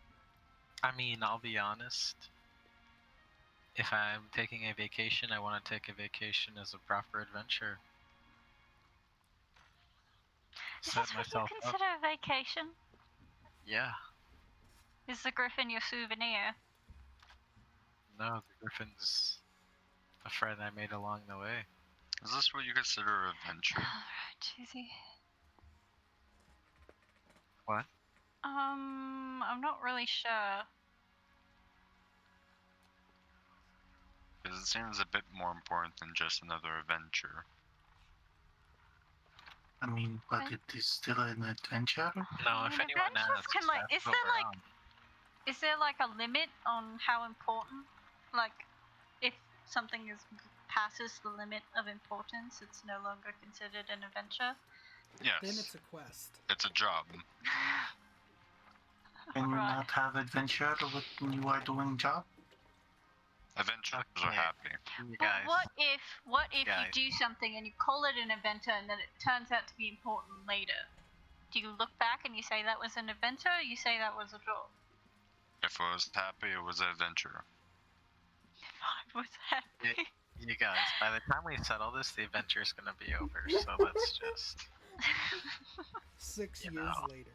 I mean, I'll be honest. If I'm taking a vacation, I want to take a vacation as a proper adventure.
Is
Set
this what you
myself up.
consider a vacation?
Yeah.
Is the griffin your souvenir?
No, the griffin's a friend I made along the way.
Is this what you consider adventure?
Alright, easy.
What?
I'm not really sure.
Because it seems a bit more important than just another adventure.
I mean, but
Okay.
it is still an adventure.
No, if
mean,
anyone
adventures
asks,
can, like-
that's
is
what
there,
we're
like-
on.
Is there like a limit on how important? Like, if something is passes the limit of importance, it's no longer considered an adventure?
Yes.
Then it's a quest.
It's a job.
Can you
Right.
not have adventure when you are doing job?
Adventurers are
Okay.
happy.
You
But
guys.
what if
Guys.
you do something and you call it an adventure and then it turns out to be important later? Do you look back and you say that was an adventure, or you say that was a job?
If I was happy, it was an adventure.
I was happy.
You guys, by the time we settle this, the adventure's gonna be over, so let's just...
6
You
years
know.
later.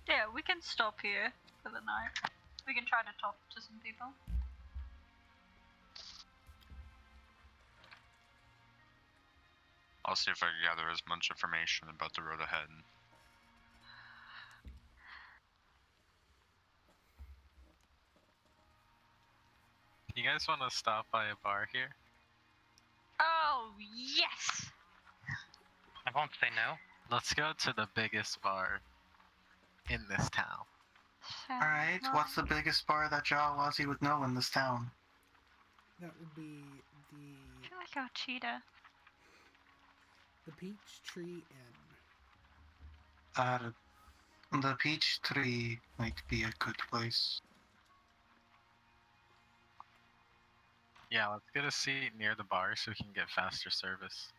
Yeah, we can stop here for the night. We can try to talk to some people.
I'll see if I can gather as much information about the road ahead.
You guys want to stop by a bar here?
Oh, yes!
I won't say no.
Let's go to the biggest bar in this town.
Alright, what's the biggest bar that Jawazi would know in this town?
That would be
I feel like a cheetah.
the Peach Tree Inn.
The Peach Tree might be a good place.
Yeah, let's get a seat near the bar so we can get faster service.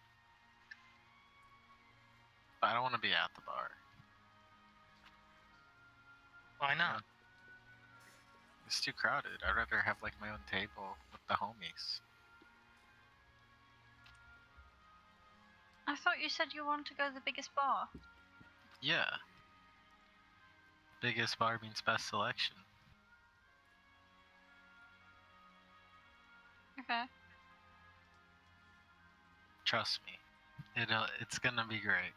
But I don't want to be at the bar.
Why not?
It's too crowded. I'd rather have like my own table with the homies.
I thought you said you wanted to go to the biggest bar.
Yeah. Biggest bar means best selection.
Okay.
Trust me. It's gonna be great.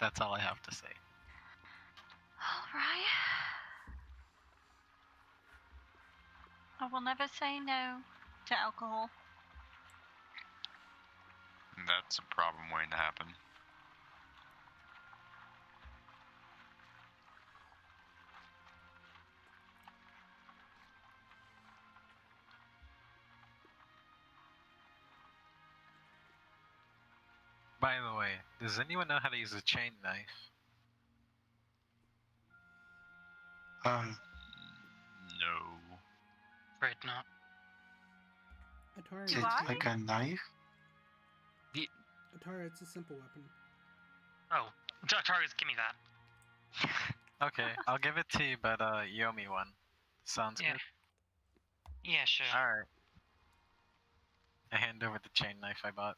That's all I have to say.
Alright. I will never say no to alcohol.
That's a problem waiting to happen.
By the way, does anyone know how to use a chain knife?
No.
Afraid not.
Atara,
Is
Do
it
I?
like a knife?
Atara, it's a simple weapon.
Oh, Tarius, give me that.
Okay, I'll give it to you, but you owe me one. Sounds
Yeah.
good?
Yeah, sure.
Alright. I hand over the chain knife I bought.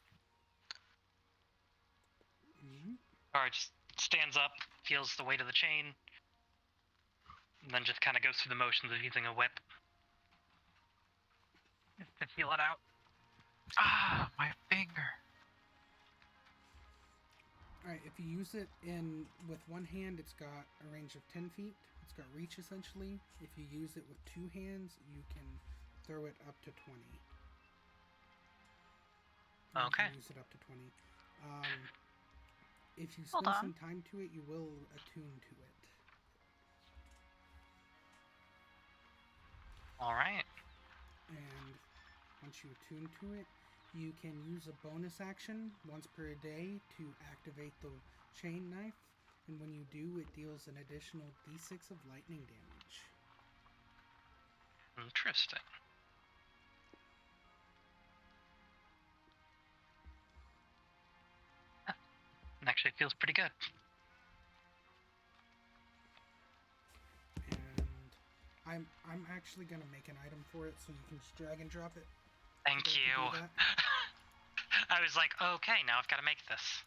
Mhm.
Alright, just stands up, feels the weight of the chain, and then just kind of goes through the motions of using a whip. Just to feel it out.
Ah, my finger!
Alright, if you use it with one hand, it's got a range of 10 feet. It's got reach, essentially. If you use it with two hands, you can throw it up to 20. You
Okay.
can use it up to 20. If you
Hold
spend
on.
some time to it, you will attune to it.
Alright.
And once you attune to it, you can use a bonus action once per day to activate the chain knife. And when you do, it deals an additional d6 of lightning damage.
Interesting. Huh. It actually feels pretty good.
And I'm actually gonna make an item for it, so you can just drag and drop it.
Thank
Forgot to
you.
do that.
I was like, okay, now I've got to make this.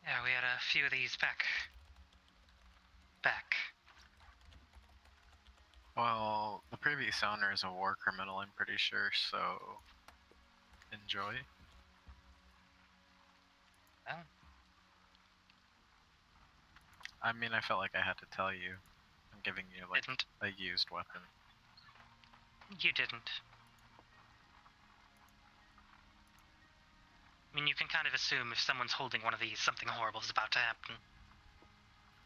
Yeah, we had a few of these back.
Well, the previous owner is a war criminal, I'm pretty sure, so... enjoy.
Oh,
I mean, I felt like I had to tell you. I'm giving you, like,
didn't.
a used weapon.
You didn't. I mean, you can kind of assume if someone's holding one of these, something horrible is about to happen.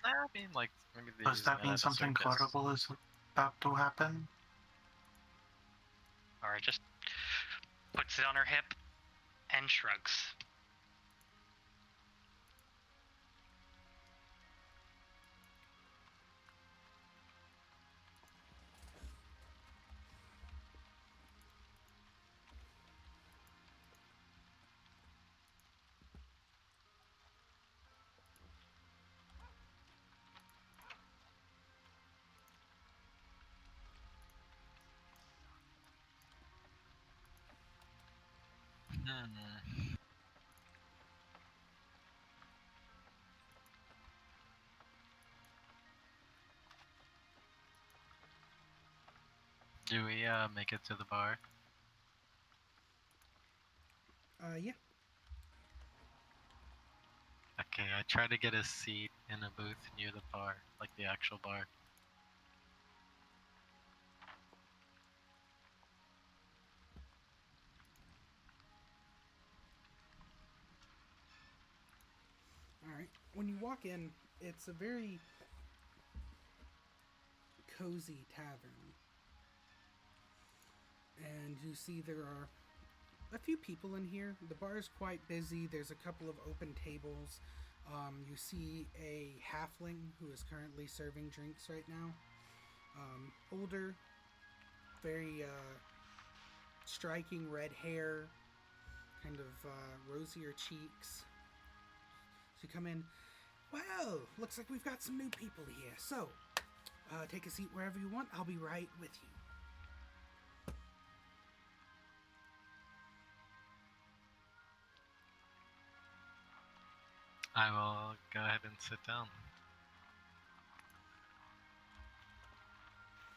I mean, like, maybe they
Does that mean something horrible is about to happen?
Alright, just puts it on her hip and shrugs.
Do we make it to the bar?
Yeah.
Okay, I try to get a seat in a booth near the bar, like the actual bar.
Alright. When you walk in, it's a very cozy tavern. And you see there are a few people in here. The bar is quite busy. There's a couple of open tables. You see a halfling who is currently serving drinks right now. Older, very striking red hair, kind of rosier cheeks. So you come in, well, looks like we've got some new people here. So, take a seat wherever you want. I'll be right with you.
I will go ahead and sit down.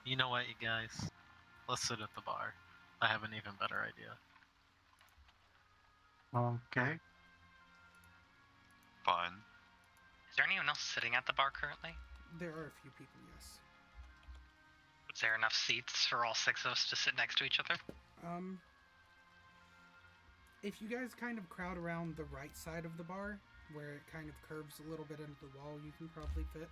You know what, you guys? Let's sit at the bar. I have an even better idea.
Okay.
Fine.
Is there anyone else sitting at the bar currently?
There are a few people, yes.
Is there enough seats for all 6 of us to sit next to each other?
If you guys kind of crowd around the right side of the bar, where it kind of curves a little bit into the wall, you can probably fit.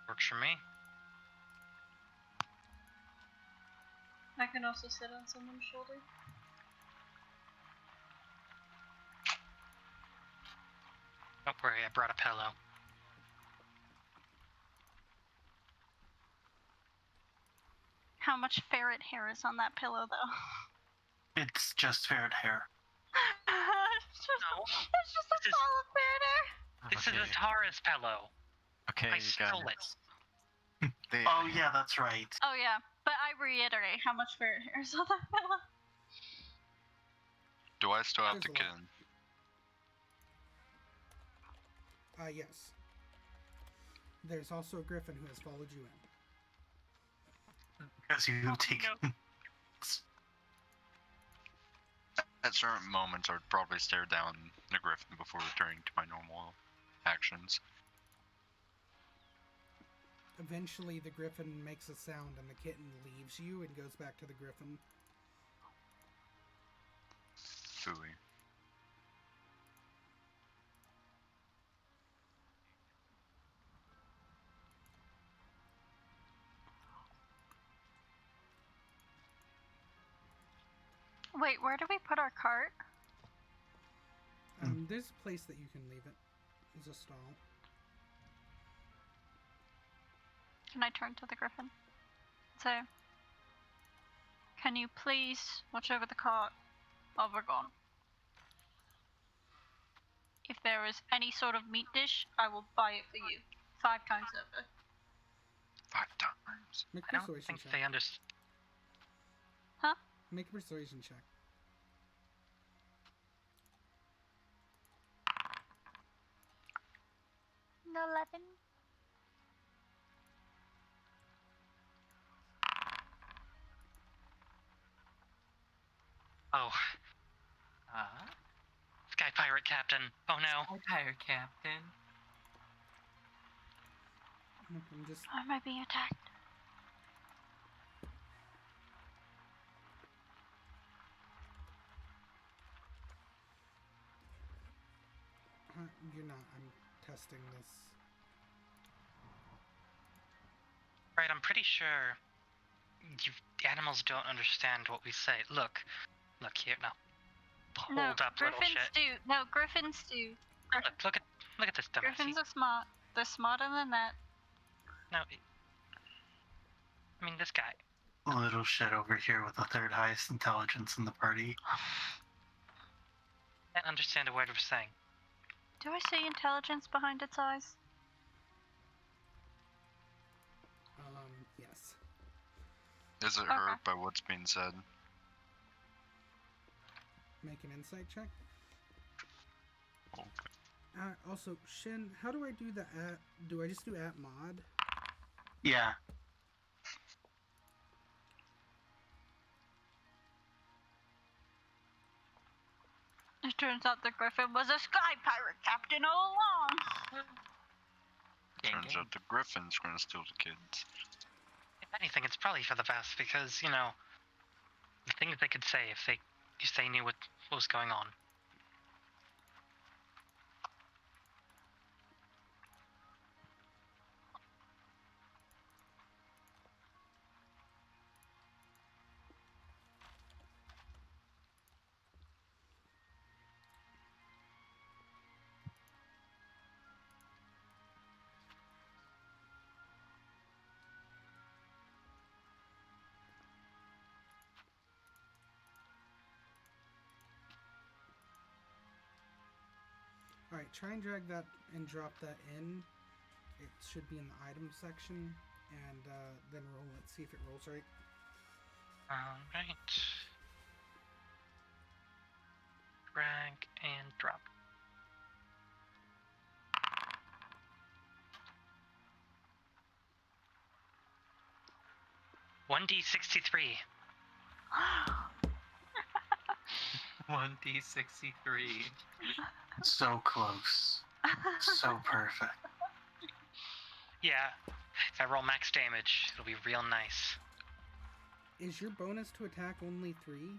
Works for me.
I can also sit on someone's shoulder.
Don't worry, I brought a pillow.
How much ferret hair is on that pillow, though?
It's just ferret hair.
it's
No.
just a
This is-
ball of ferret hair.
This is a Tara's pillow.
Okay,
I
you
stole
guys.
it.
Oh yeah, that's right.
Oh yeah, but I reiterate how much ferret hair is on that pillow.
Do I still have
There's
to
a
get
lot.
in?
Yes. There's also a griffin who has followed you in.
Because you take.
no.
At certain moments, I would probably stare down the griffin before returning to my normal actions.
Eventually, the griffin makes a sound and the kitten leaves you and goes back to the griffin.
Phooey.
Wait, where do we put our cart?
There's a place that you can leave it. There's a stall.
Can I turn to the griffin? So, can you please watch over the cart while we're gone? If there is any sort of meat dish, I will buy it for you 5 times over.
5 times.
Make
I
a
don't
persuasion
think
check.
they understand.
Make a persuasion check.
No 11.
Oh, Sky Pirate Captain. Oh no.
Pirate Captain.
I'm just
Why am I being attacked?
you're not. I'm testing this.
Right, I'm pretty sure animals don't understand what we say. Look here now. Hold
No,
up, little
griffins
shit.
do. No, griffins do.
Look at this dumbass.
Griffins are smart. They're smarter than that.
No, I mean this guy.
Little shit over here with the third highest intelligence in the party.
Can't understand a word we're saying.
Do I see intelligence behind its eyes?
Yes.
Is it hurt by what's being said?
Make an insight check.
Okay.
Also, Shin, how do I do the at? Do I just do at mod?
Yeah.
It turns out the griffin was a sky pirate captain all along.
Turns out the griffin's gonna steal the kids.
If anything, it's probably for the best because, you know, the things they could say if they knew what was going on.
Alright, try and drag that and drop that in. It should be in the item section, and then roll it, see if it rolls right.
Alright. Drag and drop. $1d63.
1d63.
So close. So perfect.
Yeah, if I roll max damage, it'll be real nice.
Is your bonus to attack only 3?
Let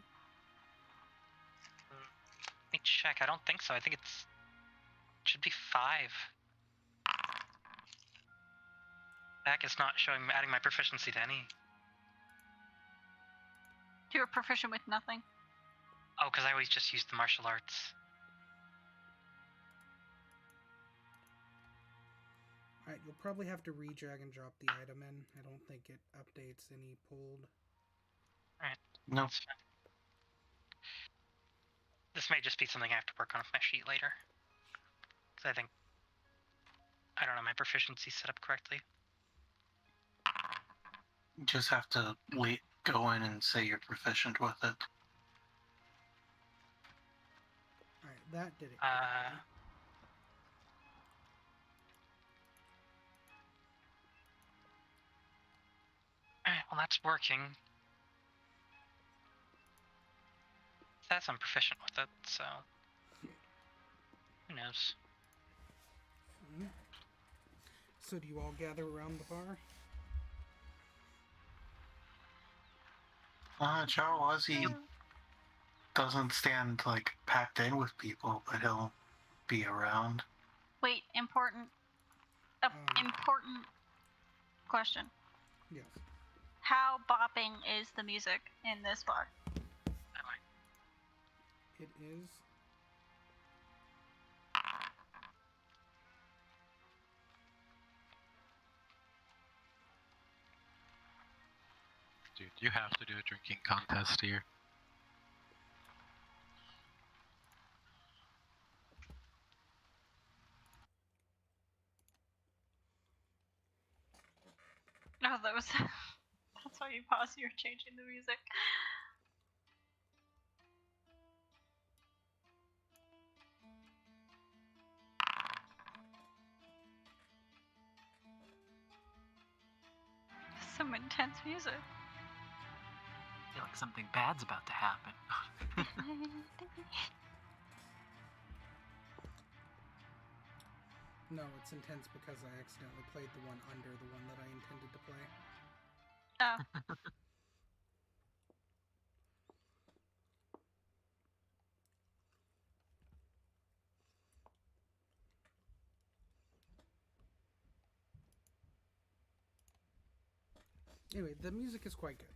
me check. I don't think so. I think it should be 5. Back is not showing adding my proficiency to any.
You're proficient with nothing.
Oh, because I always just use the martial arts.
Alright, you'll probably have to re-drag and drop the item in. I don't think it updates any pulled.
Alright.
No.
That's fine. This may just be something I have to work on with my sheet later. Because I don't know, my proficiency set up correctly.
You just have to go in and say you're proficient with it.
Alright, that did it correctly.
Alright, well that's working. It says I'm proficient with it, so who knows?
So do you all gather around the bar?
Charwazi doesn't stand like packed in with people, but he'll be around.
Wait, important question.
Yes.
How bopping is the music in this bar?
It is.
Dude, you have to do a drinking contest here.
No, that was. That's why you paused. You're changing the music. Some intense music.
I feel like something bad's about to happen.
No, it's intense because I accidentally played the one under the one that I intended to play.
Oh.
Anyway, the music is quite good.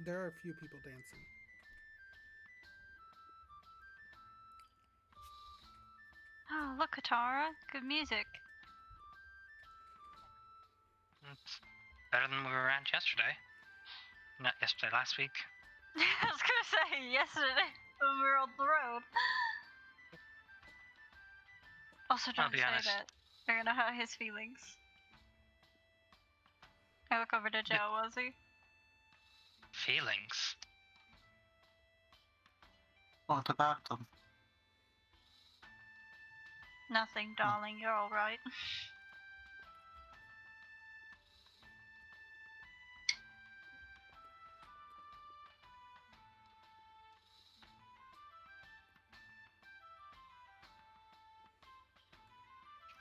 There are a few people dancing.
Oh, look, Katara. Good music.
It's better than we were at yesterday. Not yesterday, last week.
I was gonna say yesterday when we were on the road. Also,
I'll
don't
be
say
honest.
that. You're gonna hurt his feelings. I look over to Joe, was he?
Feelings.
What about them?
Nothing, darling. You're all right.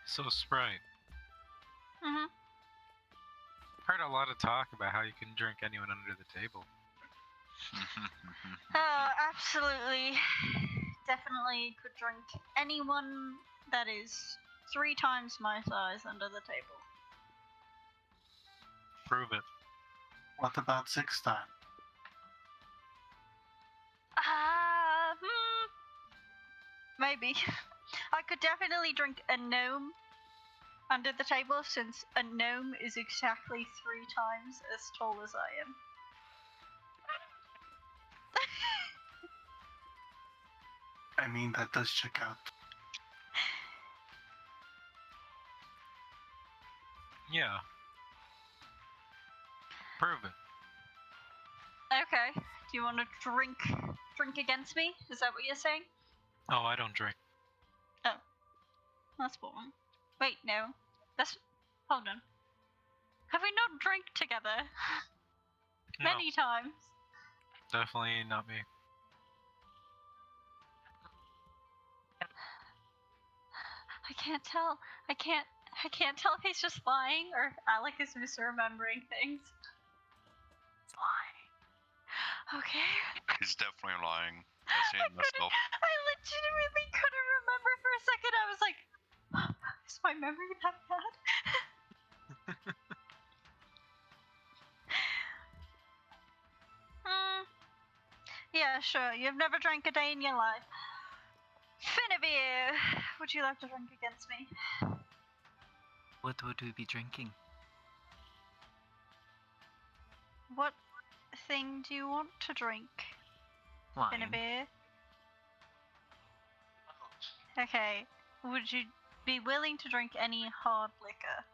So, Sprite,
Mhm.
heard a lot of talk about how you can drink anyone under the table.
Oh, absolutely. Definitely could drink anyone that is 3 times my size under the table.
Prove it.
What about 6 times?
Maybe. I could definitely drink a gnome under the table, since a gnome is exactly 3 times as tall as I am.
I mean, that does check out.
Yeah. Prove it.
Okay. Do you want to drink against me? Is that what you're saying?
Oh, I don't drink.
That's boring. Wait, no. Hold on. Have we not drank together?
No,
Many times.
definitely not me.
I can't tell. I can't tell if he's just lying or Alec is misremembering things. It's lying. Okay.
He's definitely lying. I've seen it myself.
I legitimately couldn't remember for a second. I was like, is my memory that bad? Yeah, sure. You've never drank a day in your life. Finnebeer, would you like to drink against me?
What would we be drinking?
What thing do you want to drink,
Wine.
Finnebeer? Okay. Would you be willing to drink any hard liquor?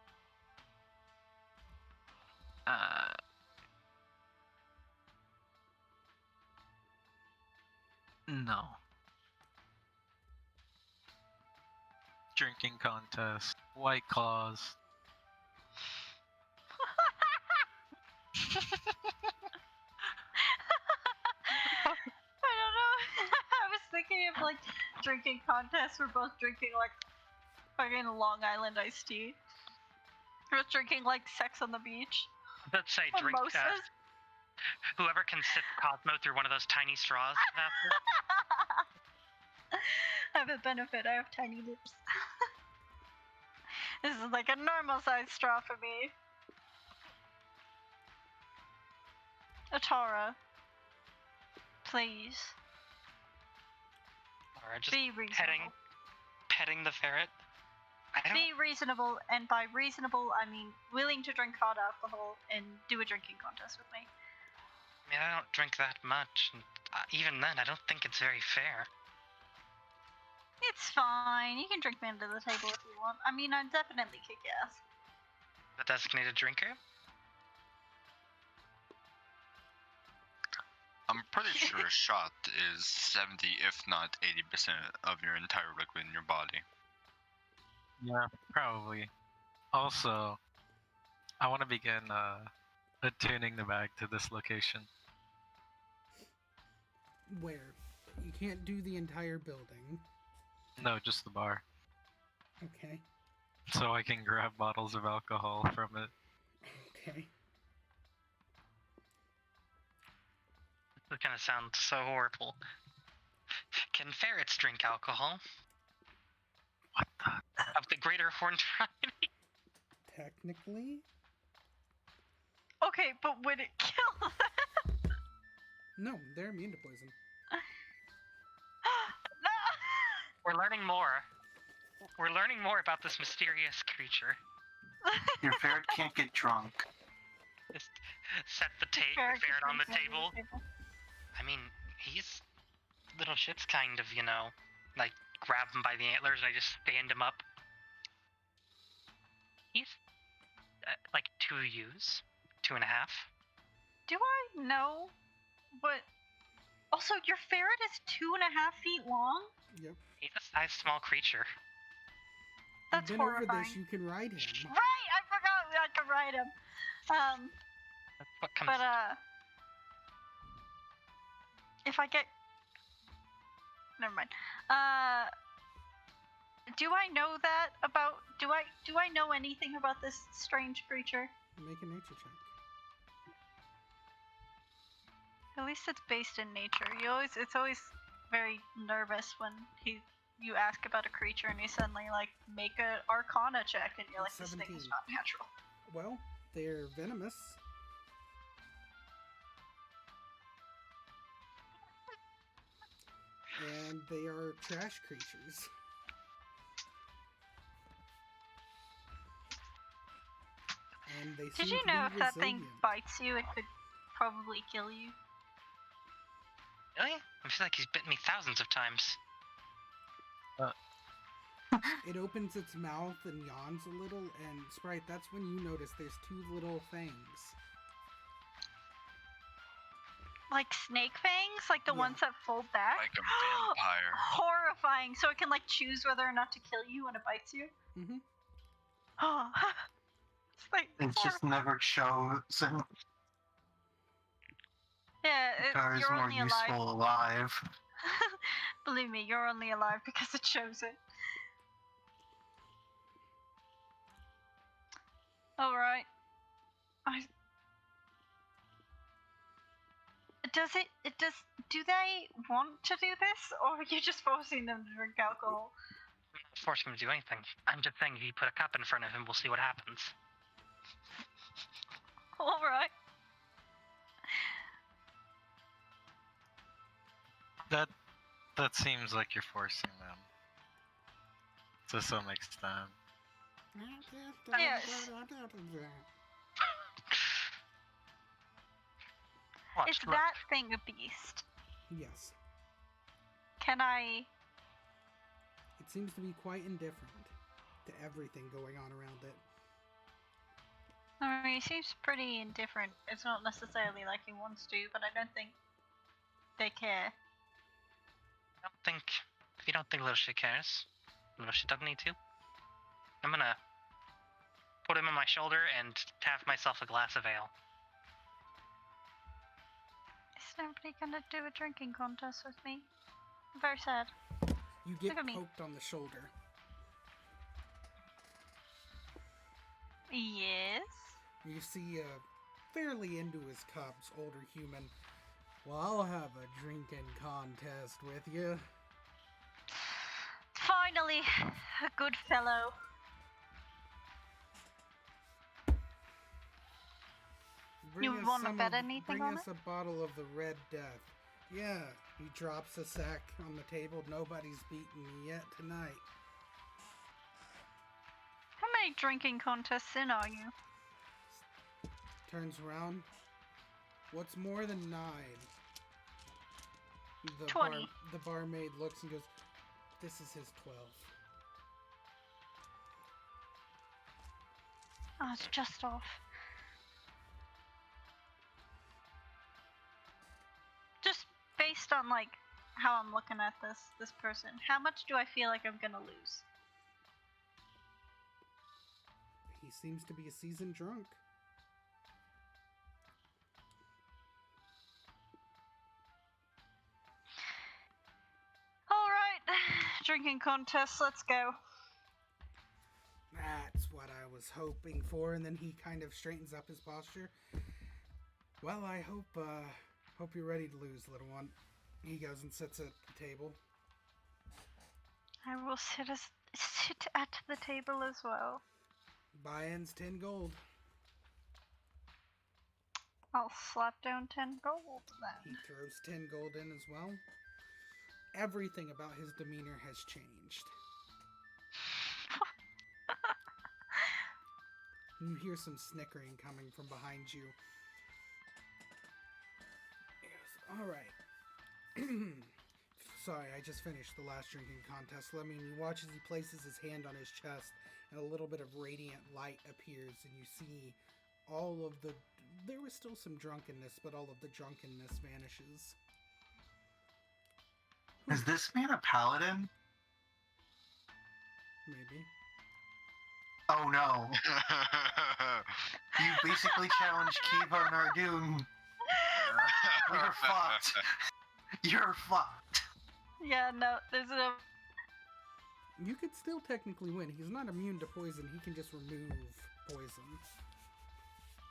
No.
Drinking contest. White Claws.
I don't know. I was thinking of like drinking contests. We're both drinking like fucking Long Island iced tea. We're both drinking like Sex on the Beach.
Let's say drink
Mimosas.
whoever can sip Cosmo through one of those tiny straws.
I have a benefit. I have tiny lips. This is like a normal sized straw for me. Atara, please
Or just
be reasonable.
petting the ferret. I don't.
Be reasonable, and by reasonable, I mean willing to drink hard alcohol and do a drinking contest with me.
I mean, I don't drink that much, and even then, I don't think it's very fair.
It's fine. You can drink me under the table if you want. I mean, I'd definitely kick ass.
The designated drinker?
I'm pretty sure a shot is 70, if not 80% of your entire liquid in your body.
Yeah, probably. Also, I want to begin attuning the bag to this location.
Where? You can't do the entire building.
No, just the bar.
Okay.
So I can grab bottles of alcohol from it.
Okay.
This gonna sound so horrible. Can ferrets drink alcohol?
What the?
Of the greater horned variety?
Technically,
Okay, but would it kill them?
No, they're immune to poison.
No!
We're learning more. We're learning more about this mysterious creature.
Your ferret can't get drunk.
Just set the
Ferret
ferret on the
gets
table.
table.
I mean, he's little shit's kind of, like grab him by the antlers and I just stand him up. He's like 2 U's, 2.5.
Do I know what? Also, your ferret is 2.5 feet long?
Yep.
He's a size small creature.
That's
You've been
horrifying.
over this. You can ride him.
Right, I forgot I could ride him.
That's what comes.
But if I get, never mind. Do I know that about? Do I know anything about this strange creature?
Make a nature check.
At least it's based in nature. It's always very nervous when you ask about a creature and you suddenly like make a Arcana check and you're like, this thing
17.
is not natural.
Well, they're venomous. And they are trash creatures. And they
Did
seem
you
to
know
be
if that thing
resilient.
bites you, it could probably kill you?
Really? I feel like he's bitten me thousands of times.
It opens its mouth and yawns a little, and Sprite, that's when you notice there's 2 little fangs.
Like snake fangs? Like the
Yeah.
ones that fold back?
Like a vampire.
Horrifying. So it can like choose whether or not to kill you when it bites you?
Mm-hmm.
Oh. It's like
It's just never chosen.
yeah,
Car is
you're
more
only alive.
useful alive.
Believe me, you're only alive because it chose it. Alright. Do they want to do this, or are you just forcing them to drink alcohol?
I'm not forcing him to do anything. I'm just saying if you put a cup in front of him, we'll see what happens.
Alright.
That seems like you're forcing them. To some extent.
Yes.
Watch,
Is
look.
that thing a beast?
Yes.
Can I...
It seems to be quite indifferent to everything going on around it.
I mean, he seems pretty indifferent. It's not necessarily like he wants to, but I don't think they care.
If you don't think little shit cares, little shit doesn't need to. I'm gonna put him on my shoulder and have myself a glass of ale.
Is nobody gonna do a drinking contest with me? I'm very sad.
You get
Look at me.
poked on the shoulder.
Yes?
You see a fairly into his cups older human. Well, I'll have a drinking contest with you.
Finally, a good fellow. You
us
wanna
some
bet
of-
anything
Bring
on
us a bottle of the Red Death. Yeah, he drops a sack on the table. Nobody's beaten me yet tonight.
How many drinking contests in are you?
Turns around. What's more than 9? The
20.
The barmaid looks and goes, this is his 12.
Oh, it's just off. Just based on like how I'm looking at this person, how much do I feel like I'm gonna lose?
He seems to be a seasoned drunk.
Alright, drinking contest, let's go.
That's what I was hoping for. And then he kind of straightens up his posture. Well, I hope you're ready to lose, little one. He goes and sits at the table.
I will sit at the table as well.
Buy-in's 10 gold.
I'll slap down 10 gold
He
then.
throws 10 gold in as well. Everything about his demeanor has changed. You hear some snickering coming from behind you. He goes, alright. Sorry, I just finished the last drinking contest. Let me. You watch as he places his hand on his chest, and a little bit of radiant light appears, and you see all of the... There was still some drunkenness, but all of the drunkenness vanishes.
Is this man a paladin?
Maybe.
Oh no. You basically challenged Kiva and Ardoon. You're fucked. You're fucked.
Yeah, no, there's no.
You could still technically win. He's not immune to poison. He can just remove poison.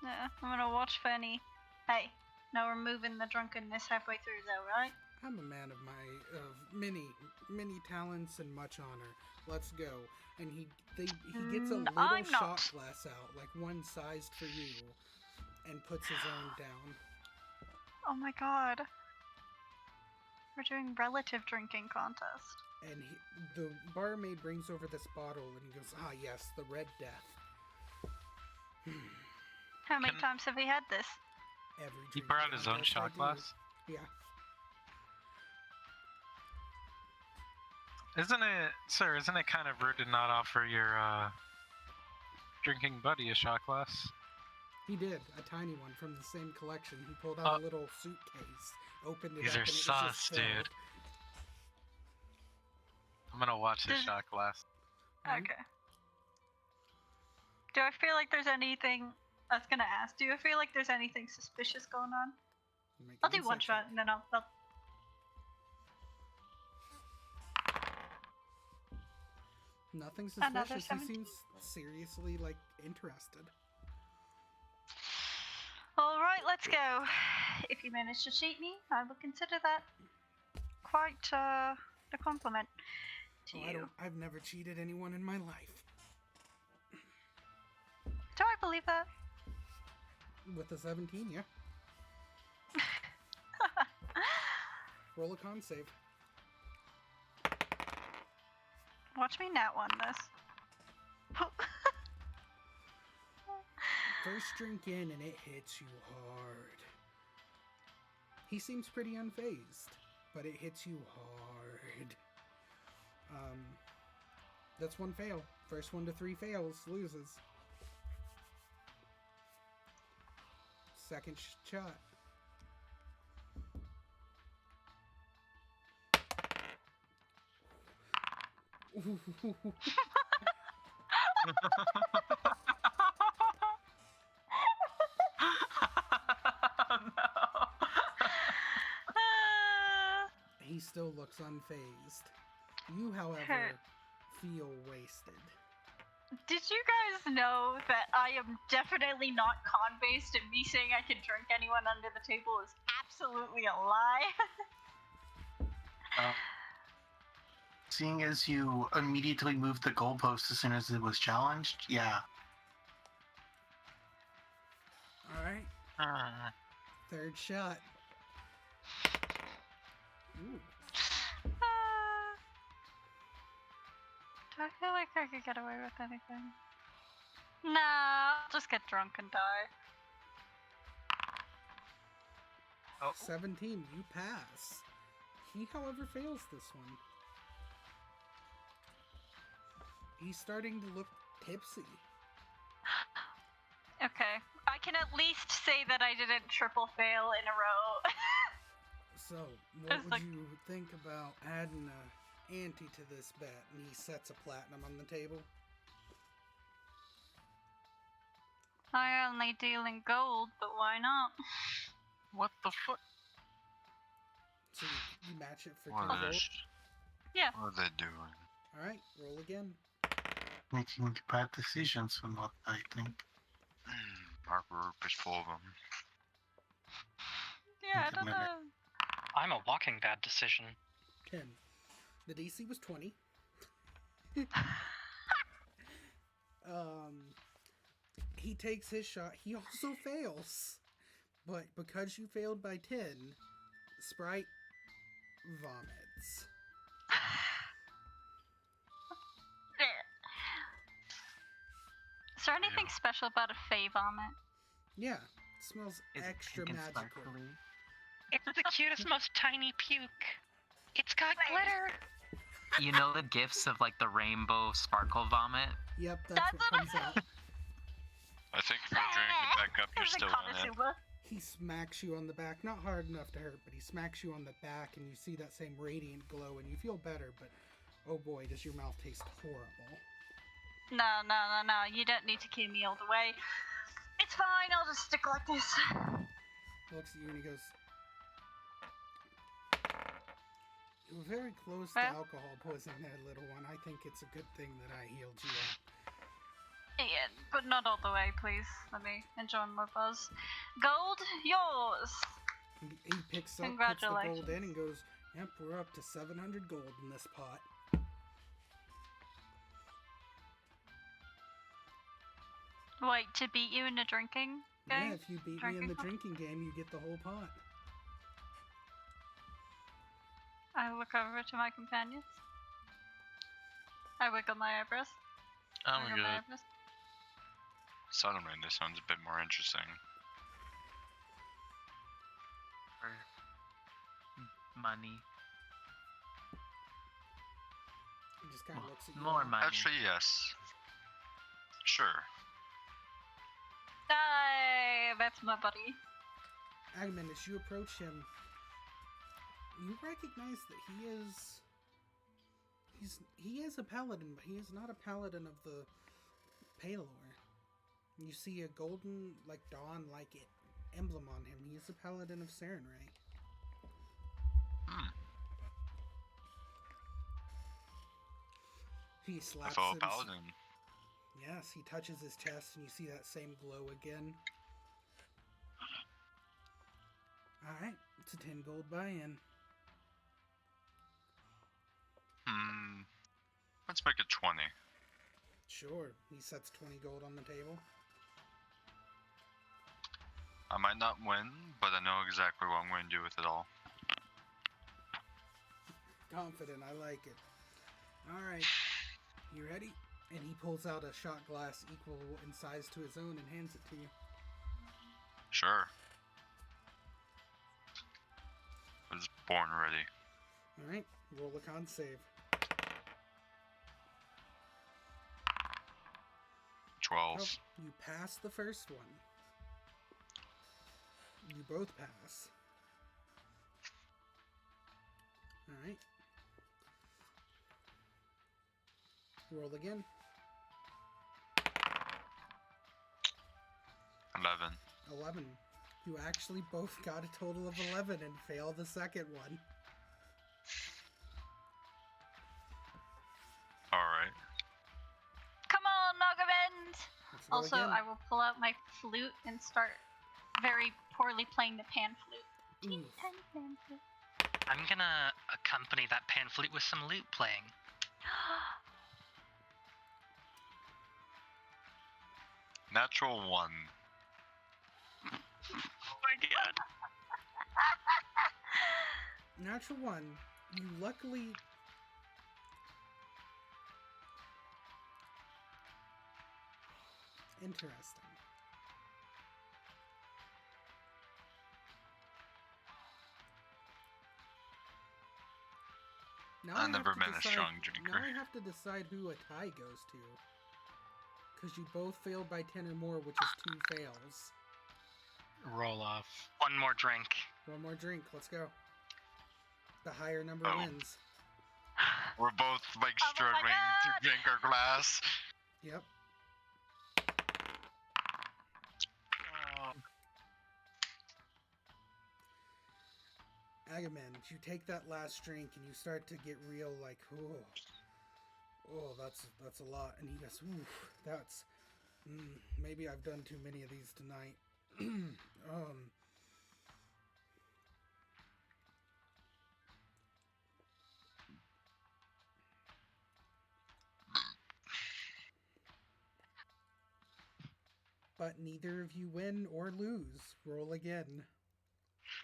Yeah, I'm gonna watch for any. Hey, no removing the drunkenness halfway through, though, right?
I'm a man of many talents and much honor. Let's go. And he gets a little
I'm
shot
not.
glass out, like one sized for you, and puts his own down.
Oh my god. We're doing relative drinking contest.
And the barmaid brings over this bottle, and he goes, "Ah, yes, the Red Death."
How many times have we had this?
Every
He
drinking
brought his own
contest I
shot
do.
glass?
Yeah.
Isn't it kind of rude to not offer your drinking buddy a shot glass?
He did, a tiny one from the same collection. He pulled out a little suitcase, opened it
These
up,
are
and it was
sus,
just
dude.
filled.
I'm gonna watch his
Does-
shot glass.
Okay. Do I feel like there's anything... I was gonna ask, do you feel like there's anything suspicious going on?
Make
I'll
an
do one
insight
shot
check.
and then I'll...
Nothing
Another
suspicious. He
17.
seems seriously, interested.
Alright, let's go. If you manage to cheat me, I will consider that quite the compliment to you.
I've never cheated anyone in my life.
Do I believe that?
With a 17, yeah. Roll a con save.
Watch me nat one this.
First drink in and it hits you hard. He seems pretty unfazed, but it hits you hard. That's one fail. First 1 to 3 fails, loses. Second shot. He still looks unfazed. You, however, feel wasted.
Did you guys know that I am definitely not con-based and me saying I can drink anyone under the table is absolutely a lie?
Seeing as you immediately moved the goalpost as soon as it was challenged, yeah.
Alright, third shot. Ooh.
Do I feel like I could get away with anything? Nah, I'll just get drunk and die.
Oh.
17, you pass. He, however, fails this one. He's starting to look tipsy.
Okay, I can at least say that I didn't triple fail in a row.
So, what
It's
would
like-
you think about adding a ante to this bet? And he sets a platinum on the table.
I only deal in gold, but why not?
What the fuck?
So you match it for 10
What
gold.
is?
Yeah.
What are they doing?
Alright, roll again.
Making bad decisions from what I think.
Our group is full of them.
Yeah, I
Wait a
don't
minute.
know.
I'm a walking bad decision.
10. The DC was 20. He takes his shot. He also fails. But because you failed by 10, Sprite vomits.
Is there anything special about a Fey vomit?
Yeah, it smells
Is it
extra
pink and
magical.
sparkly?
It's the cutest, most tiny puke. It's got glitter.
You know the gifs of like the rainbow sparkle vomit?
Yep, that's what comes out.
I think if you drink it back up, you're
It's a
still in it.
Konosuba.
He smacks you on the back, not hard enough to hurt, but he smacks you on the back and you see that same radiant glow and you feel better, but oh boy, does your mouth taste horrible.
No, you don't need to kill me all the way. It's fine, I'll just stick like this.
He looks at you and he goes, "You were very close to
Well?
alcohol poisoning there, little one. I think it's a good thing that I healed you up."
Yeah, but not all the way, please. Let me enjoy my buzz. Gold, yours.
He picks up, puts the gold
Congratulations.
in and goes, "Yep, we're up to 700 gold in this pot."
Wait, to beat you in a drinking game?
Yeah, if you beat me in the
Drinking
drinking game, you get the whole pot.
I look over to my companions. I wiggle my eyebrows.
Oh my
Wiggle my
god.
eyebrows.
Suddenly this sounds a bit more interesting.
Or money?
He just kind of looks at you.
More money.
Actually, yes. Sure.
Aye, that's my buddy.
Agamemnon, as you approach him, you recognize that he is a paladin, but he is not a paladin of the Palor. You see a golden, like dawn-like emblem on him. He is a paladin of Sarenrae.
Hmm.
He
A
slaps
fellow
him.
paladin.
Yes, he touches his chest, and you see that same glow again. Alright, it's a 10 gold buy-in.
Let's make it 20.
Sure, he sets 20 gold on the table.
I might not win, but I know exactly what I'm going to do with it all.
Confident, I like it. Alright, you ready? And he pulls out a shot glass equal in size to his own and hands it to you.
Sure. I was born ready.
Alright, roll a con save.
12.
Oh, you pass the first one. You both pass. Alright. Roll again.
11.
11. You actually both got a total of 11 and fail the second one.
Alright.
Come on, Nogabend!
Let's go
Also,
again.
I will pull out my flute and start very poorly playing the pan flute.
Oof.
Pan flute.
I'm gonna accompany that pan flute with some lute playing.
Natural 1.
Oh my god.
Natural 1. You luckily... Interesting. Now
I've never
have to
been a
decide-
strong
Now
drinker.
I have to decide who a tie goes to. Because you both failed by 10 or more, which is 2 fails.
Roll off.
One more drink.
One more drink, let's go. The higher number
Oh.
wins.
We're both like
Oh my
struggling
God.
to drink our glass.
Yep. Agamemnon, you take that last drink and you start to get real like, oh, that's a lot. And he goes, ooh, that's, maybe I've done too many of these tonight. But neither of you win or lose. Roll again.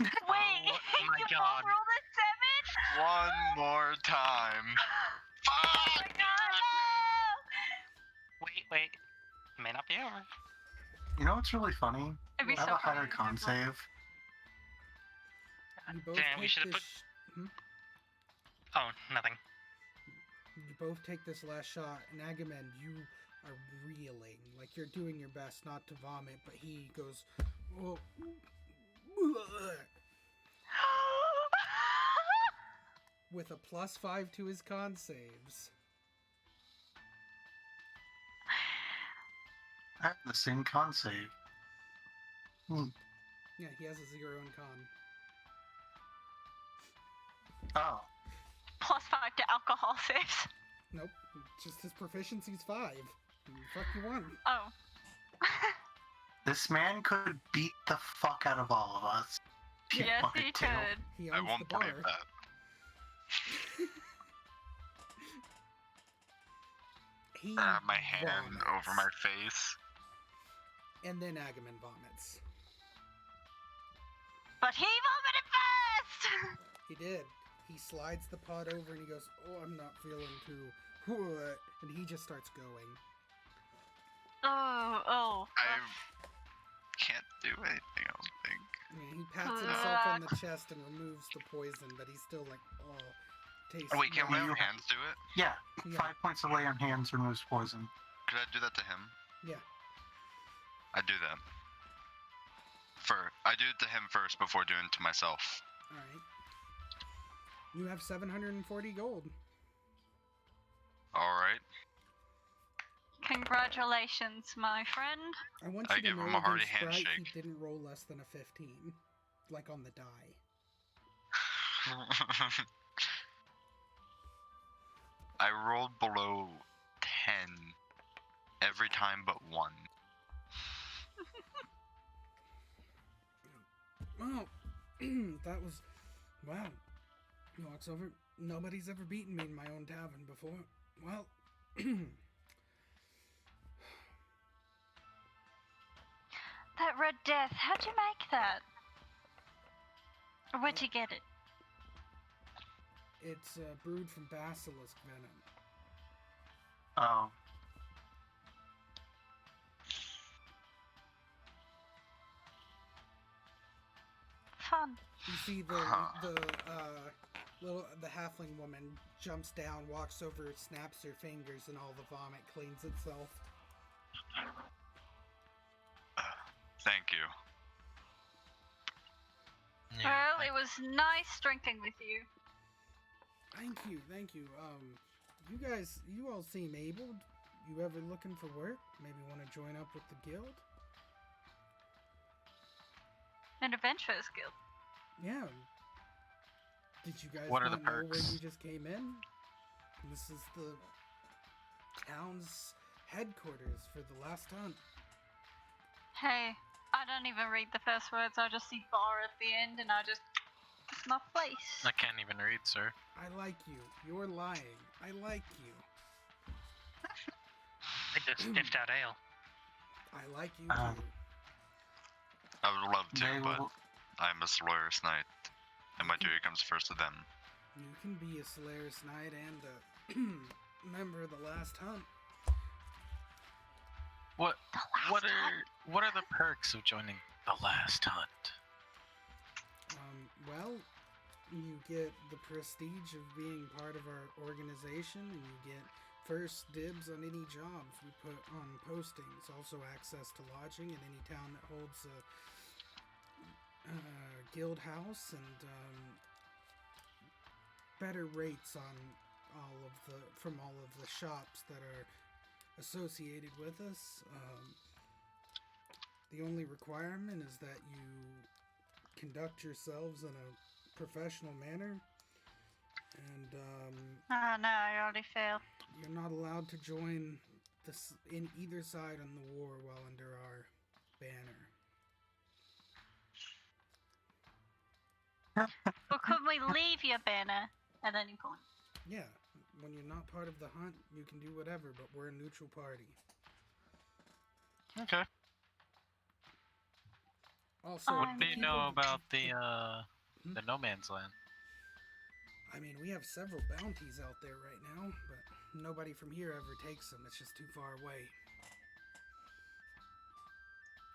Wait,
Oh my
you
God.
both rolled a 7?
One more time.
Oh my
Fuck!
god,
Wait. May not be over.
You know what's really funny?
no! It'd be
I have
so
a higher
funny.
con save.
You both
Damn, we
take
should've
this.
put- Oh, nothing.
You both take this last shot, and Agamemnon, you are reeling, like you're doing your best not to vomit, but he goes, oh, with a +5 to his con saves.
I have the same con save.
Yeah, he has a 0 in con.
Oh.
+5 to alcohol saves.
Nope, just his proficiency's 5. Fuck you want.
Oh.
This man could beat the fuck out of all of us. if he
Yes,
wanted
he
to.
could.
He
I
owns
won't
the
believe
bar.
that.
He
I have my hand
vomits,
over my face.
and then Agamemnon vomits.
But he vomited first!
He did. He slides the pot over and he goes, oh, I'm not feeling too... And he just starts going.
Oh.
I can't do anything, I don't think.
Yeah, he pats himself on the chest and removes the poison, but he's still like, oh, tastes...
Oh, wait, can
Yeah.
my hands do it?
Yeah,
Yeah.
5 points away on hands removes poison.
Could I do that to him?
Yeah.
I do that. I do it to him first before doing it to myself.
Alright. You have 740 gold.
Alright.
Congratulations, my friend.
I want
I
you to
give
know
him a hearty
against Sprite,
handshake.
he didn't roll less than a 15. Like on the die.
I rolled below 10 every time but one.
Well, that was... Wow. He walks over. Nobody's ever beaten me in my own tavern before. Well...
That Red Death, how'd you make that? Or where'd you get it?
It's brewed from basilisk venom.
Oh.
Fun.
You see the halfling woman jumps down, walks over, snaps her fingers, and all the vomit cleans itself.
Thank you.
Well, it was nice drinking with you.
Thank you. You all seem able. You ever looking for work? Maybe want to join up with the guild?
An adventurers guild.
Yeah. Did you guys
What are
not
the
know where
perks?
you just came in? This is the town's headquarters for the last hunt.
Hey, I don't even read the first words, I just see bar at the end and it's my place.
I can't even read, sir.
I like you. You're lying. I like you.
I just sniffed out ale.
I like you
Um,
too.
I would love to,
They
but
will-
I'm a Solaris Knight, and my duty comes first to them.
You can be a Solaris Knight and a member of the last hunt.
What
The last
what
hunt.
are the perks of joining the last hunt?
Well, you get the prestige of being part of our organization, and you get first dibs on any jobs we put on postings. Also access to lodging in any town that holds a guild house, and better rates on from all of the shops that are associated with us. The only requirement is that you conduct yourselves in a professional manner, and
Oh no, I already failed.
you're not allowed to join in either side on the war while under our banner.
Or could we leave your banner at any point?
Yeah, when you're not part of the hunt, you can do whatever, but we're a neutral party.
Okay.
Also,
What do
the
you know
people-
about the No Man's Land?
I mean, we have several bounties out there right now, but nobody from here ever takes them. It's just too far away.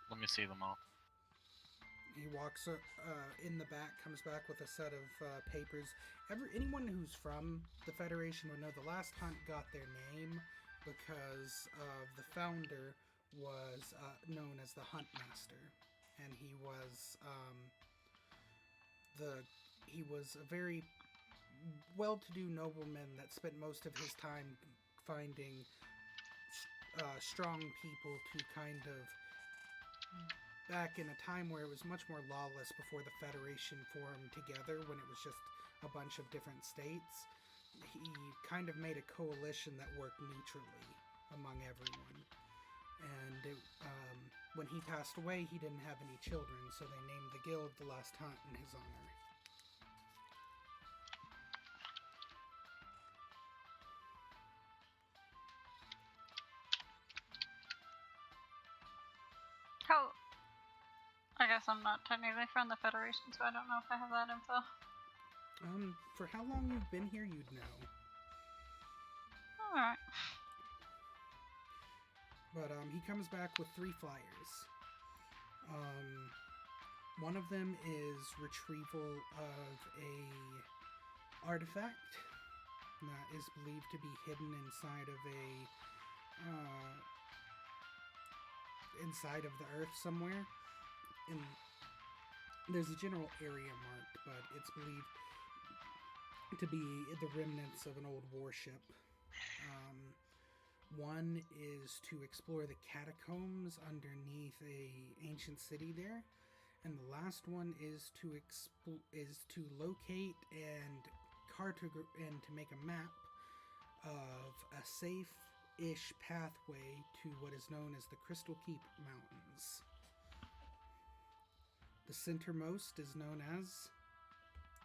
Let me see them all.
He walks in the back, comes back with a set of papers. Anyone who's from the Federation would know the last hunt got their name because the founder was known as the Hunt Master, and he was a very well-to-do nobleman that spent most of his time finding strong people to kind of, back in a time where it was much more lawless before the Federation formed together, when it was just a bunch of different states, he kind of made a coalition that worked neutrally among everyone. And when he passed away, he didn't have any children, so they named the guild The Last Hunt in his honor.
How? I guess I'm not technically from the Federation, so I don't know if I have that info.
For how long you've been here, you'd know.
Alright.
But he comes back with 3 flyers. One of them is retrieval of a artifact that is believed to be hidden inside of inside of the earth somewhere. And there's a general area marked, but it's believed to be the remnants of an old warship. One is to explore the catacombs underneath a ancient city there, and the last one is to locate and to make a map of a safe-ish pathway to what is known as the Crystal Keep Mountains. The centermost is known as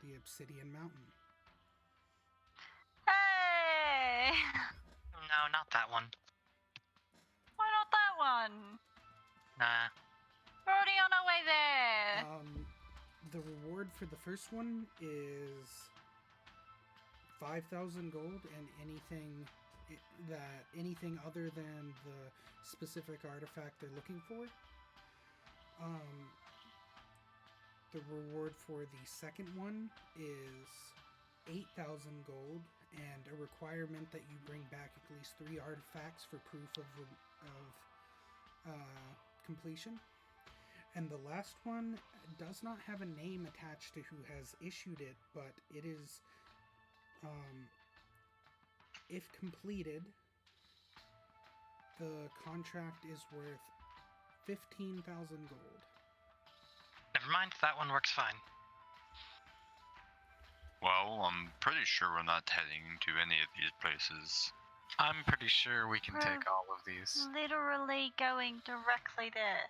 the Obsidian Mountain.
Hey!
No, not that one.
Why not that one?
Nah.
We're already on our way there!
The reward for the first one is 5,000 gold, and anything other than the specific artifact they're looking for. The reward for the second one is 8,000 gold, and a requirement that you bring back at least 3 artifacts for proof of completion. And the last one does not have a name attached to who has issued it, but it is, if completed, the contract is worth 15,000 gold.
Never mind, that one works fine.
Well, I'm pretty sure we're not heading to any of these places.
I'm pretty sure we can take all of these.
Literally going directly there.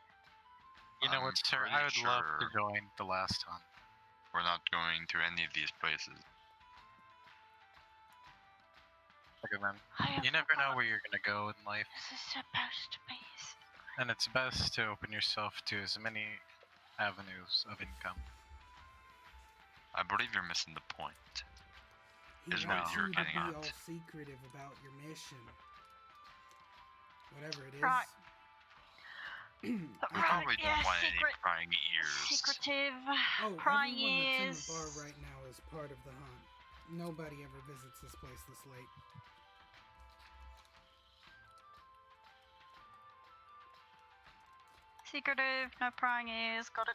You know
I'm
what, sir?
pretty
I would love to
sure
join the last hunt.
We're not going to any of these places.
Look at them.
I
You never know
forgot
where you're gonna go in life,
This is supposed to be.
and it's best to open yourself to as many avenues of income.
I believe you're missing the point.
He
Is
wants
what you're
you to
getting
be
at.
all secretive about your mission. Whatever it is.
Right.
I
Right,
probably
yeah,
don't want
secret-
any prying ears.
Secretive.
Oh,
prying
everyone
ears.
that's in the bar right now is part of the hunt. Nobody ever visits this place this late.
Secretive, no prying ears. Got it.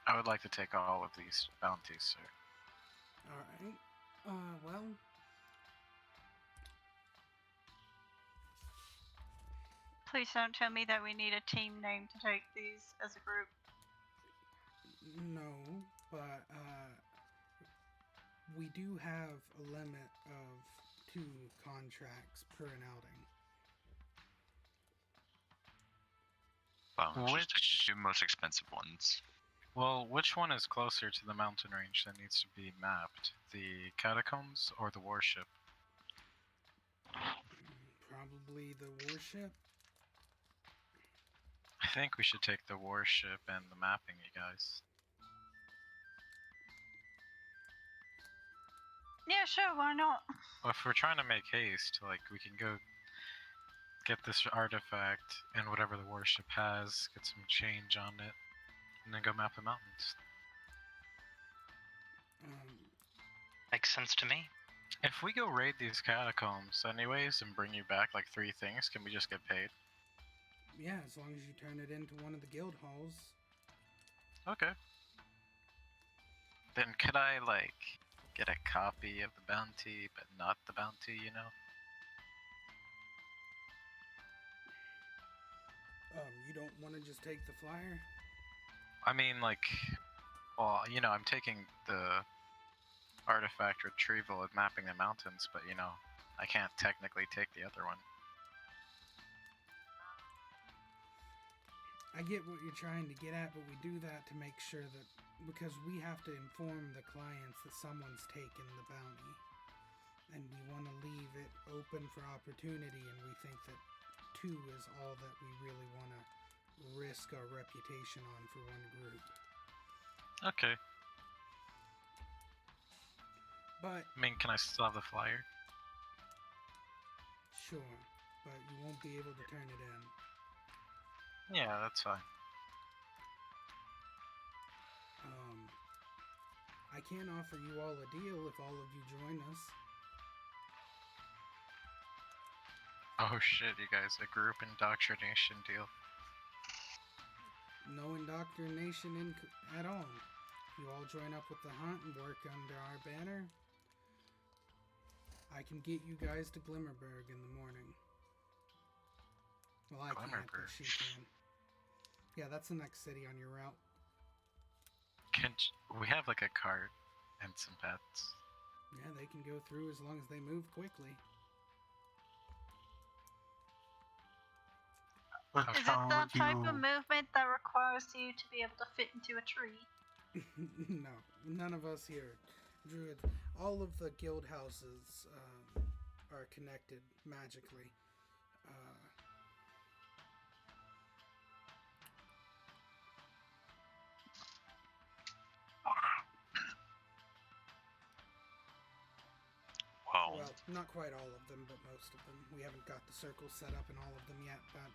I would like to take all of these bounties, sir.
Alright. Well.
Please don't tell me that we need a team name to take these as a group.
No, but we do have a limit of 2 contracts per an outing.
Well, just
Which-
the 2 most expensive ones.
Well, which one is closer to the mountain range that needs to be mapped? The catacombs or the warship?
Probably the warship.
I think we should take the warship and the mapping, you guys.
Yeah, sure, why not?
Well, if we're trying to make haste, like, we can go get this artifact and whatever the warship has, get some change on it, and then go map the mountains.
Makes sense to me.
If we go raid these catacombs anyways and bring you back like 3 things, can we just get paid?
Yeah, as long as you turn it into one of the guild halls.
Okay. Then could I, like, get a copy of the bounty, but not the bounty, you know?
You don't want to just take the flyer?
I mean, like, well, you know, I'm taking the artifact retrieval and mapping the mountains, but, you know, I can't technically take the other one.
I get what you're trying to get at, but we do that to make sure that, because we have to inform the clients that someone's taken the bounty. And we want to leave it open for opportunity, and we think that 2 is all that we really want to risk our reputation on for one group.
Okay.
But,
I mean, can I still have the flyer?
sure, but you won't be able to turn it in.
Yeah, that's fine.
I can offer you all a deal if all of you join us.
Oh shit, you guys, a group indoctrination deal.
No indoctrination at all. You all join up with the hunt and work under our banner. I can get you guys to Glimmerberg in the morning. Well, I can't, but she can. Yeah, that's the next city on your route.
We have like a cart and some pets.
Yeah, they can go through as long as they move quickly.
What
Is it
song
that
would
type
you-
of movement that requires you to be able to fit into a tree?
No, none of us here. Druid, all of the guild houses are connected magically.
Well,
Well, not quite all of them, but most of them. We haven't got the circle set up in all of them yet, but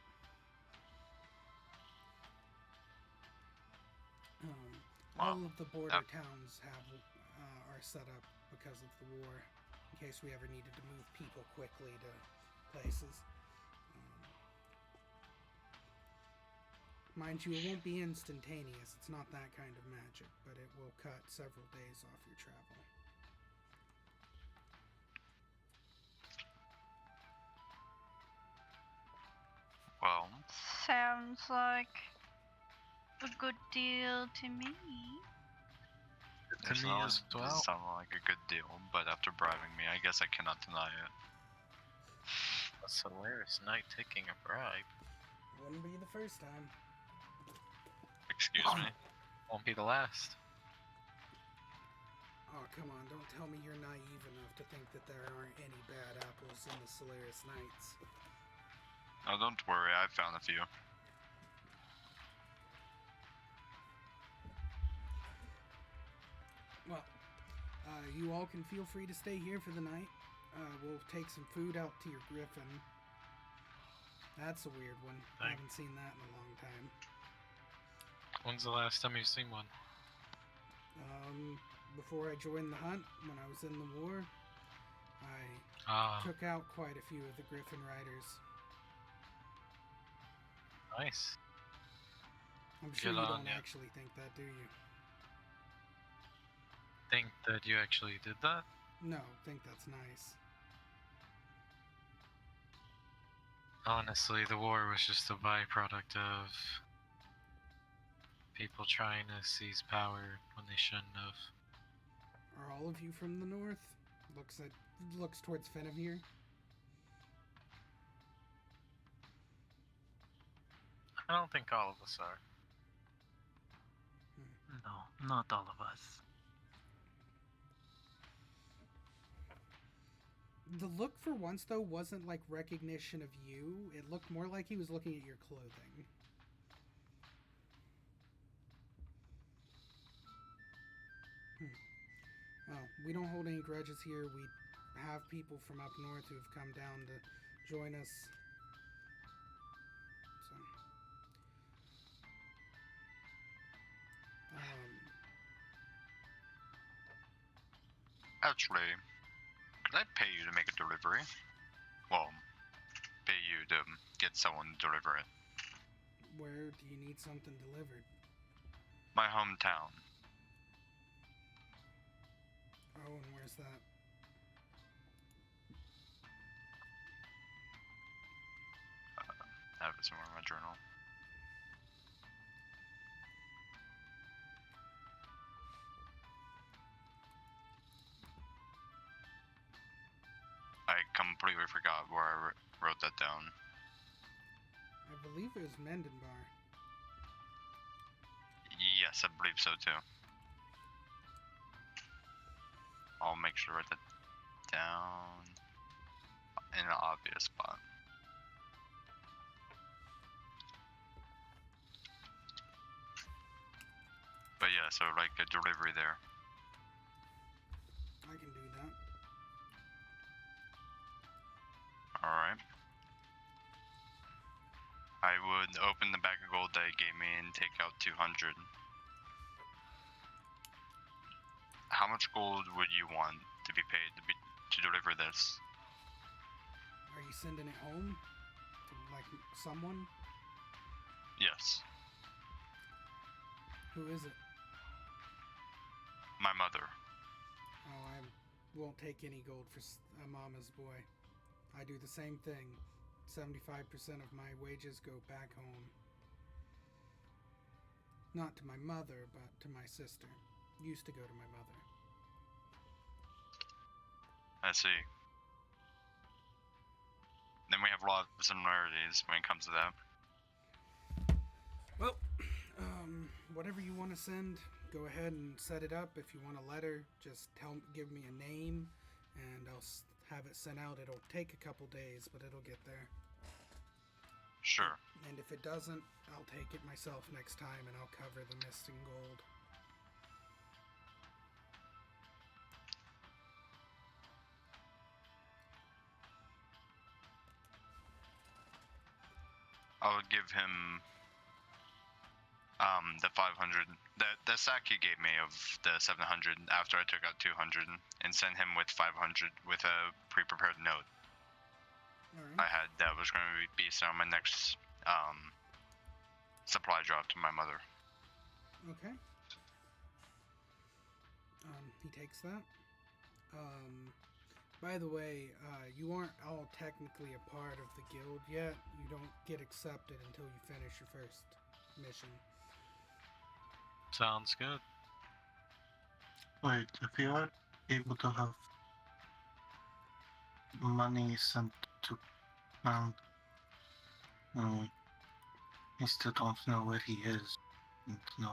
all of the border towns are set up because of the war, in case we ever needed to move people quickly to places. Mind you, it won't be instantaneous. It's not that kind of magic, but it will cut several days off your travel.
well,
Sounds like a good deal to me.
To me as well.
Does sound like a good deal, but after bribing me, I guess I cannot deny it.
A Solaris Knight taking a bribe.
Wouldn't be the first time.
Excuse me.
Won't be the last.
Oh, come on, don't tell me you're naive enough to think that there aren't any bad apples in the Solaris Knights.
Oh, don't worry, I've found a few.
Well, you all can feel free to stay here for the night. We'll take some food out to your griffin. That's a weird one. I haven't seen that in a long time.
When's the last time you've seen one?
Before I joined the hunt, when I was in the war, I took out quite a few of the griffin riders.
Nice.
I'm sure
Good
you
on
don't
ya.
actually think that, do you?
Think that you actually did that?
No, think that's nice.
Honestly, the war was just a byproduct of people trying to seize power when they shouldn't have.
Are all of you from the north? Looks towards Fenimir.
I don't think all of us are.
No, not all of us.
The look for once, though, wasn't like recognition of you. It looked more like he was looking at your clothing. Well, we don't hold any grudges here. We have people from up north who have come down to join us. So,
Actually, could I pay you to make a delivery? Well, pay you to get someone to deliver it.
where do you need something delivered?
My hometown.
Oh, and where's that?
I have it somewhere in my journal. I completely forgot where I wrote that down.
I believe it was Mendenbar.
Yes, I believe so too. I'll make sure to write that down in an obvious spot. But yeah, so like a delivery there.
I can do that.
Alright. I would open the bag of gold that he gave me and take out 200. How much gold would you want to be paid to deliver this?
Are you sending it home? To, like, someone?
Yes.
Who is it?
My mother.
Oh, I won't take any gold for a mama's boy. I do the same thing. 75% of my wages go back home. Not to my mother, but to my sister. Used to go to my mother.
I see. Then we have a lot of similarities when it comes to that.
Well, whatever you want to send, go ahead and set it up. If you want a letter, just give me a name, and I'll have it sent out. It'll take a couple days, but it'll get there.
Sure.
And if it doesn't, I'll take it myself next time, and I'll cover the missing gold.
I would give him the 500, the sack he gave me of the 700 after I took out 200, and send him with 500 with a pre-prepared note I
Alright.
had that was going to be sent on my next supply drop to my mother.
Okay. He takes that. By the way, you aren't all technically a part of the guild yet. You don't get accepted until you finish your first mission.
Sounds good.
Wait, if you are able to have money sent to Mount, I still don't know where he is. No.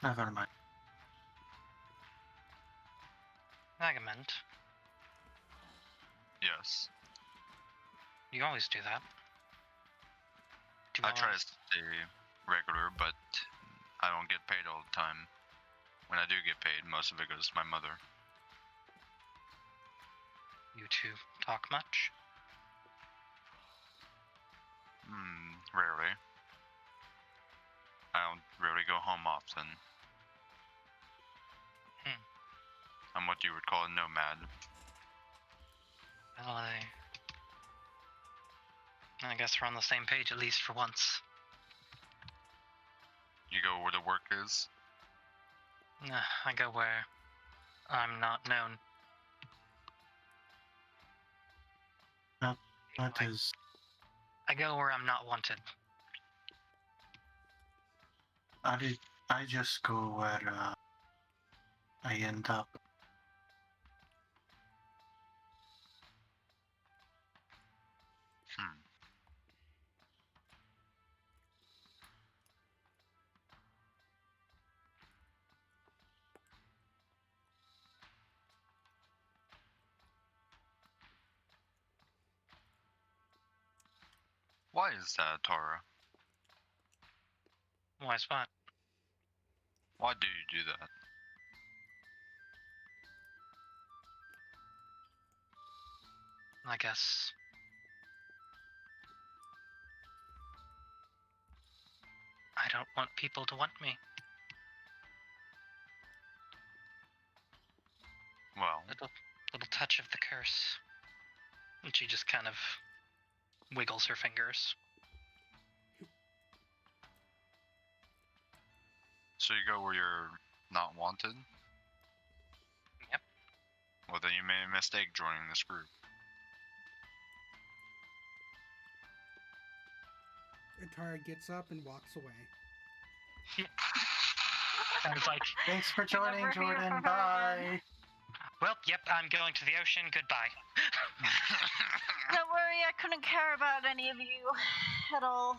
Never mind.
Agament,
Yes.
you always do that. To be
I try to
honest,
stay regular, but I don't get paid all the time. When I do get paid, most of it goes to my mother.
you two talk much.
Rarely. I don't really go home often. I'm what you would call a nomad.
Well, I guess we're on the same page at least for once.
You go where the work is.
Nah, I go where I'm not known.
That is.
I go where I'm not wanted.
I just go where I end up.
Why is that, Tara?
Why spot?
Why do you do that?
I guess. I don't want people to want me.
Well,
Little touch of the curse. And she just kind of wiggles her fingers.
so you go where you're not wanted?
Yep.
Well, then you made a mistake joining this group.
Atara gets up and walks away.
I was like,
Thanks for
You'll
joining,
never hear
Jordan.
from her again.
Bye.
well, yep, I'm going to the ocean. Goodbye.
Don't worry, I couldn't care about any of you at all.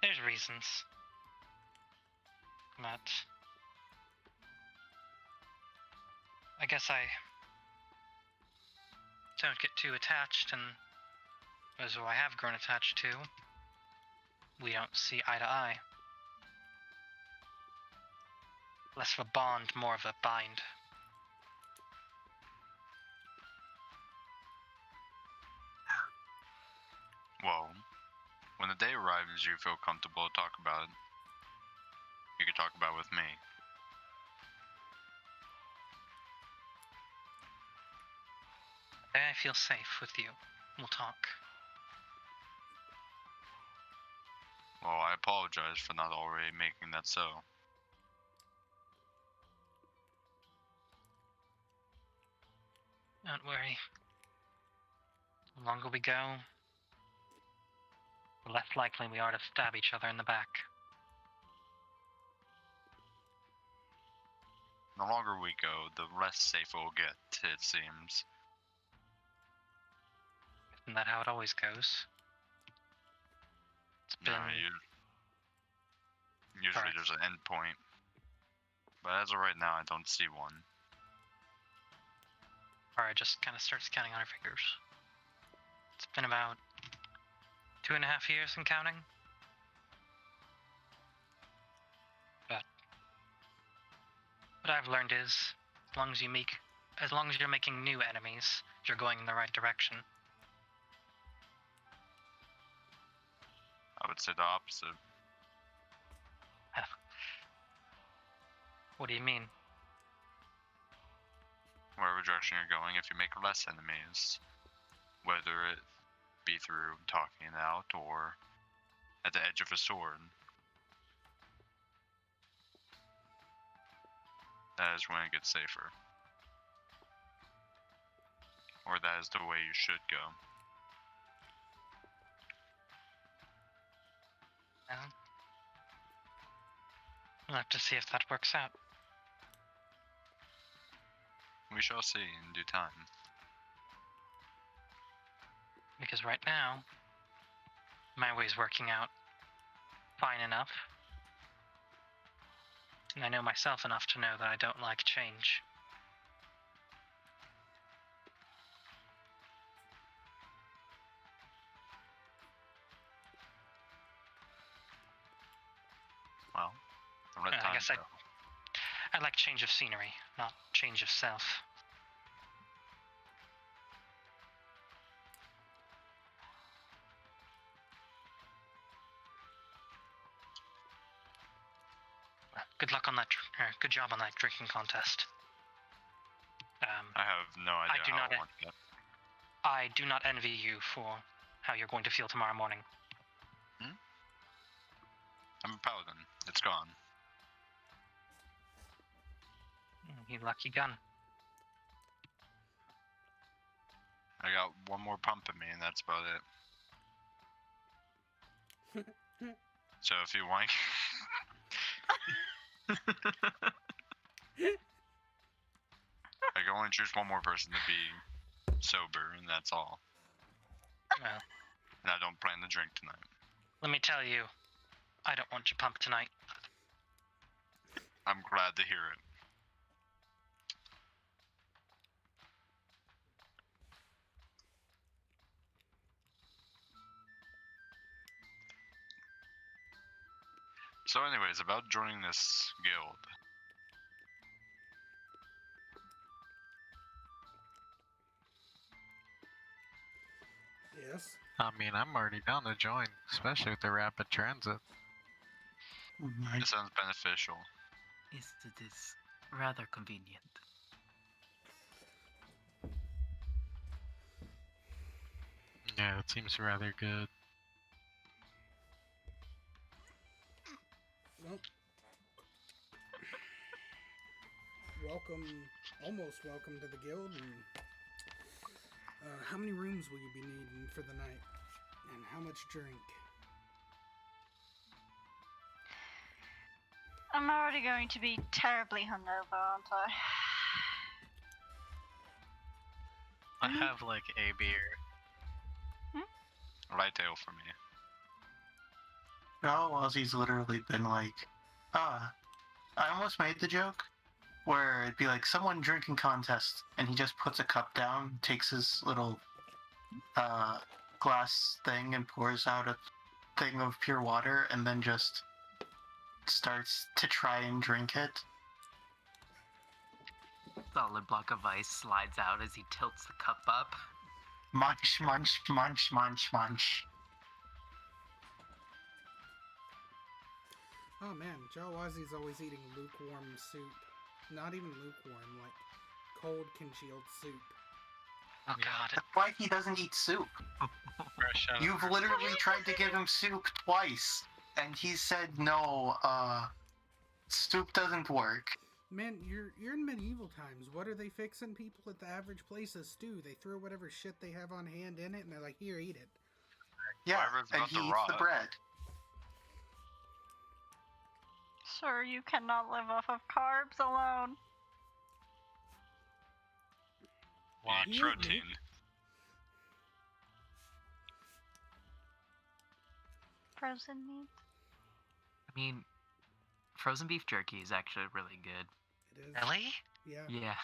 There's reasons. But I guess I don't get too attached, and those who I have grown attached to, we don't see eye to eye. Less of a bond, more of a bind.
Well, when the day arrives you feel comfortable to talk about it, you can talk about it with me.
The day I feel safe with you, we'll talk.
Well, I apologize for not already making that so.
Don't worry. The longer we go, the less likely we are to stab each other in the back.
The longer we go, the less safe we'll get, it seems.
Isn't that how it always goes? It's been...
No, usually
Correct.
there's an end point. But as of right now, I don't see one.
Or I just kind of starts counting on her fingers. It's been about 2.5 years and counting. But what I've learned is, as long as you're making new enemies, you're going in the right direction.
I would say the opposite.
What do you mean?
Wherever direction you're going, if you make less enemies, whether it be through talking it out or at the edge of a sword, that is when it gets safer. Or that is the way you should go.
Well, we'll have to see if that works out.
We shall see in due time.
Because right now, my way's working out fine enough. And I know myself enough to know that I don't like change.
Well, the right
I
time.
guess I like change of scenery, not change of self. Good luck on that. Good job on that drinking contest.
I have no idea
do
how
not
I want that.
I do not envy you for how you're going to feel tomorrow morning.
I'm a paladin. It's gone.
You lucky gun.
I got one more pump in me, and that's about it. So if you want, I can only choose one more person to be sober, and that's all.
Well,
And I don't plan to drink tonight.
let me tell you, I don't want you pumped tonight.
I'm glad to hear it. So anyways, about joining this guild.
Yes.
I mean, I'm already down to join, especially with the rapid transit.
It sounds beneficial.
Yes, it is rather convenient.
Yeah, it seems rather good.
Well, almost welcome to the guild. And how many rooms will you be needing for the night? And how much drink?
I'm already going to be terribly hungover, aren't I?
I have like a beer.
Light ale for me.
No, Ozzy's literally been like, I almost made the joke where it'd be like someone drinking contest, and he just puts a cup down, takes his little glass thing and pours out a thing of pure water, and then just starts to try and drink it.
Solid block of ice slides out as he tilts the cup up.
Munch, munch, munch, munch, munch.
Oh man, Jawazi's always eating lukewarm soup. Not even lukewarm, like cold congealed soup.
Oh god.
That's why he doesn't eat soup.
Fresh out of
You've
the-
literally tried to give him soup twice, and he said no, soup doesn't work.
Man, you're in medieval times. What are they fixing people at the average place a stew? They throw whatever shit they have on hand in it, and they're like, here, eat it.
Yeah,
Whatever's
and
about
he
to
eats the
rot.
bread.
Sir, you cannot live off of carbs alone.
Watch.
Yeah,
Protein.
Frozen meat.
I mean, frozen beef jerky is actually really good.
It is.
Really?
Yeah.
Yeah.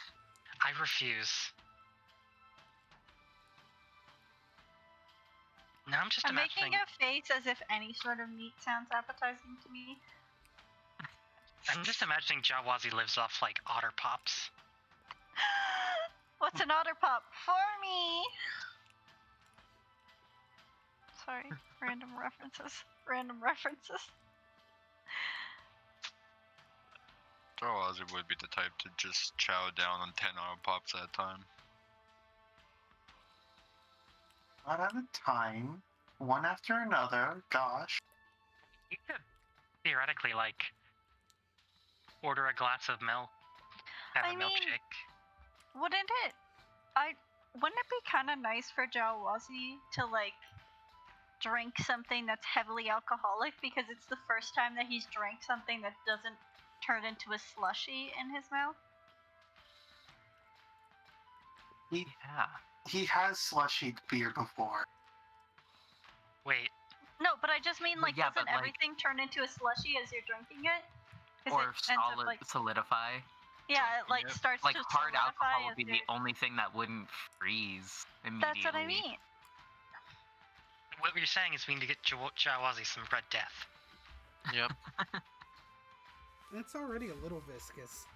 I refuse. Now I'm just
I'm
imagining.
making a face as if any sort of meat sounds appetizing to me.
I'm just imagining Jawazi lives off like otter pops.
What's an otter pop for me? Sorry, random references. Random references.
Ozzy would be the type to just chow down on 10 auto pops at a time.
Not at a time. One after another. Gosh.
You could theoretically like order a glass of milk, have
I
a
mean-
milkshake.
Wouldn't it? Wouldn't it be kind of nice for Jawazi to like drink something that's heavily alcoholic, because it's the first time that he's drank something that doesn't turn into a slushy in his mouth?
Yeah.
He has slushied beer before.
Wait,
No, but I just mean like,
Yeah,
doesn't
but, like-
everything turn into a slushy as you're drinking it? 'Cause
Or
it ends up,
solid
like,
solidify.
yeah, it like
Yep.
starts
Like
to
hard
solidify
alcohol would
as
be
you're-
the only thing that wouldn't freeze immediately.
That's what I mean.
what you're saying is we need to get Jawazi some Red Death.
Yep.
It's already a little viscous.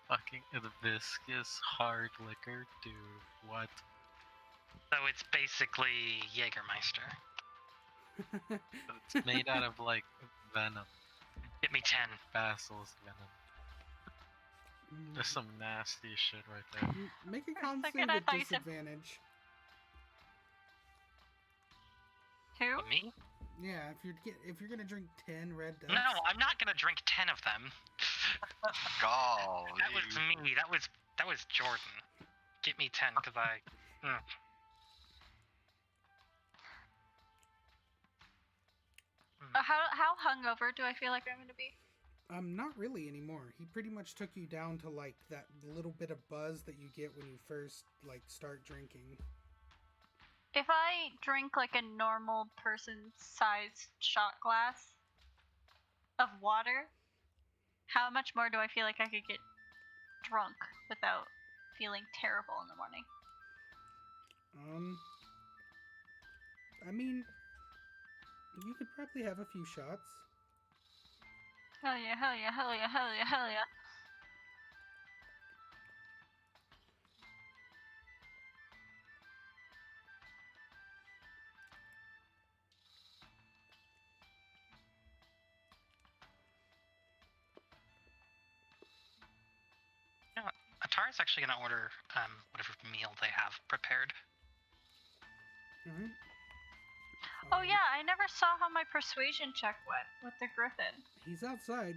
Fucking the viscous hard liquor, dude. What?
So it's basically Jägermeister.
It's made out of like venom,
Get me 10.
basilisk venom. There's some nasty shit right there.
Make a
For a
con
second,
save
I
at
thought you said-
disadvantage.
Who?
What, me?
Yeah, if you're gonna drink 10 red ducks.
No, I'm not gonna drink 10 of them.
Golly.
That was me. That was Jordan. Get me 10, cause I.
How hungover do I feel like I'm gonna be?
Not really anymore. He pretty much took you down to like that little bit of buzz that you get when you first like start drinking.
If I drink like a normal person-sized shot glass of water, how much more do I feel like I could get drunk without feeling terrible in the morning?
I mean, you could probably have a few shots.
Hell yeah, hell yeah, hell yeah, hell yeah, hell yeah.
You know what? Atara's actually gonna order whatever meal they have prepared.
Alright.
Oh yeah, I never saw how my persuasion check went with the griffin.
He's outside.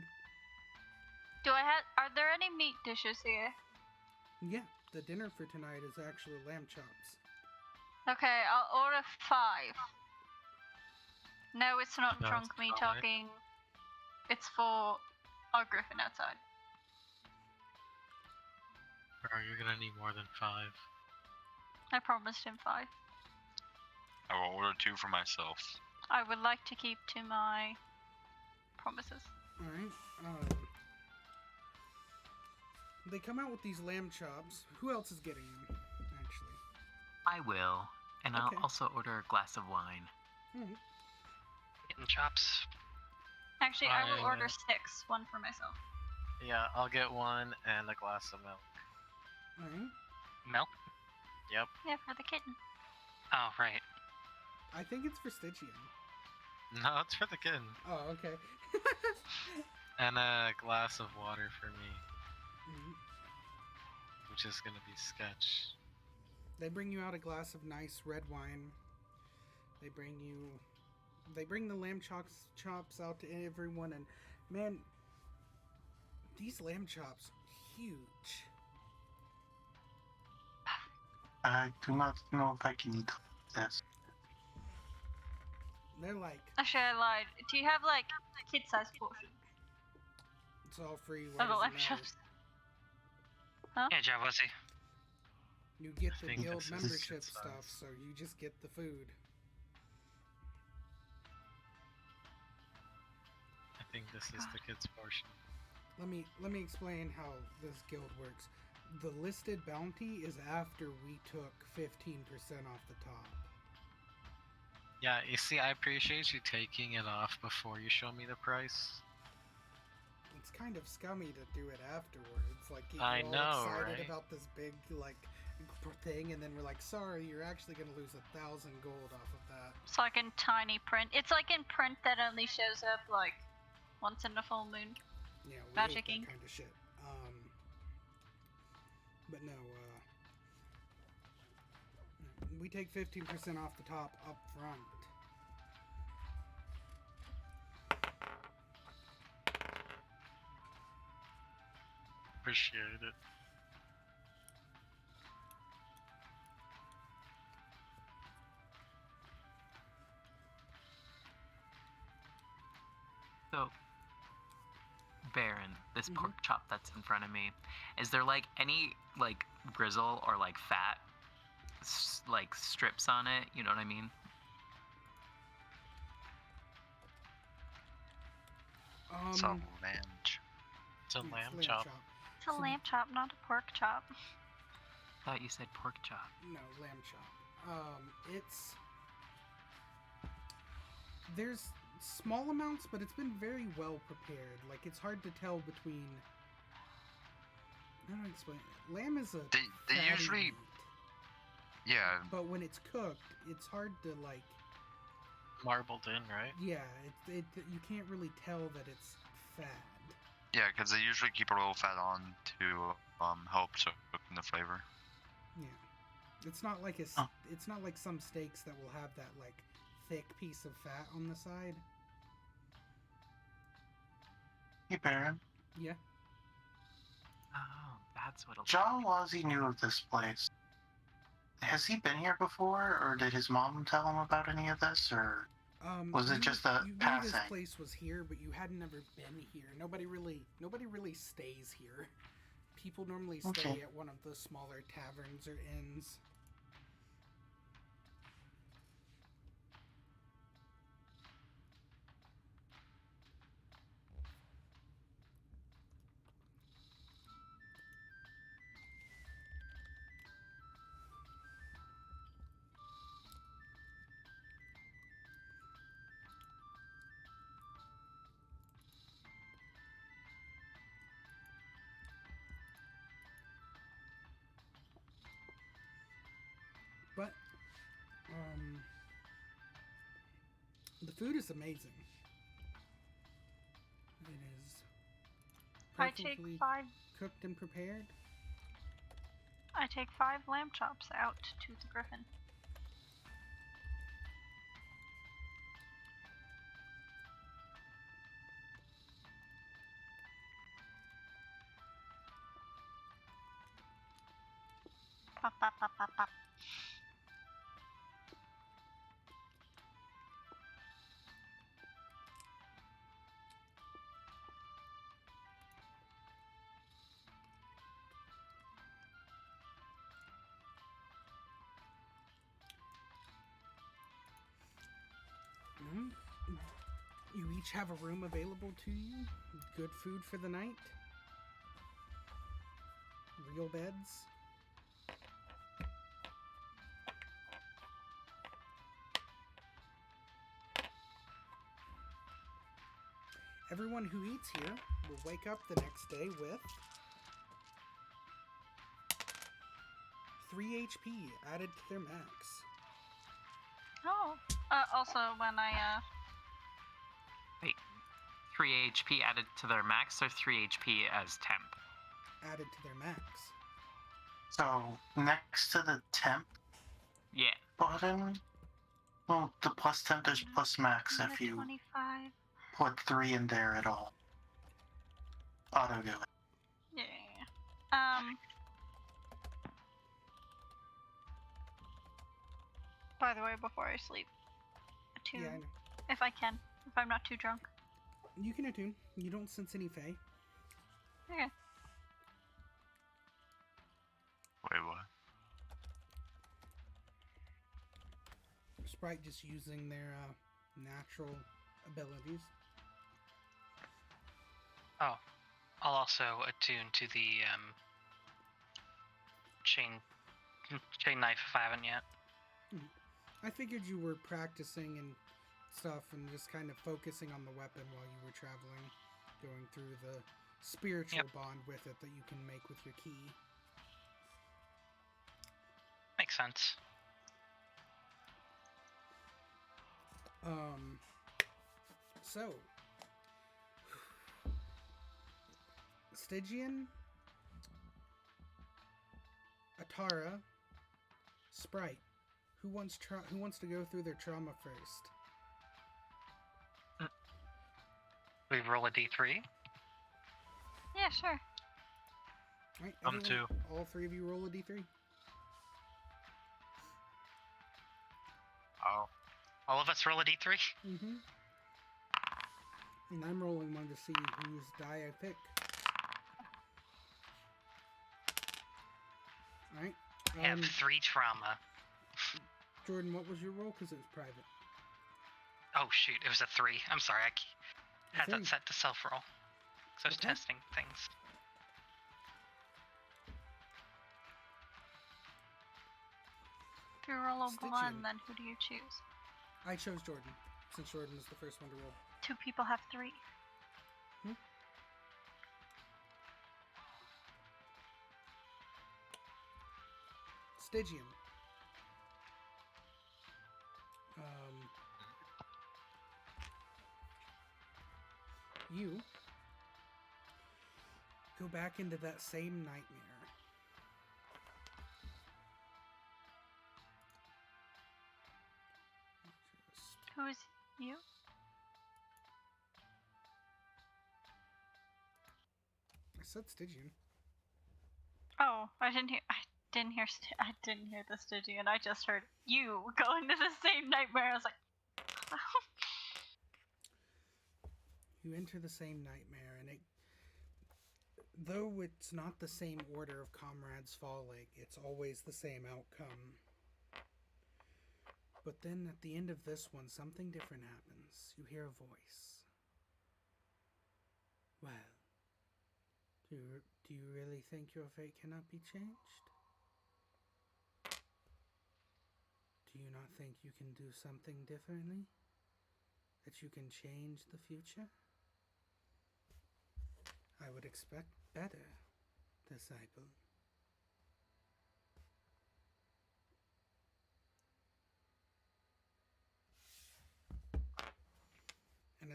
Are there any meat dishes here?
Yeah, the dinner for tonight is actually lamb chops.
Okay, I'll order 5. No, it's not
Sounds
drunk me
solid.
talking. It's for our griffin outside.
Bro, you're gonna need more than 5.
I promised him 5.
I will order 2 for myself.
I would like to keep to my promises.
Alright. They come out with these lamb chops. Who else is getting them, actually?
I will, and
Okay.
I'll also order a glass of wine.
Alright.
Getting chops.
Actually, I will
I-
order 6. 1 for myself.
Yeah, I'll get 1 and a glass of milk.
Alright.
Milk?
Yep.
Yeah, for the kitten.
Oh, right.
I think it's for Stitchium.
No, it's for the kitten.
Oh, okay.
And a glass of water for me,
Mhm.
which is gonna be sketch.
They bring you out a glass of nice red wine. They bring the lamb chops out to everyone, and man, these lamb chops, huge.
I do not know if I can eat this.
They're like,
Actually, I lied. Do you have like kid-sized portions
it's all free.
of
What
the
does
lamb
it matter?
chops?
Yeah, Javossi.
You get
I
the
think
guild
this is
membership
good
stuff,
size.
so you just get the food.
I think this is the kid's portion.
Let me explain how this guild works. The listed bounty is after we took 15% off the top.
Yeah, you see, I appreciate you taking it off before you show me the price.
It's kind of scummy to do it afterwards. Like you're
I
all
know,
excited
right?
about this big thing, and then we're like, sorry, you're actually gonna lose 1,000 gold off of that.
It's like in tiny print. It's like in print that only shows up like once in a full moon.
Yeah, we
Magic
hate
ink.
that kind of shit. But no, we take 15% off the top up front.
Appreciate it.
So, Baron, this
Mhm.
pork chop that's in front of me, is there like any like grizzle or like fat like strips on it? You know what I mean?
It's a lamb.
It's a
It's
lamb chop.
It's a
So-
lamb chop, not a pork chop.
Thought you said pork chop.
No, lamb chop. There's small amounts, but it's been very well prepared. Like, it's hard to tell between... How do I explain it? Lamb is a
They
fatty
usually,
meat,
yeah,
but when it's cooked, it's hard to, like...
Marbled in, right?
Yeah, you can't really tell that it's fat.
yeah, because they usually keep a little fat on to help soak in the flavor.
Yeah. It's not like
Oh.
it's not like some steaks that will have that, like, thick piece of fat on the side.
Hey, Baron.
Yeah.
Oh, that's what.
John Wazzy knew of this place. Has he been here before, or did his mom tell him about any of this, or... Was it
you-
just a
you knew
passing?
this place was here, but you had never been here. Nobody really stays here. People normally stay
Okay.
at one of the smaller taverns or inns. But the food is amazing. It is
I take
perfectly
5.
cooked and prepared.
I take 5 lamb chops out to the griffin. Pop, pop, pop, pop, pop.
Mhm. You each have a room available to you. Good food for the night. Real beds. Everyone who eats here will wake up the next day with 3 HP added to their max.
Oh. Also, when I,
Wait, 3 HP added to their max or 3 HP as temp?
Added to their max.
So, next to the temp
Yeah.
button, well, the plus temp, there's plus max if you
25.
put 3 in there at all. Auto do it.
Yeah. By the way, before I sleep, attune.
Yeah, I know.
If I can. If I'm not too drunk.
You can attune. You don't sense any fae.
Okay.
Wait, what?
Sprite just using their natural abilities.
Oh, I'll also attune to the chain knife if I haven't yet.
I figured you were practicing and stuff and just kind of focusing on the weapon while you were traveling, going through the spiritual bond with it that you can make with your key.
Makes sense.
So Stygian, Atara, Sprite. Who wants to go through their trauma first?
We roll a d3.
Yeah, sure.
Right,
I'm two.
All 3 of you roll a d3.
Oh.
All of us roll a d3.
Mm-hmm. And I'm rolling one to see whose die I pick. Alright.
I have 3 trauma.
Jordan, what was your roll? Because it was private.
Oh shoot, it was a 3. I'm sorry, I had
Three.
that set to self-roll. So I was
Okay.
testing things.
If you roll a
Stygian.
1, then who do you choose?
I chose Jordan, since Jordan was the first one to roll.
2 people have 3.
Stygian. You go back into that same nightmare.
Who is you?
I said Stygian.
Oh, I didn't hear the Stygian. I just heard you go into the same nightmare. I was like,
You enter the same nightmare, and though it's not the same order of comrades falling, it's always the same outcome. But then at the end of this one, something different happens. You hear a voice. Well, do you really think your fate cannot be changed? Do you not think you can do something differently? That you can change the future? I would expect better, disciple.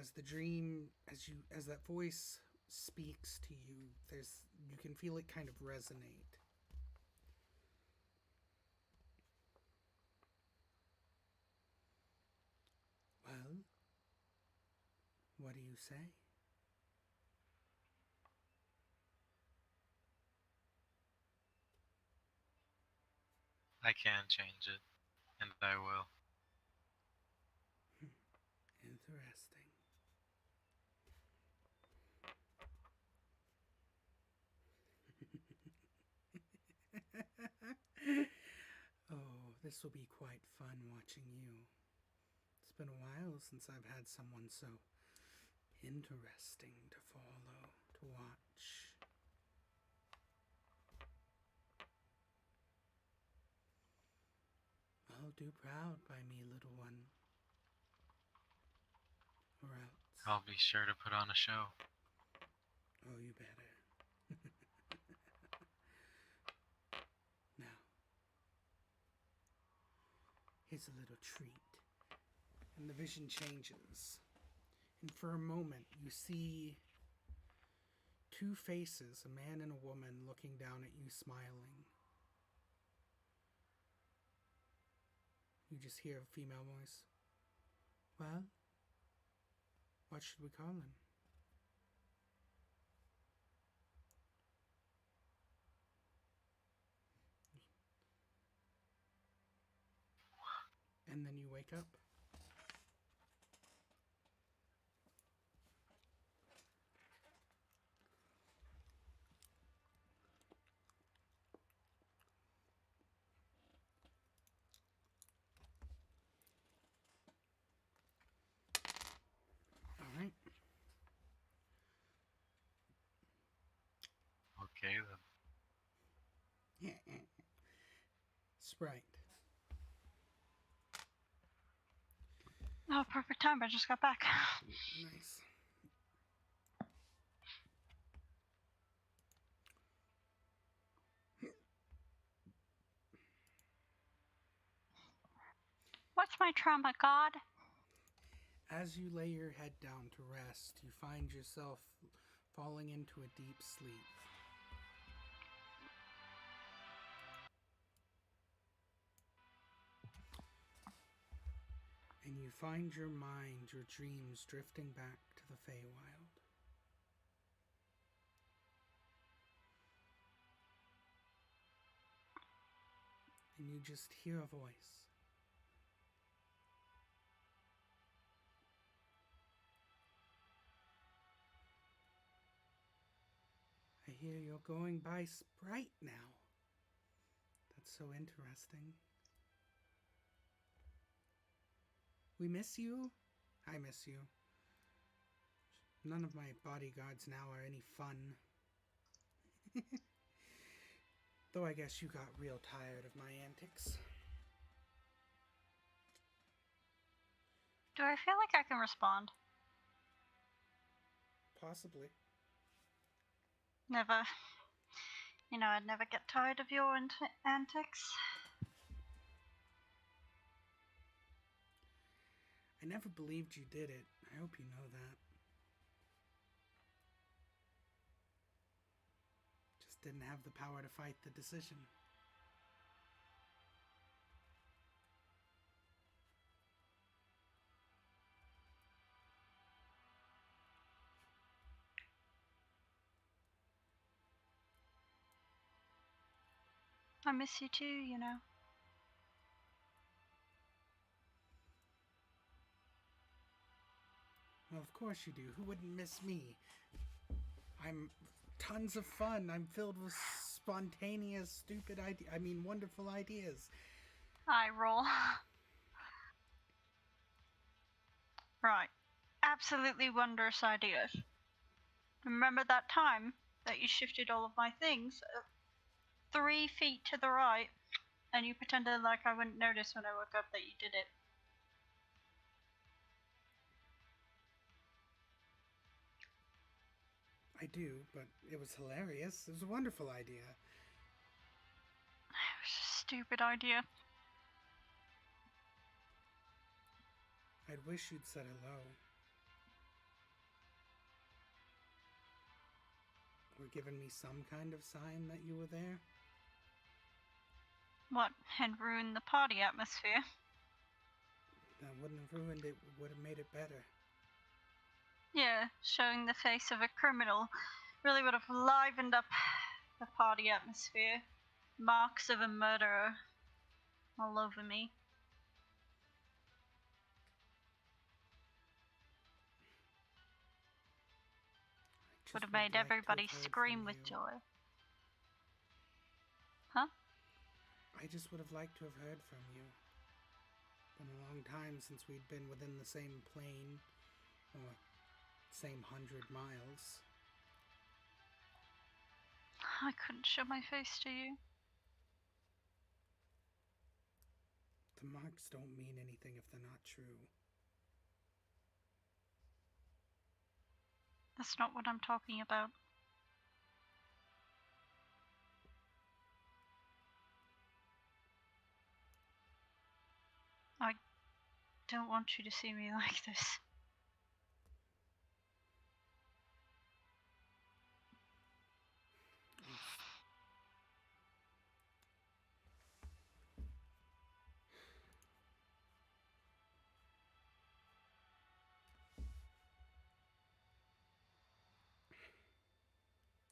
as the dream, as that voice speaks to you, you can feel it kind of resonate. Well, what do you say?
I can change it, and I will.
Interesting. Oh, this will be quite fun watching you. It's been a while since I've had someone so interesting to follow, to watch. Well, do proud by me, little one. Or else.
I'll be sure to put on a show.
Oh, you better. Now, here's a little treat. And the vision changes. And for a moment, you see two faces, a man and a woman, looking down at you, smiling. You just hear a female voice. Well, what should we call him? And then you wake up. All right.
Okay then.
Sprite.
Oh, perfect time. I just got back.
Nice.
What's my trauma, God?
As you lay your head down to rest, you find yourself falling into a deep sleep. And you find your mind, your dreams drifting back to the Feywild. And you just hear a voice. I hear you're going by Sprite now. That's so interesting. We miss you. I miss you. None of my bodyguards now are any fun. Though I guess you got real tired of my antics.
Do I feel like I can respond?
Possibly.
Never. You know, I'd never get tired of your antics.
I never believed you did it. I hope you know that. Just didn't have the power to fight the decision.
I miss you too, you know.
Well, of course you do. Who wouldn't miss me? I'm tons of fun. I'm filled with spontaneous, stupid wonderful ideas.
I roll. Right. Absolutely wondrous ideas. Remember that time that you shifted all of my things 3 feet to the right, and you pretended like I wouldn't notice when I woke up that you did it?
I do, but it was hilarious. It was a wonderful idea.
It was a stupid idea.
I'd wish you'd said hello. were giving me some kind of sign that you were there.
What had ruined the party atmosphere?
That wouldn't have ruined it, would have made it better.
Yeah, showing the face of a criminal really would have livened up the party atmosphere. Marks of a murderer all over me.
I
Would
just
have made
like to
everybody
have heard
scream
from
with
you.
joy. Huh?
I just would have liked to have heard from you. Been a long time since we'd been within the same plane, or same 100 miles.
I couldn't show my face to you.
The marks don't mean anything if they're not true.
That's not what I'm talking about. I don't want you to see me like this.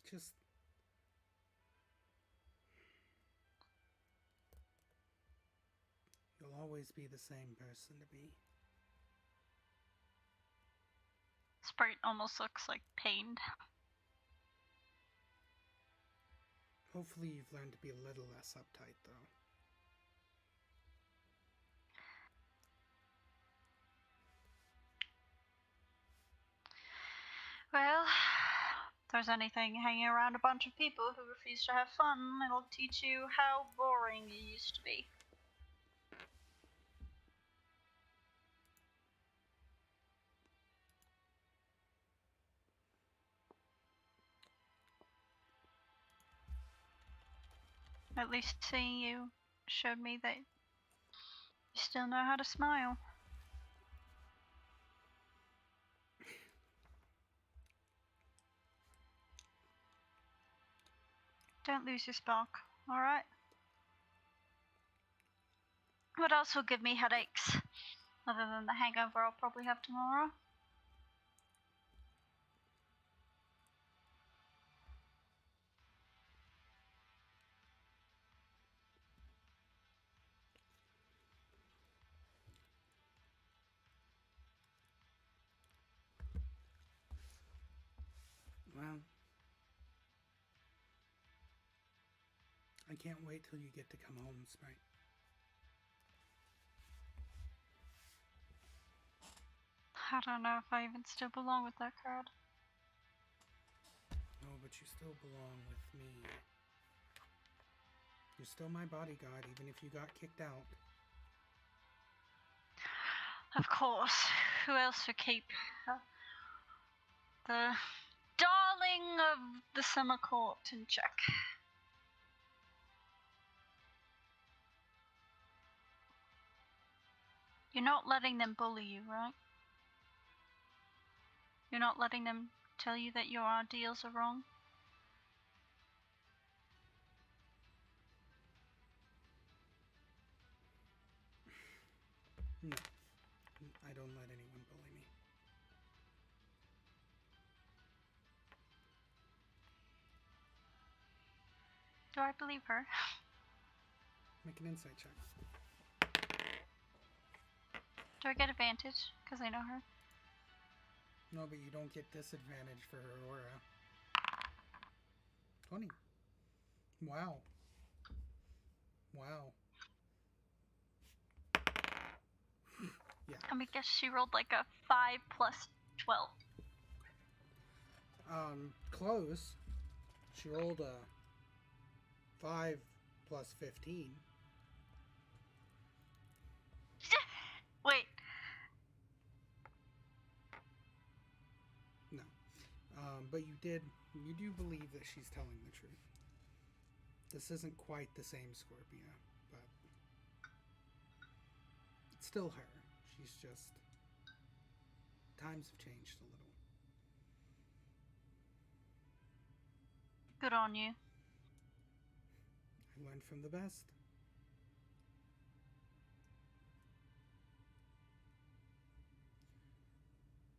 Just... You'll always be the same person to me.
Sprite almost looks like pained.
Hopefully you've learned to be a little less uptight, though.
Well, if there's anything hanging around a bunch of people who refuse to have fun, it'll teach you how boring you used to be. At least seeing you showed me that you still know how to smile. Don't lose your spark, alright? What else will give me headaches? Other than the hangover I'll probably have tomorrow.
Well, I can't wait till you get to come home, Sprite.
I don't know if I even still belong with that crowd.
No, but you still belong with me. You're still my bodyguard, even if you got kicked out.
Of course. Who else would keep the darling of the summer court in check? You're not letting them bully you, right? You're not letting them tell you that your ideals are wrong?
No, I don't let anyone bully me.
Do I believe her?
Make an insight check.
Do I get advantage because I know her?
No, but you don't get disadvantage for her aura. 20. Wow. Wow. Yeah.
I mean, guess she rolled like a 5 plus 12.
Close. She rolled a 5 plus 15.
Wait.
No. But you do believe that she's telling the truth. This isn't quite the same Scorpia, but it's still her. She's just... Times have changed a little.
Good on you.
I learned from the best.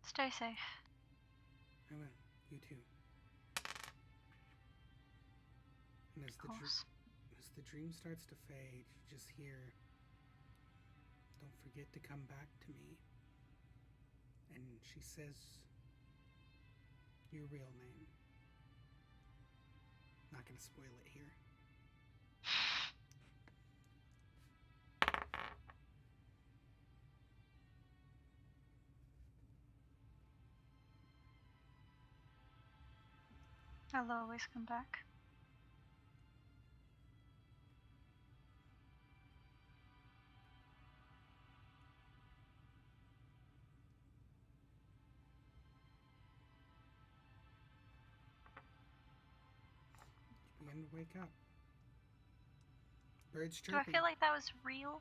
Stay safe.
I will. You too. And
Of course.
as the dream starts to fade, you just hear, "Don't forget to come back to me." And she says your real name. Not gonna spoil it here.
I'll always come back.
You begin to wake up. Birds
Do I
chirping.
feel like that was real?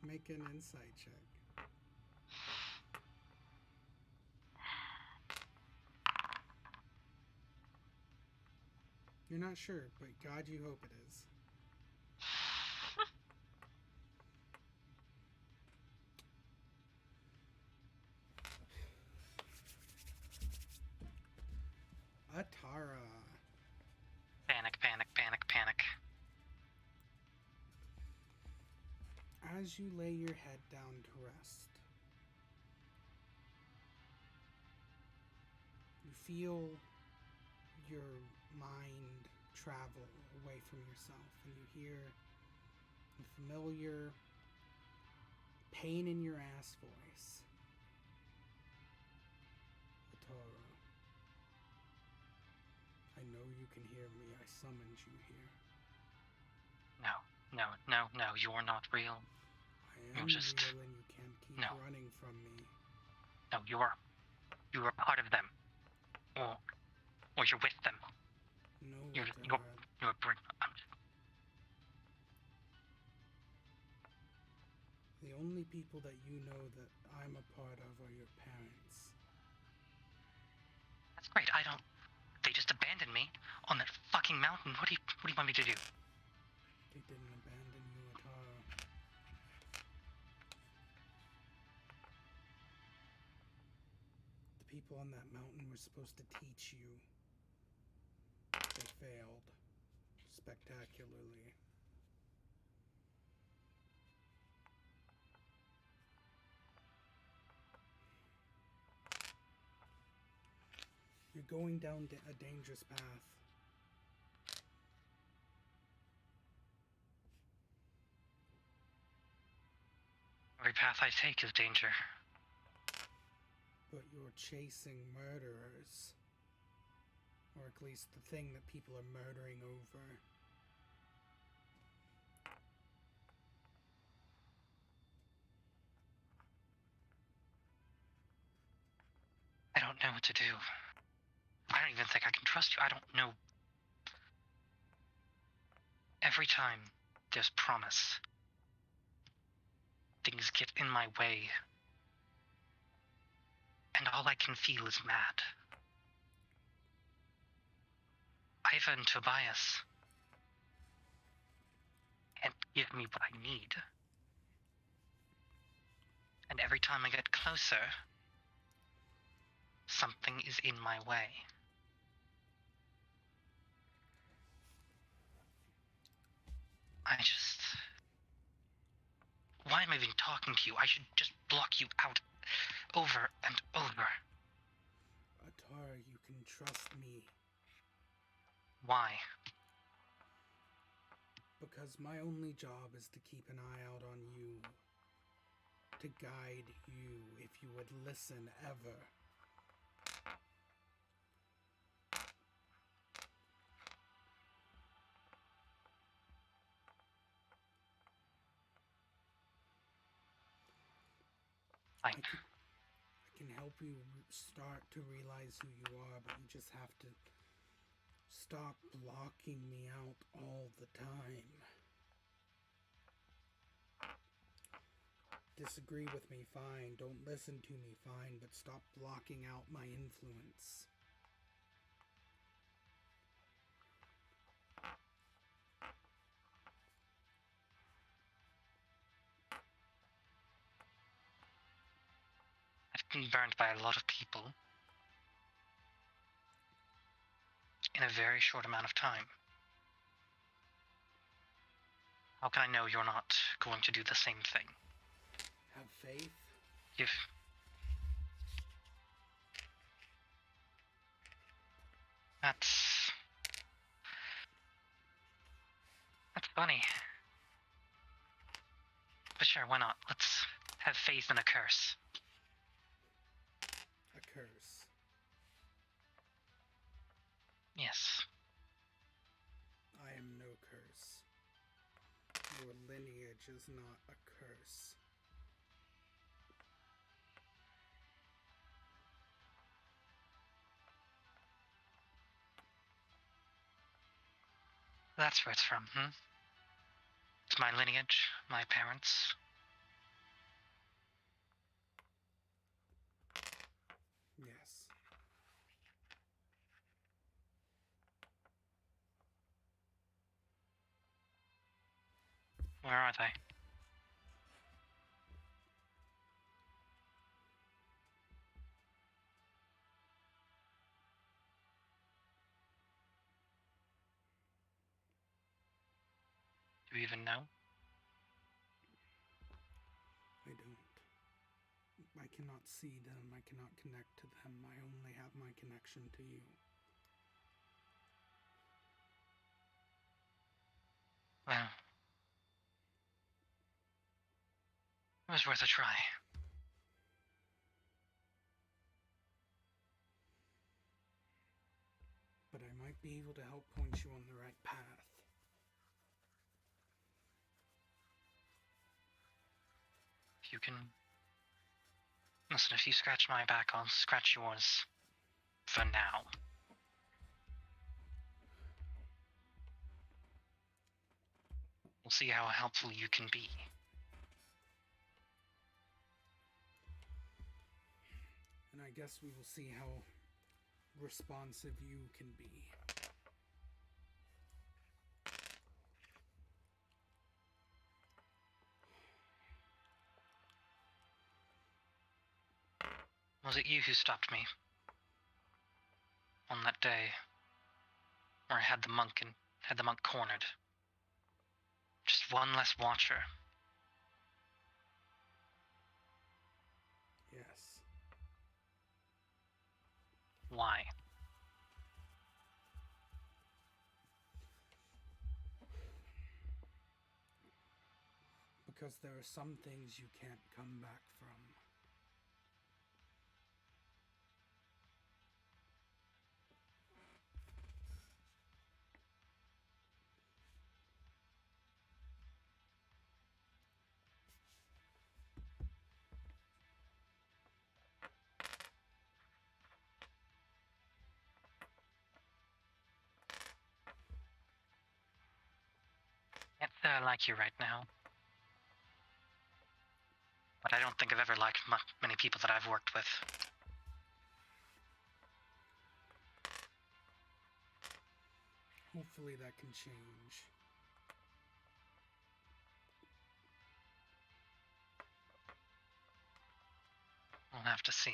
Make an insight check. You're not sure, but God, you hope it is. Atara.
Panic, panic, panic, panic.
As you lay your head down to rest, you feel your mind travel away from yourself, and you hear a familiar pain in your ass voice. Atara, I know you can hear me. I summoned you here.
No, you are not real.
I am
just-
real, and you can't keep
No.
running from me.
No, you are part of them. Or you're with them.
No,
You're
Atara. The only people that you know that I'm a part of are your parents.
That's great. They just abandoned me on that fucking mountain. What do you want me to do?
They didn't abandon you, Atara. The people on that mountain were supposed to teach you. They failed. Spectacularly. You're going down a dangerous path.
Every path I take is danger.
But you're chasing murderers. Or at least the thing that people are murdering over.
I don't know what to do. I don't even think I can trust you. I don't know. Every time there's promise, things get in my way. And all I can feel is mad. Iva and Tobias can't give me what I need. And every time I get closer, something is in my way. Why am I even talking to you? I should just block you out over and over.
Atara, you can trust me.
Why?
Because my only job is to keep an eye out on you. To guide you if you would listen ever.
Fine.
I can help you start to realize who you are, but you just have to stop blocking me out all the time. Disagree with me, fine. Don't listen to me, fine. But stop blocking out my influence.
been burned by a lot of people in a very short amount of time. How can I know you're not going to do the same thing?
Have faith.
If that's funny. But sure, why not? Let's have faith in a curse.
A curse.
Yes.
I am no curse. Your lineage is not a curse.
That's where it's from, It's my lineage, my parents.
Yes.
Where are they? Do you even know?
I don't. I cannot see them. I cannot connect to them. I only have my connection to you.
Well, it was worth a try.
But I might be able to help point you on the right path.
If you can... Listen, if you scratch my back, I'll scratch yours. For now. We'll see how helpful you can be.
And I guess we will see how responsive you can be.
Was it you who stopped me? On that day where I had the monk cornered. Just one less watcher.
Yes.
Why?
Because there are some things you can't come back from.
Can't say I like you right now. But I don't think I've ever liked many people that I've worked with.
Hopefully that can change.
We'll have to see.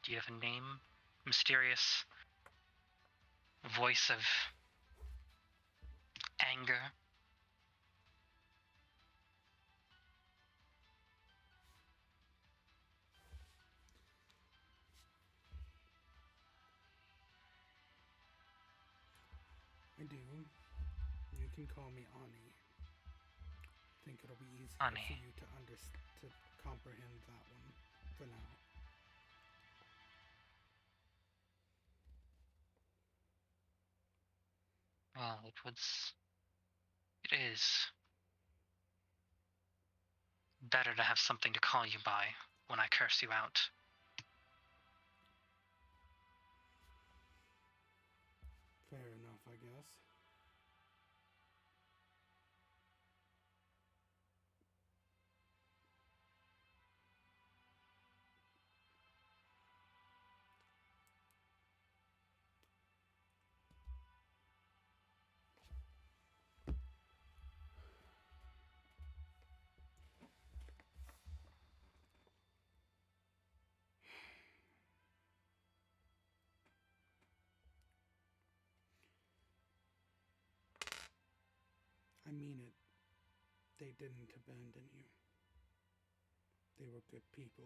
Do you have a name? Mysterious voice of anger?
I do. You can call me Ani. I think it'll be easier
Ani.
for you to comprehend that one for now.
Well, it is better to have something to call you by when I curse you out.
Fair enough, I guess. I mean it. They didn't abandon you. They were good people.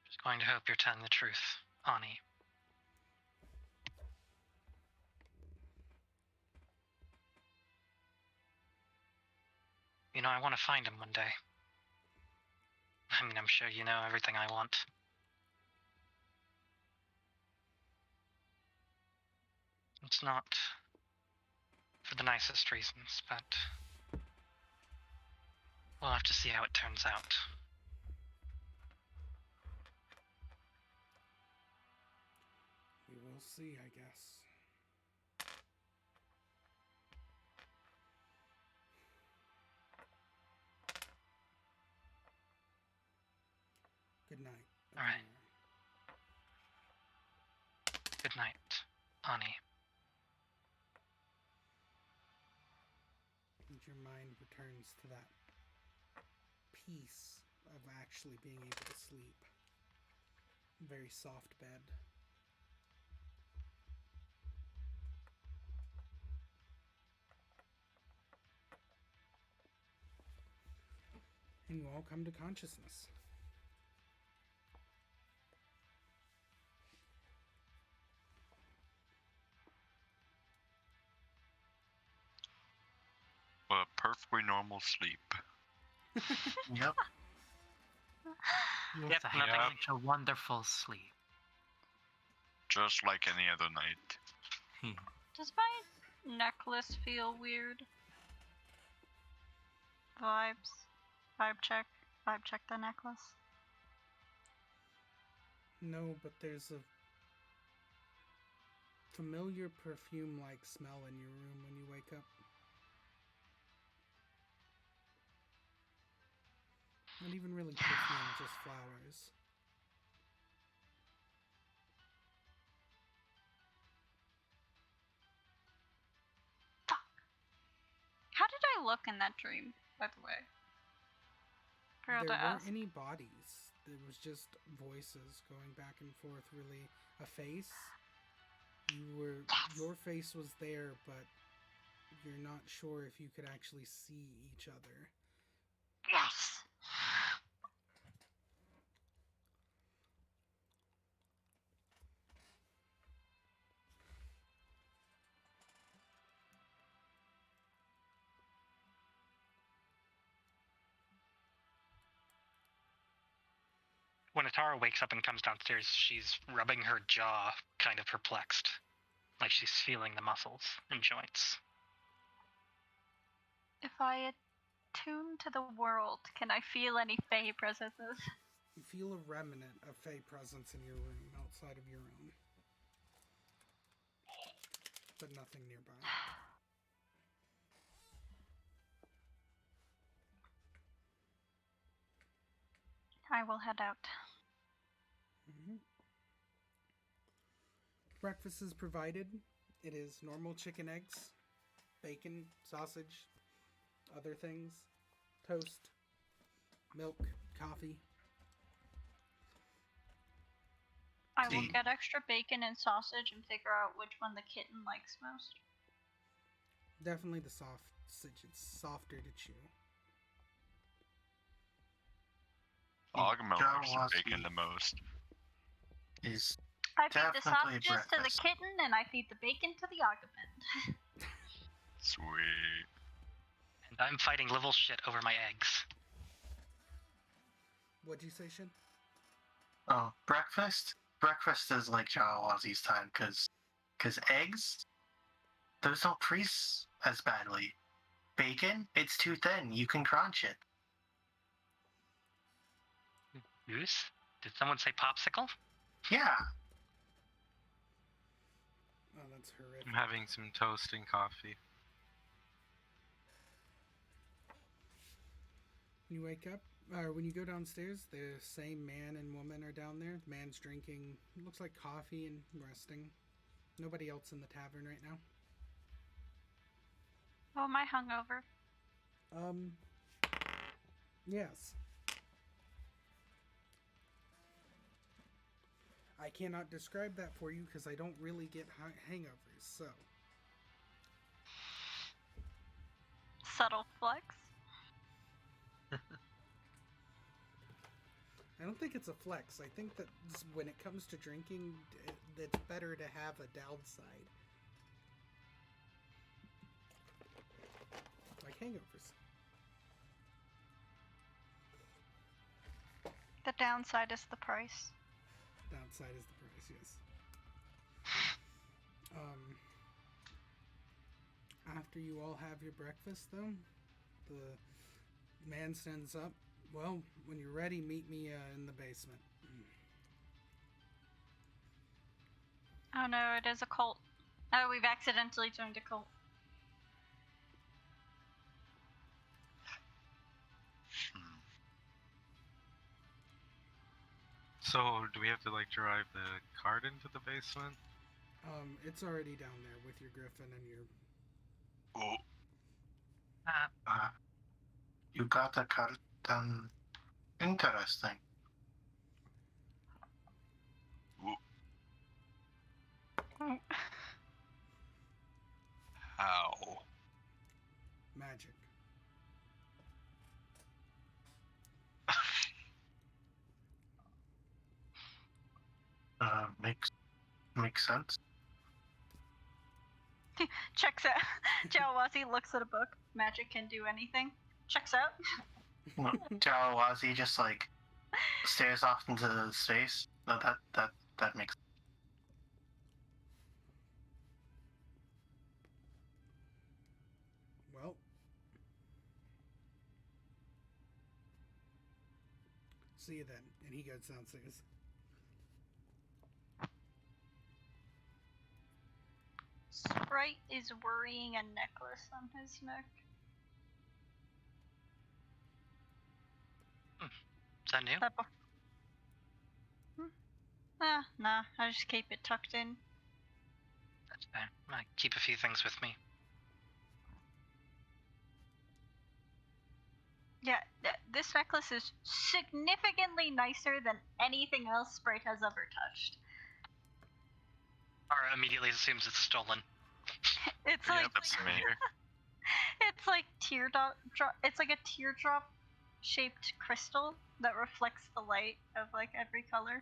Just going to hope you're telling the truth, Ani. You know, I want to find him one day. I mean, I'm sure you know everything I want. It's not for the nicest reasons, but we'll have to see how it turns out.
We will see, I guess. Good night.
All right.
everyone.
Good night, Ani.
And your mind returns to that peace of actually being able to sleep. Very soft bed. And you all come to consciousness.
A perfectly normal sleep.
Yep.
Yes,
Yep,
I had
nothing.
such a wonderful sleep.
Just like any other night.
Does my necklace feel weird? Vibes. Vibe check. Vibe check the necklace.
No, but there's a familiar perfume-like smell in your room when you wake up. Not even really perfume, just flowers.
How did I look in that dream, by the way? Forgot
There
to
weren't
ask.
any bodies. There was just voices going back and forth, really. A face. Your face was there, but you're not sure if you could actually see each other.
Yes!
When Atara wakes up and comes downstairs, she's rubbing her jaw, kind of perplexed. Like she's feeling the muscles and joints.
If I attune to the world, can I feel any Fey presences?
You feel a remnant of Fey presence in your room outside of your own. But nothing nearby.
I will head out.
Mm-hmm. Breakfast is provided. It is normal chicken eggs, bacon, sausage, other things, toast, milk, coffee.
I will
See.
get extra bacon and sausage and figure out which one the kitten likes most.
Definitely the sausage. It's softer to chew.
Agamemnon likes the
Jawazi
bacon the most.
Is
I feed the
Definitely
sausages to the
breakfast.
kitten, and I feed the bacon to the augment.
Sweet.
And I'm fighting little shit over my eggs.
What'd you say, Shin?
oh breakfast. Breakfast is like Jawazi's time because eggs, those don't freeze as badly. Bacon, it's too thin. You can crunch it.
Goose? Did someone say popsicle?
Yeah.
Oh, that's horrific.
I'm having some toast and coffee.
When you wake up, or when you go downstairs, the same man and woman are down there. The man's drinking, looks like coffee and resting. Nobody else in the tavern right now.
Oh, am I hungover?
Yes. I cannot describe that for you because I don't really get hangovers, so.
Subtle flex.
I don't think it's a flex. I think that when it comes to drinking, it's better to have a downside. Like hangovers.
The downside is the price.
Downside is the price, yes. After you all have your breakfast, though, the man stands up. Well, when you're ready, meet me in the basement.
Oh no, it is a cult. Oh, we've accidentally joined a cult.
So, do we have to like drive the cart into the basement?
It's already down there with your griffin and your.
Oh,
You got a card done. Interesting.
how?
Magic.
Makes sense.
Checks out. Jawazi looks at a book. Magic can do anything. Checks out.
Jalawazi just like stares off into space. No, that makes.
Well. See you then. And he goes downstairs.
Sprite is wearing a necklace on his neck.
Is that new?
Nah, I just keep it tucked in.
That's fair. I keep a few things with me.
Yeah, this necklace is significantly nicer than anything else Sprite has ever touched.
Ara immediately assumes it's stolen.
It's
Yeah,
like
that's me.
it's like teardrop. It's like a teardrop shaped crystal that reflects the light of like every color.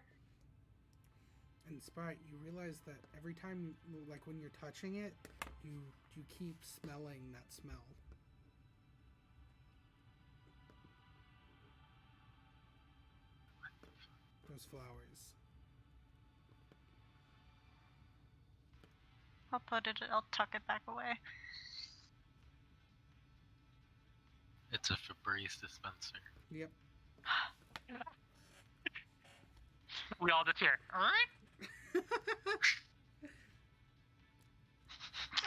And Sprite, you realize that every time, like when you're touching it, you keep smelling that smell. Those flowers.
I'll tuck it back away.
It's a Febreze dispenser.
Yep.
We all just hear.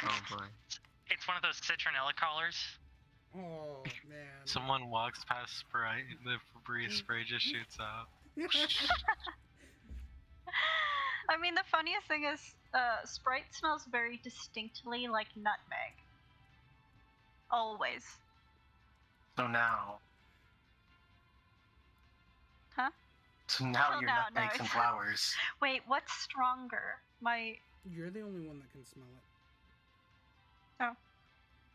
Oh boy.
It's one of those citronella collars.
Oh man.
Someone walks past Sprite, the Febreze spray just shoots out.
I mean, the funniest thing is, Sprite smells very distinctly like nutmeg. Always.
So now.
Huh?
So now
So
you're
now,
nutmegs
no.
and flowers.
Wait, what's stronger?
You're the only one that can smell it.
Oh.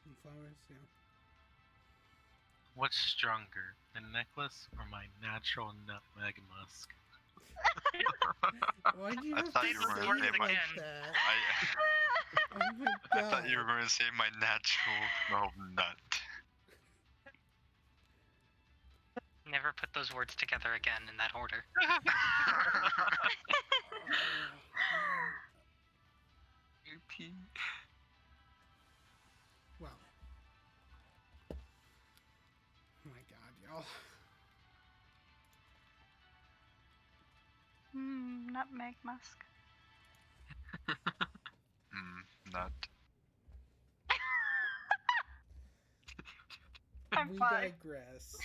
And flowers, yeah.
What's stronger, the necklace or my natural nutmeg musk?
Why'd you
I
have
thought
to
you were
say
gonna say
it
my-
like
again.
that?
I
Oh my god.
I thought you were going to say my natural nut.
Never put those words together again in that order.
Well. Oh my god, y'all.
Nutmeg musk.
Nut.
I'm
We
fine.
digress.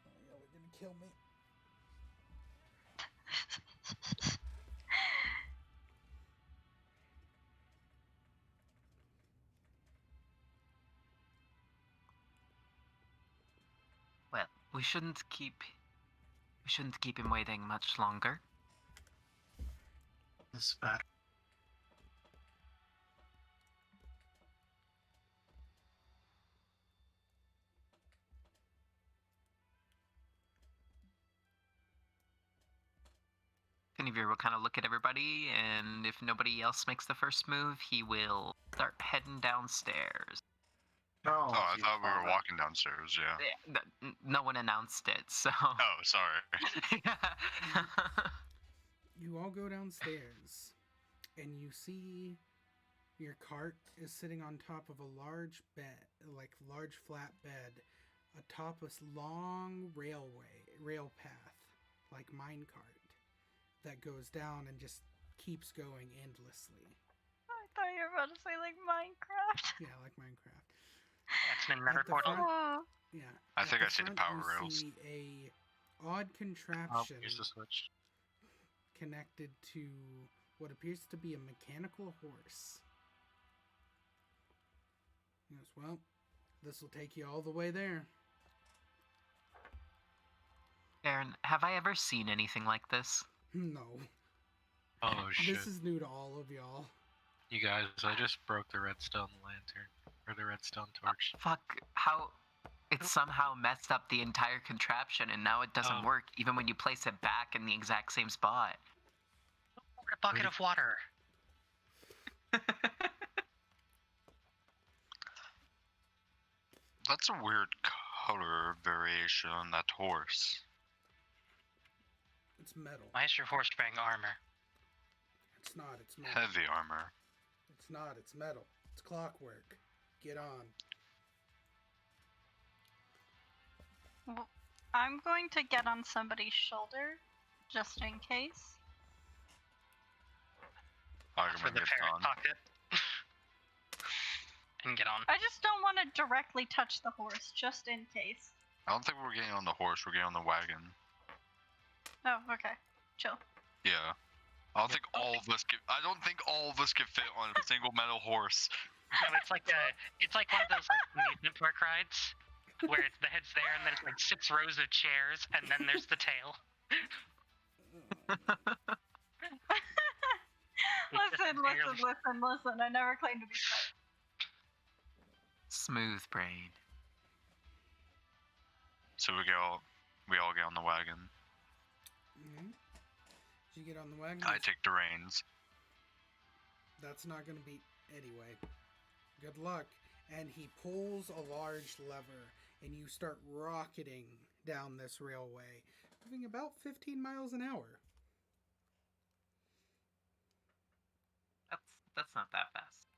Oh, y'all are gonna kill me.
We shouldn't keep him waiting much longer.
This is bad.
Guinevere will kind of look at everybody, and if nobody else makes the first move, he will start heading downstairs.
Oh,
Oh, I
you
thought we were
father.
walking downstairs, yeah.
No one announced it, so.
Oh, sorry.
You all go downstairs, and you see your cart is sitting on top of a large bed, like large flat bed, atop a long rail path, like minecart, that goes down and just keeps going endlessly.
I thought you were about to say like Minecraft.
Yeah, like Minecraft.
It's an nether
At the
portal.
front-
Oh.
Yeah.
I
at
think
the
I see the
front,
power
you
rails.
See a odd
Oh,
contraption
here's the switch.
connected to what appears to be a mechanical horse. Yes, well, this will take you all the way there.
Aaron, have I ever seen anything like this?
No,
Oh shit.
this is new to all of y'all.
You guys, I just broke the redstone lantern. Or the redstone torch.
Fuck, how it somehow messed up the entire contraption, and now it doesn't work even when you place it back in the exact same spot.
A bucket of water.
That's a weird color variation on that horse.
It's metal.
Why is your horse wearing armor?
It's not, it's metal.
Heavy armor.
It's not, it's metal. It's clockwork. Get on.
Well, I'm going to get on somebody's shoulder, just in case.
For
Argument
the
gets
parrot
on.
pocket. And get on.
I just don't want to directly touch the horse, just in case.
I don't think we're getting on the horse, we're getting on the wagon.
Oh, okay. Chill.
Yeah. I don't think all of us can fit on a single metal horse.
No, it's like one of those like amusement park rides where the head's there and then it's like 6 rows of chairs and then there's the tail.
Listen. I never claimed to be smart.
Smooth brain.
So we all get on the wagon.
Mm-hmm. Did you get on the wagon?
I take the reins.
That's not going to be... Anyway. Good luck. And he pulls a large lever, and you start rocketing down this railway, moving about 15 miles an hour.
That's not that fast.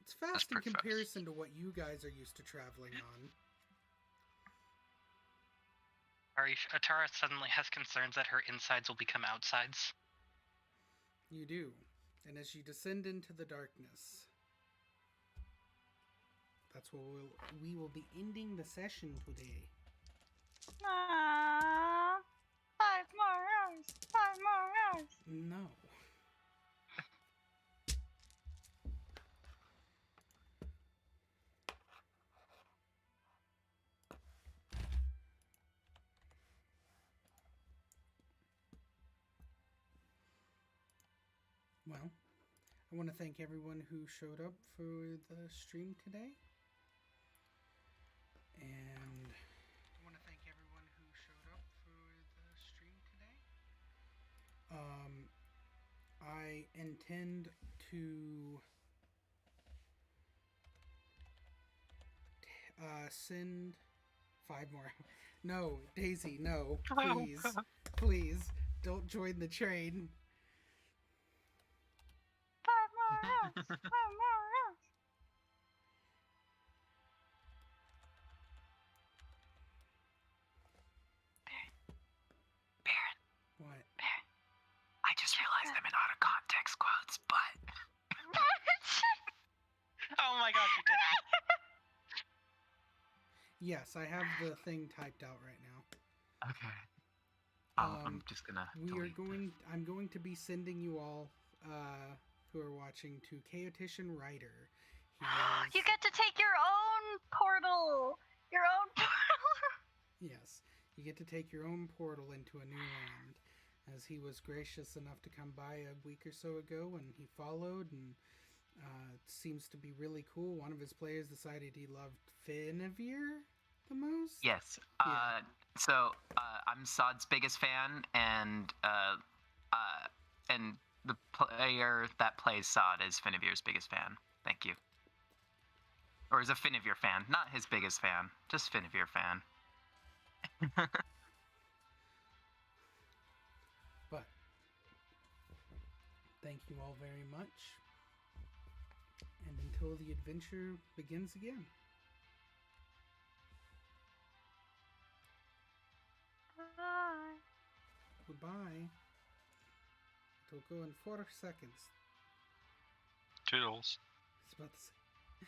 It's fast in
pretty fast.
comparison to what you guys are used to traveling on.
Atara suddenly has concerns that her insides will become outsides.
You do. And as you descend into the darkness, that's where we will be ending the session today.
Aww. 5 more hours. 5 more hours.
No. Well, I want to thank everyone who showed up for the stream today. And I want to thank everyone who showed up for the stream today. I intend to send 5 more. No, Daisy, no, please, please, don't join the train.
5 more hours. 5 more hours.
Baron,
What?
I just realized I'm in out of context quotes, but
Oh my god, you did.
Yes, I have the thing typed out right now.
okay. I'm just gonna.
I'm going to be sending you all, who are watching, to Chaotician Rider. He is,
You get to take your own portal. Your own portal.
Yes, you get to take your own portal into a new land, as he was gracious enough to come by a week or so ago, and he followed, and it seems to be really cool. One of his players decided he loved Finevere the most.
Yes.
Yeah.
I'm Sod's biggest fan, and the player that plays Sod is Finevere's biggest fan. Thank you. Or is a Finevere fan, not his biggest fan, just Finevere fan.
But thank you all very much, and until the adventure begins again.
Bye.
Goodbye. It'll go in 4 seconds.
Toodles.
I was about to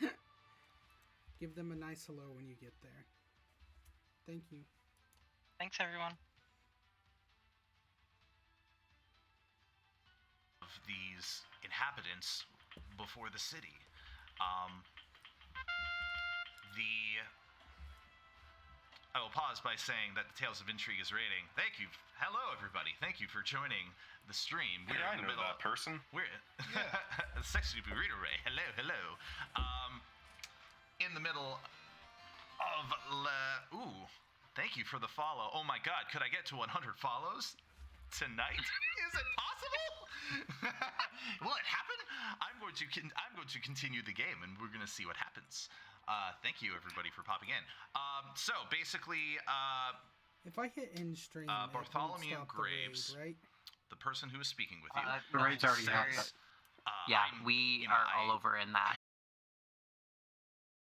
say. Give them a nice hello when you get there. Thank you.
Thanks, everyone.
Of these inhabitants before the city. I will pause by saying that the Tales of Intrigue is rating. Thank you. Hello, everybody. Thank you for joining the stream.
Hey, I know that person.
We're Sexy Burrito Ray. Hello, hello. In the middle of ooh. Thank you for the follow. Oh my God, could I get to 100 follows tonight? Is it possible? Will it happen? I'm going to continue the game, and we're going to see what happens. Thank you, everybody, for popping in. So basically,
If I hit end stream,
Bartholomew
it won't stop
Graves.
the raid, right?
the person who is speaking with you,
The raid's already
says,
happened.
Yeah,
I'm
we
in
are all over in that.